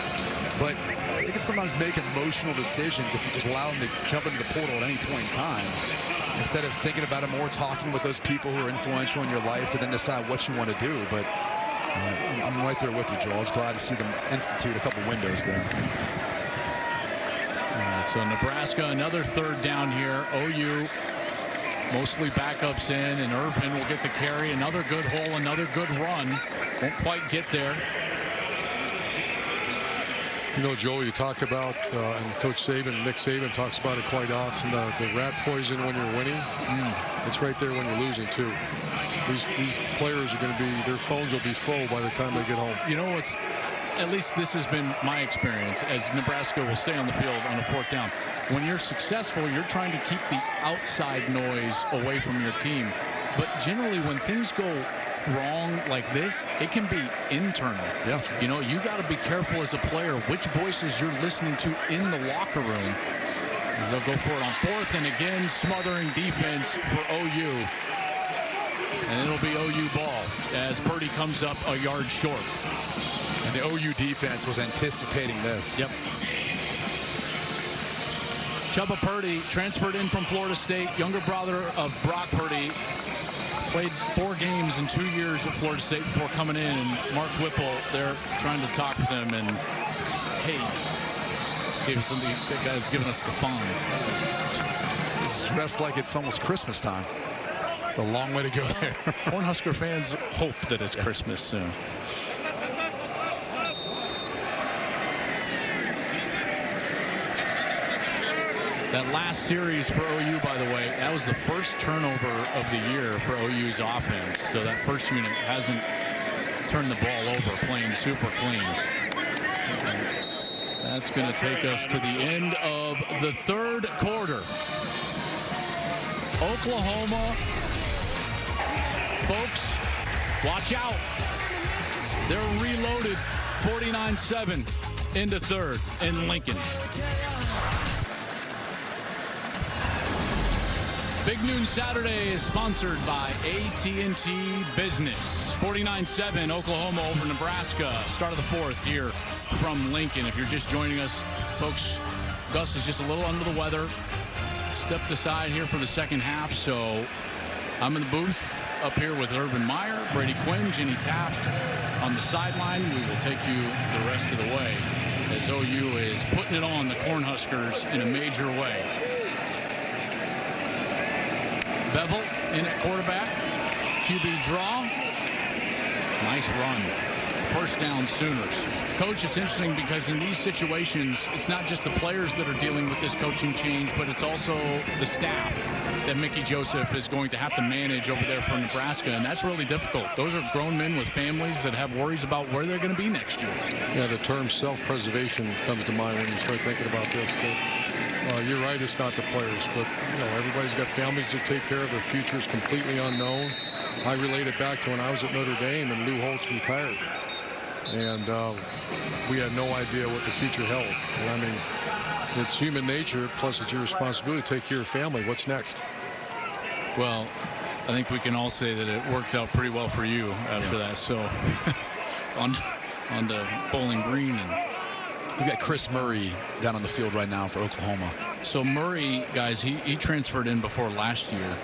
But they can sometimes make emotional decisions if you just allow them to jump into the portal at any point in time, instead of thinking about it more, talking with those people who are influential in your life to then decide what you want to do. But I'm right there with you, Joel. I was glad to see them institute a couple windows there.
So Nebraska, another third down here. OU mostly backups in, and Irvin will get the carry. Another good hole, another good run. Won't quite get there.
You know, Joel, you talk about, and Coach Saban, Nick Saban talks about it quite often, the rat poison when you're winning. It's right there when you're losing, too. These players are going to be, their phones will be full by the time they get home.
You know what's, at least this has been my experience, as Nebraska will stay on the field on a fourth down. When you're successful, you're trying to keep the outside noise away from your team. But generally, when things go wrong like this, it can be internal.
Yeah.
You know, you got to be careful as a player which voices you're listening to in the locker room. They'll go for it on fourth, and again, smothering defense for OU. And it'll be OU ball as Purdy comes up a yard short.
And the OU defense was anticipating this.
Yep. Chubba Purdy transferred in from Florida State, younger brother of Brock Purdy. Played 4 games in 2 years at Florida State before coming in. And Mark Whipple, they're trying to talk with him. And, hey, that guy's giving us the fawns.
He's dressed like it's almost Christmas time. A long way to go there.
Cornhusker fans hope that it's Christmas soon. That last series for OU, by the way, that was the first turnover of the year for OU's offense. So that first unit hasn't turned the ball over, playing super clean. And that's going to take us to the end of the third quarter. Oklahoma, folks, watch out. They're reloaded 49-7 into third in Lincoln. Big Noon Saturday is sponsored by AT&T Business. 49-7 Oklahoma over Nebraska. Start of the fourth here from Lincoln. If you're just joining us, folks, Gus is just a little under the weather. Stepped aside here for the second half, so I'm in the booth up here with Urban Meyer, Brady Quinn, Jenny Taft on the sideline. We will take you the rest of the way as OU is putting it on the Cornhuskers in a major way. Bevel in at quarterback. QB draw. Nice run. First down, Sooners. Coach, it's interesting because in these situations, it's not just the players that are dealing with this coaching change, but it's also the staff that Mickey Joseph is going to have to manage over there for Nebraska, and that's really difficult. Those are grown men with families that have worries about where they're going to be next year.
Yeah, the term self-preservation comes to mind when you start thinking about this. You're right, it's not the players, but you know, everybody's got families to take care of. Their future is completely unknown. I relate it back to when I was at Notre Dame and Lou Holtz retired. And we had no idea what the future held. And I mean, it's human nature, plus it's your responsibility to take care of family. What's next?
Well, I think we can all say that it worked out pretty well for you after that. So on the Bowling Green. And
we've got Chris Murray down on the field right now for Oklahoma.
So Murray, guys, he transferred in before last year.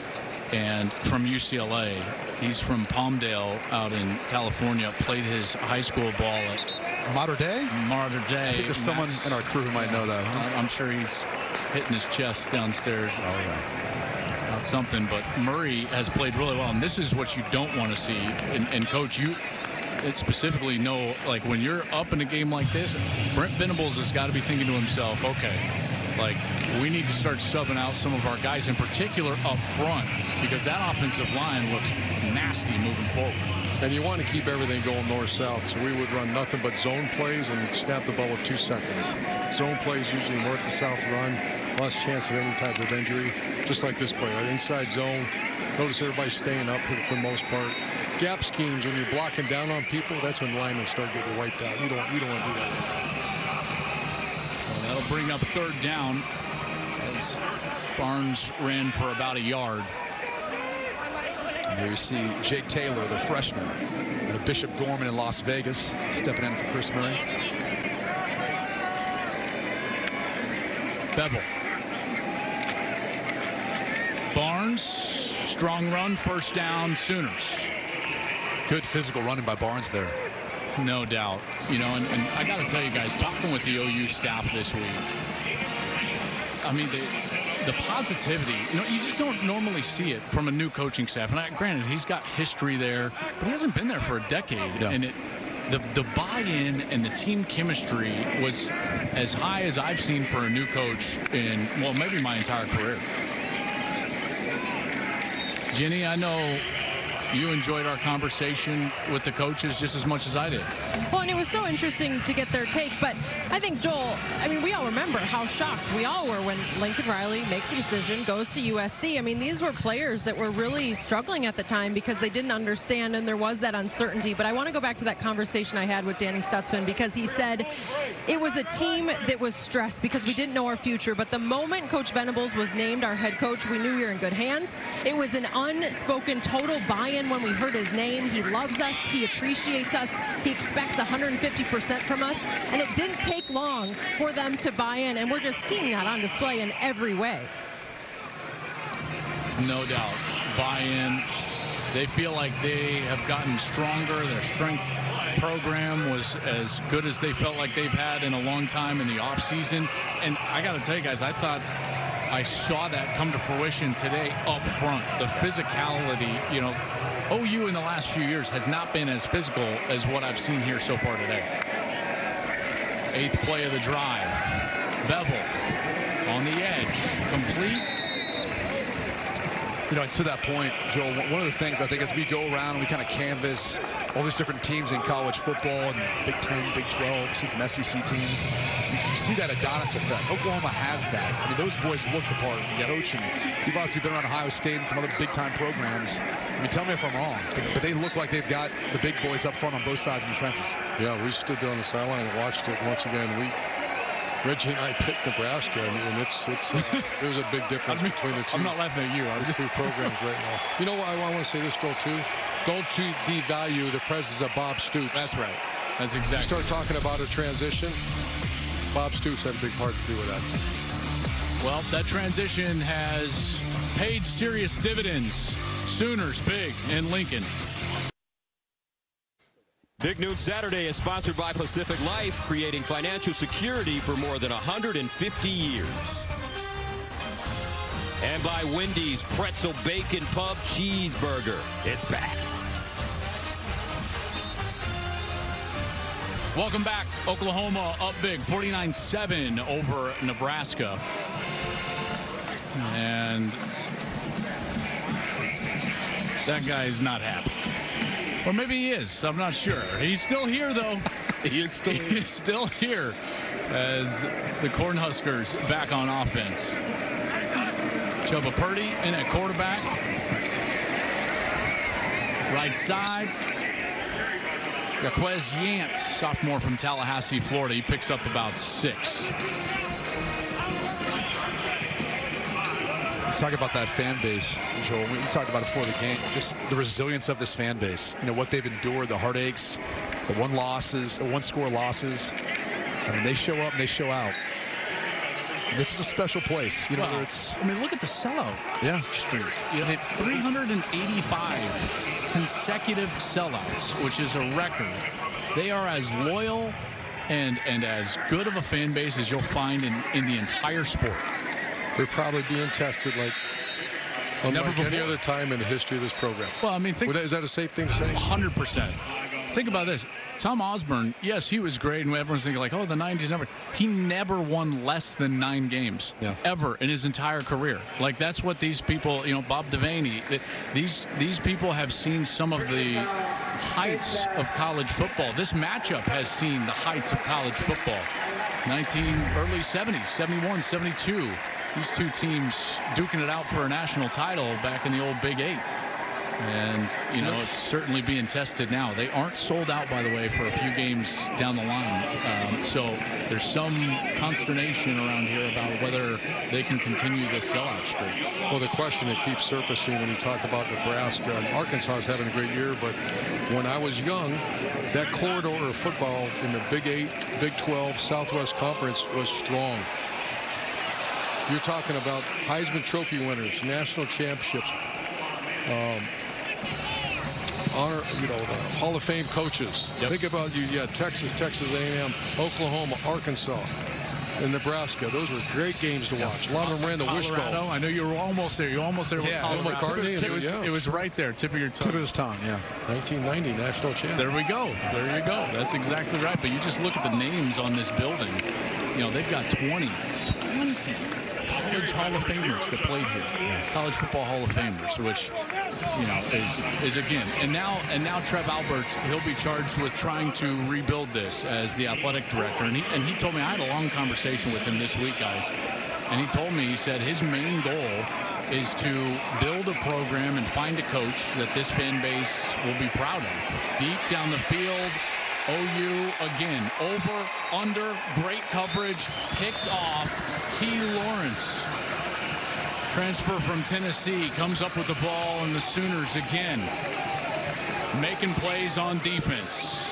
And from UCLA, he's from Palmdale out in California, played his high school ball at
Mater Dei?
Mater Dei.
I think there's someone in our crew who might know that, huh?
I'm sure he's hitting his chest downstairs. Not something, but Murray has played really well. And this is what you don't want to see. And Coach, you specifically know, like when you're up in a game like this, Brent Venables has got to be thinking to himself, okay, like we need to start subbing out some of our guys in particular up front because that offensive line looks nasty moving forward.
And you want to keep everything going north-south, so we would run nothing but zone plays and snap the ball with 2 seconds. Zone plays usually north to south run, less chance of any type of injury, just like this play. Right? Inside zone, notice everybody's staying up for the most part. Gap schemes, when you're blocking down on people, that's when linemen start getting wiped out. You don't want to do that.
That'll bring up third down as Barnes ran for about a yard.
And here you see Jake Taylor, the freshman, out of Bishop Gorman in Las Vegas, stepping in for Chris Murray.
Bevel. Barnes, strong run, first down, Sooners.
Good physical running by Barnes there.
No doubt. You know, and I got to tell you guys, talking with the OU staff this week, I mean, the positivity, you just don't normally see it from a new coaching staff. And granted, he's got history there, but he hasn't been there for a decade.
Yeah.
And the buy-in and the team chemistry was as high as I've seen for a new coach in, well, maybe my entire career. Jenny, I know you enjoyed our conversation with the coaches just as much as I did.
Well, and it was so interesting to get their take, but I think, Joel, I mean, we all remember how shocked we all were when Lincoln Riley makes the decision, goes to USC. I mean, these were players that were really struggling at the time because they didn't understand, and there was that uncertainty. But I want to go back to that conversation I had with Danny Stutzman, because he said it was a team that was stressed because we didn't know our future. But the moment Coach Venables was named our head coach, we knew we were in good hands. It was an unspoken total buy-in when we heard his name. He loves us. He appreciates us. He expects 150% from us. And it didn't take long for them to buy in. And we're just seeing that on display in every way.
No doubt. Buy-in. They feel like they have gotten stronger. Their strength program was as good as they felt like they've had in a long time in the offseason. And I got to tell you guys, I thought I saw that come to fruition today up front. The physicality, OU in the last few years has not been as physical as what I've seen here so far today. 8th play of the drive. Bevel on the edge. Complete.
To that point, Joel, one of the things I think as we go around and we kind of canvas all these different teams in college football and Big 10, Big 12, see some SEC teams, you see that Adonis effect. Oklahoma has that. I mean, those boys look the part. Coach, and you've obviously been around Ohio State and some other big-time programs. I mean, tell me if I'm wrong, but they look like they've got the big boys up front on both sides in the trenches.
Yeah, we stood there on the sideline and watched it once again. Reggie and I picked Nebraska, and there's a big difference between the two.
I'm not laughing at you. I'm just
two programs right now. You know what? I want to say this, Joel, too. Don't devalue the presence of Bob Stoops.
That's right. That's exactly.
You start talking about a transition, Bob Stoops had a big part to do with that.
Well, that transition has paid serious dividends. Sooners big in Lincoln.
Big Noon Saturday is sponsored by Pacific Life, creating financial security for more than 150 years. And by Wendy's Pretzel Bacon Pub Cheeseburger. It's back.
Welcome back. Oklahoma up big, 49-7 over Nebraska. And that guy's not happy. Or maybe he is. I'm not sure. He's still here, though. He is still here as the Cornhuskers back on offense. Chubba Purdy in at quarterback. Right side. Jaquez Yant, sophomore from Tallahassee, Florida. He picks up about 6.
Talk about that fan base, Joel. We talked about it before the game. Just the resilience of this fan base. What they've endured, the heartaches, the one-score losses. I mean, they show up and they show out. This is a special place. Whether it's.
I mean, look at the sellout.
Yeah.
Streak. 385 consecutive sellouts, which is a record. They are as loyal and as good of a fan base as you'll find in the entire sport.
They're probably being tested like unlike any other time in the history of this program.
Well, I mean,
is that a safe thing to say?
100%. Think about this. Tom Osborne, yes, he was great, and everyone's thinking like, oh, the 90s never. He never won less than 9 games ever in his entire career. Like, that's what these people, Bob Devaney, these people have seen some of the heights of college football. This matchup has seen the heights of college football. Early 70s, 71, 72. These two teams duking it out for a national title back in the old Big 8. And, it's certainly being tested now. They aren't sold out, by the way, for a few games down the line. So there's some consternation around here about whether they can continue this sellout streak.
Well, the question that keeps surfacing when you talk about Nebraska, and Arkansas is having a great year, but when I was young, that corridor of football in the Big 8, Big 12, Southwest Conference was strong. You're talking about Heisman Trophy winners, national championships, honor, Hall of Fame coaches. Think about Texas A&M, Oklahoma, Arkansas. and Nebraska. Those were great games to watch. A lot of them ran the wishbone.
Colorado. I know you were almost there. You almost there with Colorado.
McCartney.
It was right there, tip of your tongue.
Tip of his tongue, yeah.
1990 national champ.
There we go. There you go. That's exactly right. But you just look at the names on this building. You know, they've got 20 college Hall of Famers that played here. College football Hall of Famers, which, you know, is again. And now Trev Alberts, he'll be charged with trying to rebuild this as the athletic director. And he told me, I had a long conversation with him this week, guys. And he told me, he said his main goal is to build a program and find a coach that this fan base will be proud of. Deep down the field, OU again, over, under, great coverage, picked off. Key Lawrence, transfer from Tennessee, comes up with the ball, and the Sooners again making plays on defense.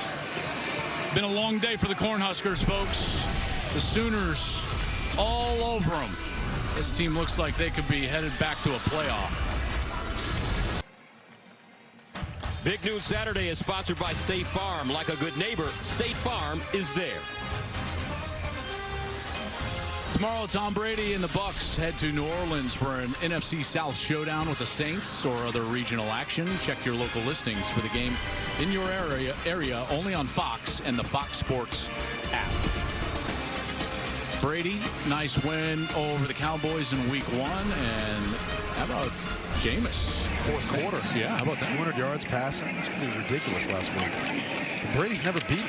Been a long day for the Cornhuskers, folks. The Sooners all over them. This team looks like they could be headed back to a playoff.
Big Noon Saturday is sponsored by State Farm. Like a good neighbor, State Farm is there.
Tomorrow, Tom Brady and the Bucs head to New Orleans for an NFC South showdown with the Saints or other regional action. Check your local listings for the game in your area only on Fox and the Fox Sports app. Brady, nice win over the Cowboys in Week 1. And how about Jameis?
Fourth quarter.
Yeah, how about that?
200 yards passing. It's pretty ridiculous last week. Brady's never beaten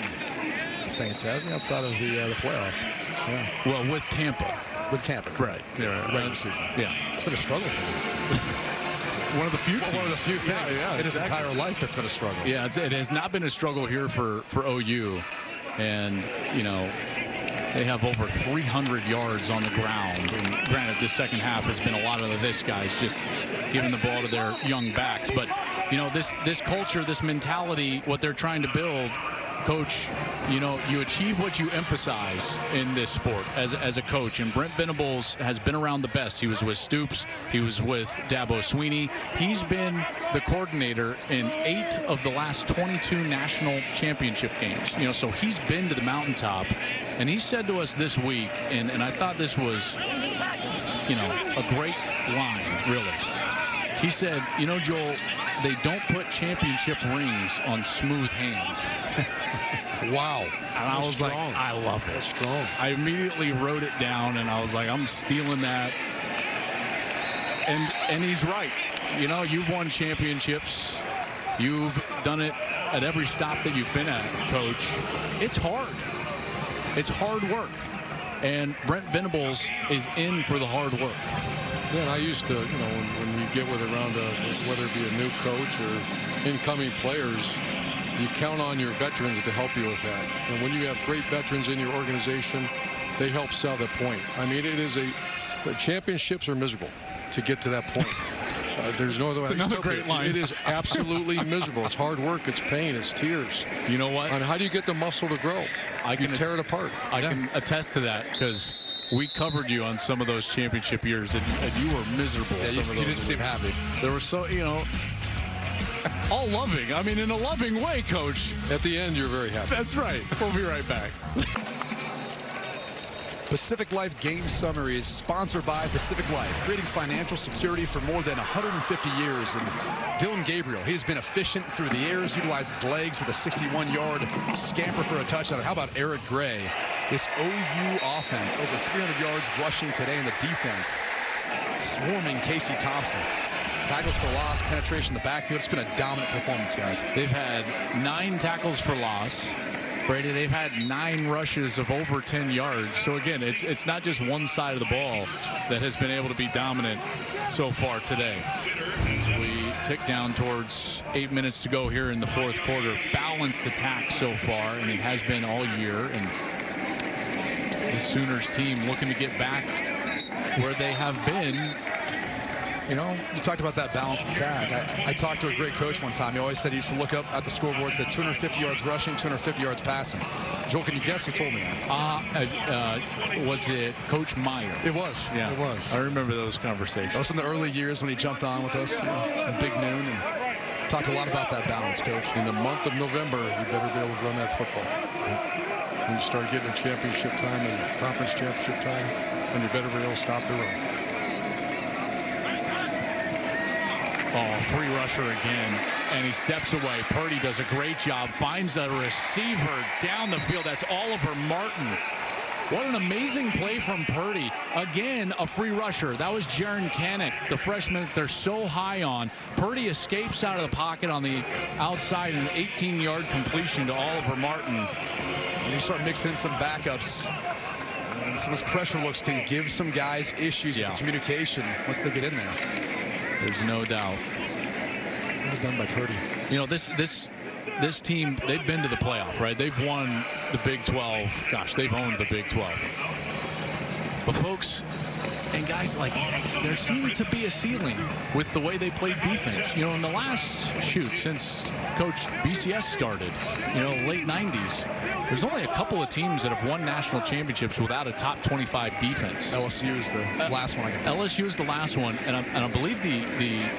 the Saints, has he, outside of the playoffs? Yeah.
Well, with Tampa.
With Tampa.
Right. Yeah,
regular season.
Yeah.
It's been a struggle for him.
One of the few teams.
One of the few things in his entire life that's been a struggle.
Yeah, it has not been a struggle here for OU. And, you know, they have over 300 yards on the ground. And granted, this second half has been a lot of this guys just giving the ball to their young backs. But, you know, this culture, this mentality, what they're trying to build, Coach, you know, you achieve what you emphasize in this sport as a coach. And Brent Venables has been around the best. He was with Stoops. He was with Dabo Sweeney. He's been the coordinator in 8 of the last 22 national championship games. You know, so he's been to the mountaintop. And he said to us this week, and I thought this was, you know, a great line, really. He said, you know, Joel, they don't put championship rings on smooth hands.
Wow.
And I was like, I love it.
That's strong.
I immediately wrote it down, and I was like, I'm stealing that. And he's right. You know, you've won championships. You've done it at every stop that you've been at, Coach. It's hard. It's hard work. And Brent Venables is in for the hard work.
Yeah, and I used to, you know, when you get with around, whether it be a new coach or incoming players, you count on your veterans to help you with that. And when you have great veterans in your organization, they help sell the point. I mean, the championships are miserable to get to that point. There's no other way.
It's another great line.
It is absolutely miserable. It's hard work. It's pain. It's tears.
You know what?
And how do you get the muscle to grow? You tear it apart.
I can attest to that because we covered you on some of those championship years, and you were miserable.
Yeah, you didn't seem happy.
There were so, you know, all loving. I mean, in a loving way, Coach.
At the end, you're very happy.
That's right. We'll be right back.
Pacific Life Game Summary is sponsored by Pacific Life, creating financial security for more than 150 years. And Dillon Gabriel, he has been efficient through the airs, utilizes his legs with a 61-yard scamper for a touchdown. How about Eric Gray? This OU offense, over 300 yards rushing today in the defense, swarming Casey Thompson. Tackles for loss, penetration in the backfield. It's been a dominant performance, guys.
They've had 9 tackles for loss. Brady, they've had 9 rushes of over 10 yards. So again, it's not just one side of the ball that has been able to be dominant so far today. As we tick down towards 8 minutes to go here in the fourth quarter. Balanced attack so far, and it has been all year. And the Sooners team looking to get back where they have been.
You know, you talked about that balanced attack. I talked to a great coach one time. He always said he used to look up at the scoreboard, said 250 yards rushing, 250 yards passing. Joel, can you guess who told me that?
Was it Coach Meyer?
It was.
Yeah,
it was.
I remember those conversations.
That was in the early years when he jumped on with us, you know, in Big Noon, and talked a lot about that balance, Coach.
In the month of November, you better be able to run that football. When you start getting a championship time and conference championship time, and you better be able to stop the run.
Oh, free rusher again, and he steps away. Purdy does a great job, finds a receiver down the field. That's Oliver Martin. What an amazing play from Purdy. Again, a free rusher. That was Jaron Kanek, the freshman that they're so high on. Purdy escapes out of the pocket on the outside, an 18-yard completion to Oliver Martin.
And you start mixing in some backups. And some of those pressure looks can give some guys issues with the communication once they get in there.
There's no doubt.
Well done by Purdy.
You know, this team, they've been to the playoff, right? They've won the Big 12. Gosh, they've owned the Big 12. But folks and guys, like, there seemed to be a ceiling with the way they played defense. You know, in the last since Coach BCS started, you know, late 90s, there's only a couple of teams that have won national championships without a top 25 defense.
LSU is the last one I can think.
LSU is the last one, and I believe the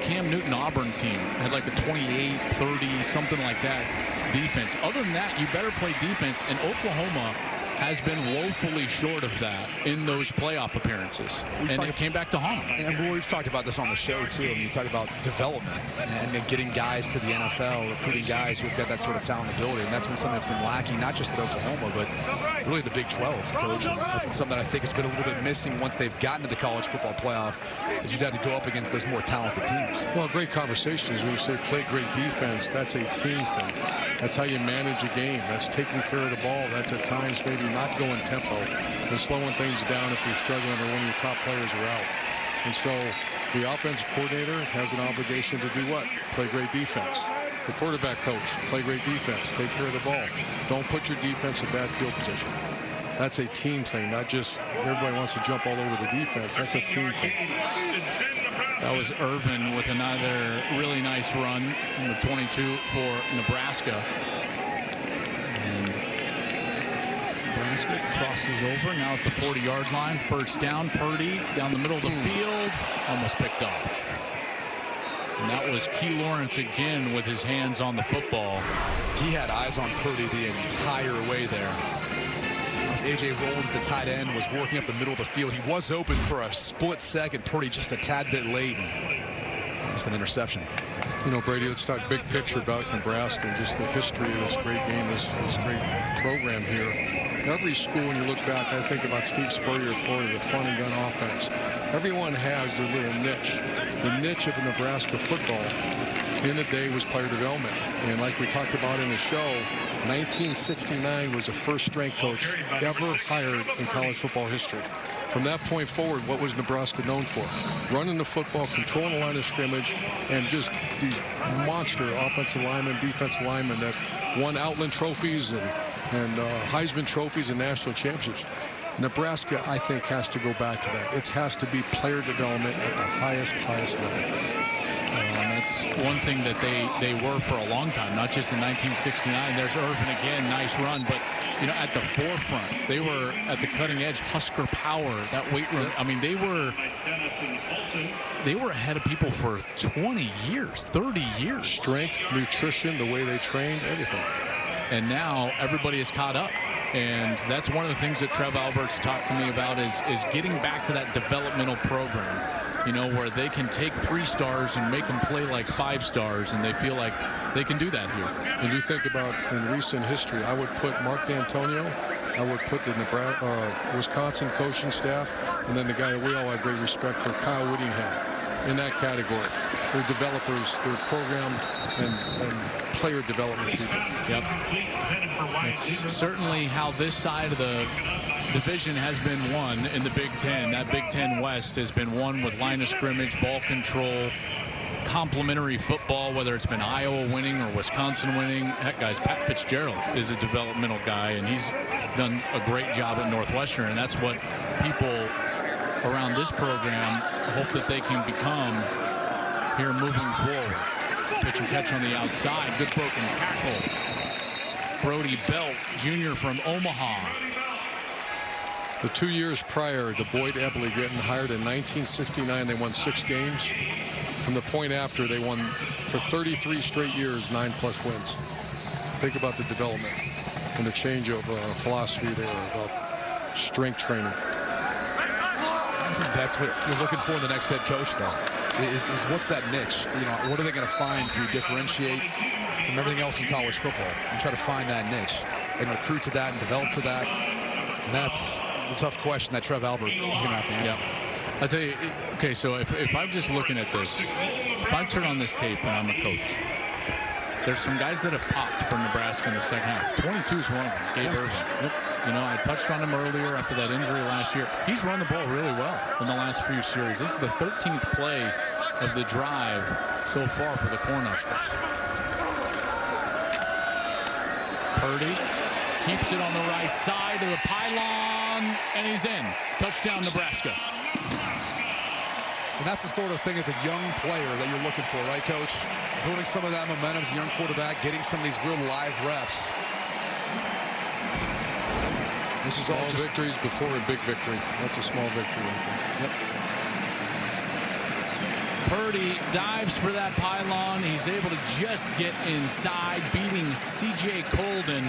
Cam Newton Auburn team had like a 28, 30, something like that defense. Other than that, you better play defense, and Oklahoma has been woefully short of that in those playoff appearances. And it came back to haunt them.
And we've talked about this on the show, too. I mean, you talk about development and getting guys to the NFL, recruiting guys who've got that sort of talent and ability. And that's been something that's been lacking, not just at Oklahoma, but really the Big 12, Coach. That's been something that I think has been a little bit missing once they've gotten to the college football playoff, is you'd have to go up against those more talented teams.
Well, great conversations. When you say play great defense, that's a team thing. That's how you manage a game. That's taking care of the ball. That's at times maybe not going tempo and slowing things down if you're struggling or one of your top players are out. And so the offensive coordinator has an obligation to do what? Play great defense. The quarterback coach, play great defense. Take care of the ball. Don't put your defense in bad field position. That's a team thing, not just everybody wants to jump all over the defense. That's a team thing.
That was Irvin with another really nice run in the 22 for Nebraska. Nebraska crosses over now at the 40-yard line. First down, Purdy down the middle of the field, almost picked off. And that was Key Lawrence again with his hands on the football.
He had eyes on Purdy the entire way there. A.J. Rollins, the tight end, was working up the middle of the field. He was open for a split second. Purdy just a tad bit late. Just an interception.
You know, Brady, let's talk big picture about Nebraska and just the history of this great game, this great program here. Every school, when you look back, I think about Steve Spurrier of Florida, the fun and gun offense. Everyone has their little niche. The niche of Nebraska football in the day was player development. And like we talked about in the show, 1969 was the first strength coach ever hired in college football history. From that point forward, what was Nebraska known for? Running the football, controlling the line of scrimmage, and just these monster offensive linemen, defensive linemen that won Outland trophies and Heisman trophies and national championships. Nebraska, I think, has to go back to that. It has to be player development at the highest level.
That's one thing that they were for a long time, not just in 1969. There's Irvin again, nice run, but you know, at the forefront, they were at the cutting edge. Husker power, that weight room. I mean, they were ahead of people for 20 years, 30 years.
Strength, nutrition, the way they trained, everything.
And now everybody is caught up. And that's one of the things that Trev Alberts talked to me about is getting back to that developmental program. You know, where they can take 3 stars and make them play like 5 stars, and they feel like they can do that here.
And you think about in recent history, I would put Mark D'Antonio, I would put the Wisconsin coaching staff, and then the guy that we all have great respect for, Kyle Whittingham, in that category. They're developers, they're program and player development people.
Yep. It's certainly how this side of the division has been won in the Big Ten. That Big Ten West has been won with line of scrimmage, ball control, complementary football, whether it's been Iowa winning or Wisconsin winning. Heck, guys, Pat Fitzgerald is a developmental guy, and he's done a great job at Northwestern, and that's what people around this program hope that they can become here moving forward. Pitch and catch on the outside. Good broken tackle. Brody Belt, junior from Omaha.
The 2 years prior to Boyd Ebley getting hired in 1969, they won 6 games. From the point after, they won for 33 straight years, 9+ wins. Think about the development. and the change of philosophy there about strength training.
I think that's what you're looking for in the next head coach, though, is what's that niche? You know, what are they going to find to differentiate from everything else in college football and try to find that niche and recruit to that and develop to that? And that's a tough question that Trev Albert is going to have to answer.
Yeah. I'll tell you, okay, so if I'm just looking at this, if I turn on this tape and I'm a coach, there's some guys that have popped for Nebraska in the second half. 22 is one of them, Gabe Irvin.
Yep.
You know, I touched on him earlier after that injury last year. He's run the ball really well in the last few series. This is the 13th play of the drive so far for the Cornhuskers. Purdy keeps it on the right side of the pylon, and he's in. Touchdown, Nebraska.
And that's the sort of thing as a young player that you're looking for, right, Coach? Building some of that momentum as a young quarterback, getting some of these real live reps.
This is all victories before a big victory. That's a small victory right there.
Yep. Purdy dives for that pylon. He's able to just get inside, beating C.J. Colden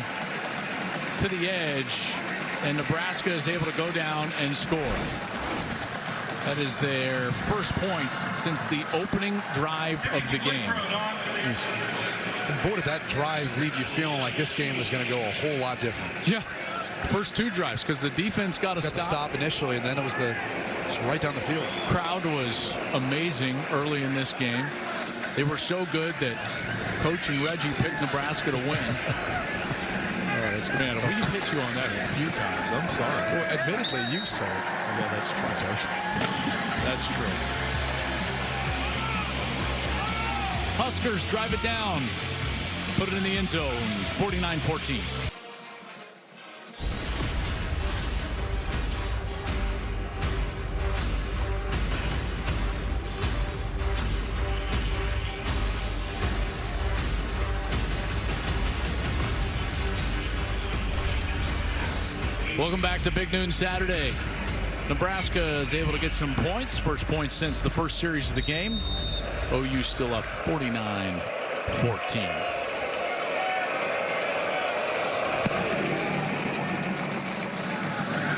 to the edge, and Nebraska is able to go down and score. That is their first points since the opening drive of the game.
And boy, did that drive leave you feeling like this game was going to go a whole lot different.
Yeah. First two drives, because the defense got to
stop initially, and then it was just right down the field.
Crowd was amazing early in this game. They were so good that Coach and Reggie picked Nebraska to win. Man, we've hit you on that a few times. I'm sorry.
Well, admittedly, you said it.
Yeah, that's true, Coach. That's true. Huskers drive it down. Put it in the end zone. 49-14. Welcome back to Big Noon Saturday. Nebraska is able to get some points. First points since the first series of the game. OU still up 49-14.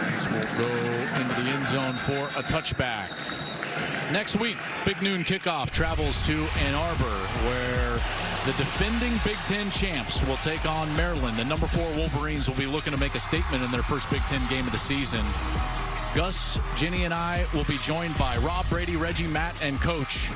This will go into the end zone for a touchback. Next week, Big Noon Kickoff travels to Ann Arbor, where the defending Big Ten champs will take on Maryland. The number 4 Wolverines will be looking to make a statement in their first Big Ten game of the season. Gus, Ginny, and I will be joined by Rob, Brady, Reggie, Matt, and Coach.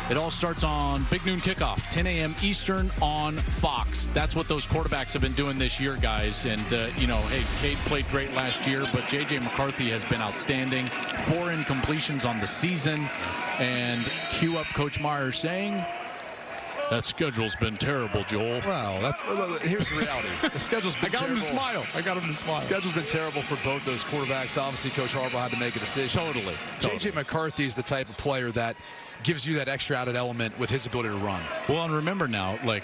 It all starts on Big Noon Kickoff, 10 a.m. Eastern on Fox. That's what those quarterbacks have been doing this year, guys. And, you know, hey, Cade played great last year, but J.J. McCarthy has been outstanding. 4 incompletions on the season. And cue up Coach Myers saying, that schedule's been terrible, Joel.
Well, here's the reality. The schedule's been terrible.
I got him to smile.
The schedule's been terrible for both those quarterbacks. Obviously, Coach Harbaugh had to make a decision.
Totally.
J.J. McCarthy is the type of player that gives you that extra added element with his ability to run.
Well, and remember now, like,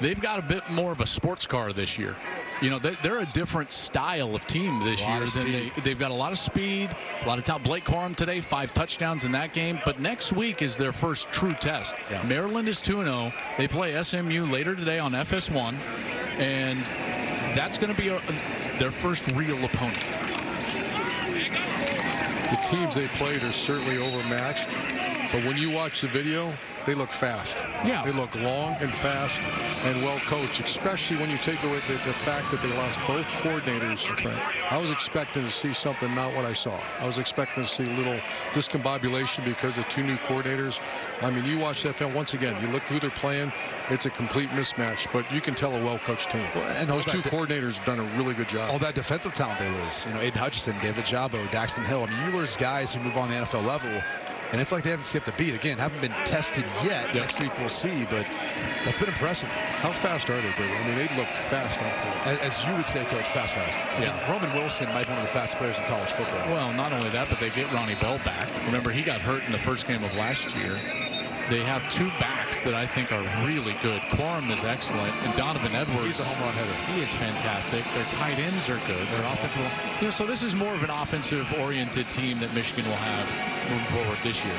they've got a bit more of a sports car this year. You know, they're a different style of team this year. They've got a lot of speed, a lot of talent. Blake Corum today, 5 touchdowns in that game. But next week is their first true test. Yeah. Maryland is 2-0. They play SMU later today on FS1. And that's going to be their first real opponent.
The teams they played are certainly overmatched, but when you watch the video, they look fast.
Yeah.
They look long and fast and well coached, especially when you take away the fact that they lost both coordinators.
That's right.
I was expecting to see something, not what I saw. I was expecting to see a little discombobulation because of 2 new coordinators. I mean, you watch that film, once again, you look who they're playing, it's a complete mismatch, but you can tell a well-coached team.
Well, and
those 2 coordinators have done a really good job.
All that defensive talent they lose. You know, Aiden Hutchinson, David Ajabo, Daxton Hill. I mean, you lose guys who move on the NFL level, and it's like they haven't skipped a beat. Again, haven't been tested yet. Yep. Next week we'll see, but that's been impressive.
How fast are they, Brady? I mean, they look fast on field.
As you would say, Coach, fast. I mean, Roman Wilson might be one of the fastest players in college football.
Well, not only that, but they get Ronnie Bell back. Remember, he got hurt in the first game of last year. They have 2 backs that I think are really good. Corum is excellent, and Donovan Edwards.
He's a home run hitter.
He is fantastic. Their tight ends are good. Their offensive, you know, so this is more of an offensive-oriented team that Michigan will have moving forward this year.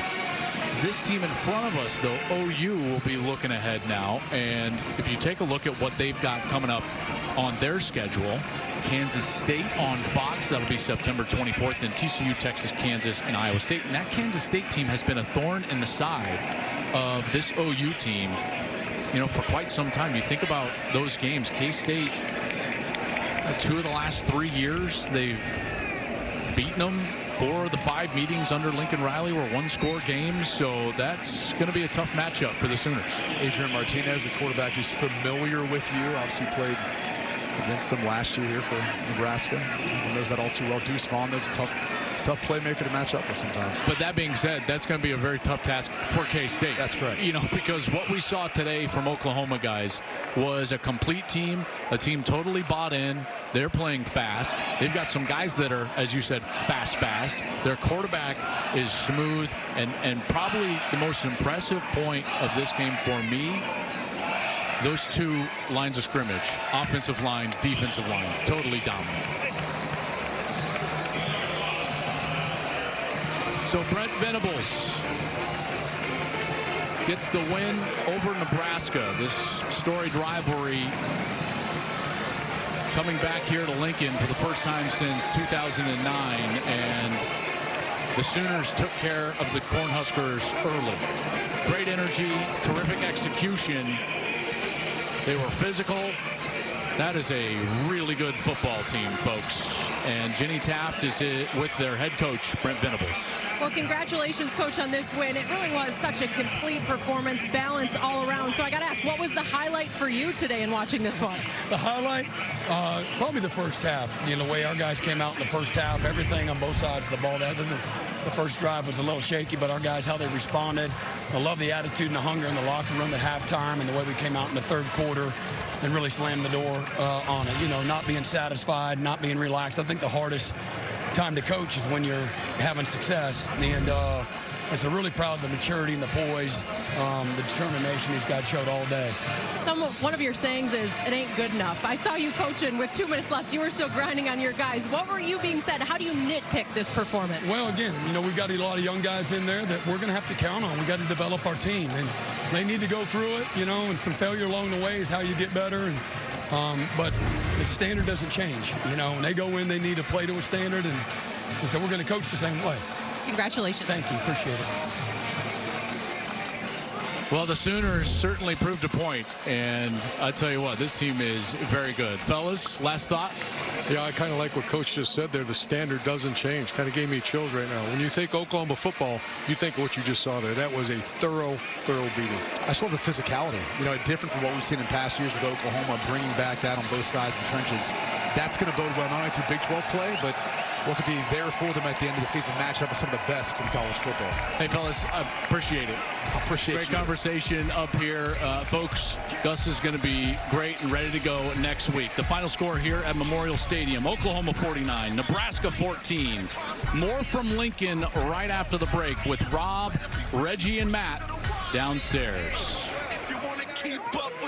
This team in front of us, though, OU, will be looking ahead now. And if you take a look at what they've got coming up on their schedule, Kansas State on Fox, that'll be September 24th, and TCU, Texas, Kansas, and Iowa State. And that Kansas State team has been a thorn in the side of this OU team, you know, for quite some time. You think about those games. K-State, 2 of the last 3 years, they've beaten them. 4 of the 5 meetings under Lincoln Riley were 1-score games, so that's going to be a tough matchup for the Sooners.
Adrian Martinez, a quarterback who's familiar with you, obviously played against them last year here for Nebraska. He knows that all too well. Deuce Vaughn, those are tough playmaker to match up with sometimes.
But that being said, that's going to be a very tough task for K-State.
That's correct.
You know, because what we saw today from Oklahoma, guys, was a complete team, a team totally bought in. They're playing fast. They've got some guys that are, as you said, fast. Their quarterback is smooth, and probably the most impressive point of this game for me, those 2 lines of scrimmage, offensive line, defensive line, totally dominant. So Brent Venables gets the win over Nebraska. This storied rivalry coming back here to Lincoln for the first time since 2009. And the Sooners took care of the Cornhuskers early. Great energy, terrific execution. They were physical. That is a really good football team, folks. And Jenny Taft is with their head coach, Brent Venables.
Well, congratulations, Coach, on this win. It really was such a complete performance, balance all around. So I got to ask, what was the highlight for you today in watching this one?
The highlight? Probably the first half. You know, the way our guys came out in the first half, everything on both sides of the ball. The first drive was a little shaky, but our guys, how they responded. I love the attitude and the hunger in the locker room at halftime and the way we came out in the third quarter and really slammed the door on it. You know, not being satisfied, not being relaxed. I think the hardest time to coach is when you're having success. And so really proud of the maturity and the poise, the determination these guys showed all day.
One of your sayings is, it ain't good enough. I saw you coaching with 2 minutes left. You were still grinding on your guys. What were you being said? How do you nitpick this performance?
Well, again, you know, we've got a lot of young guys in there that we're going to have to count on. We've got to develop our team. And they need to go through it, you know, and some failure along the way is how you get better. But the standard doesn't change. You know, when they go in, they need to play to a standard. And so we're going to coach the same way.
Congratulations.
Thank you. Appreciate it.
Well, the Sooners certainly proved a point, and I tell you what, this team is very good. Fellas, last thought?
Yeah, I kind of like what Coach just said there. The standard doesn't change. Kind of gave me chills right now. When you think Oklahoma football, you think of what you just saw there. That was a thorough beating.
I just love the physicality. You know, different from what we've seen in past years with Oklahoma, bringing back that on both sides of the trenches. That's going to bode well not only through Big 12 play, but what could be there for them at the end of the season, match up with some of the best in college football.
Hey, fellas, I appreciate it. Great conversation up here. Folks, Gus is going to be great and ready to go next week. The final score here at Memorial Stadium, Oklahoma 49, Nebraska 14. More from Lincoln right after the break with Rob, Reggie, and Matt downstairs.
If you want to keep up with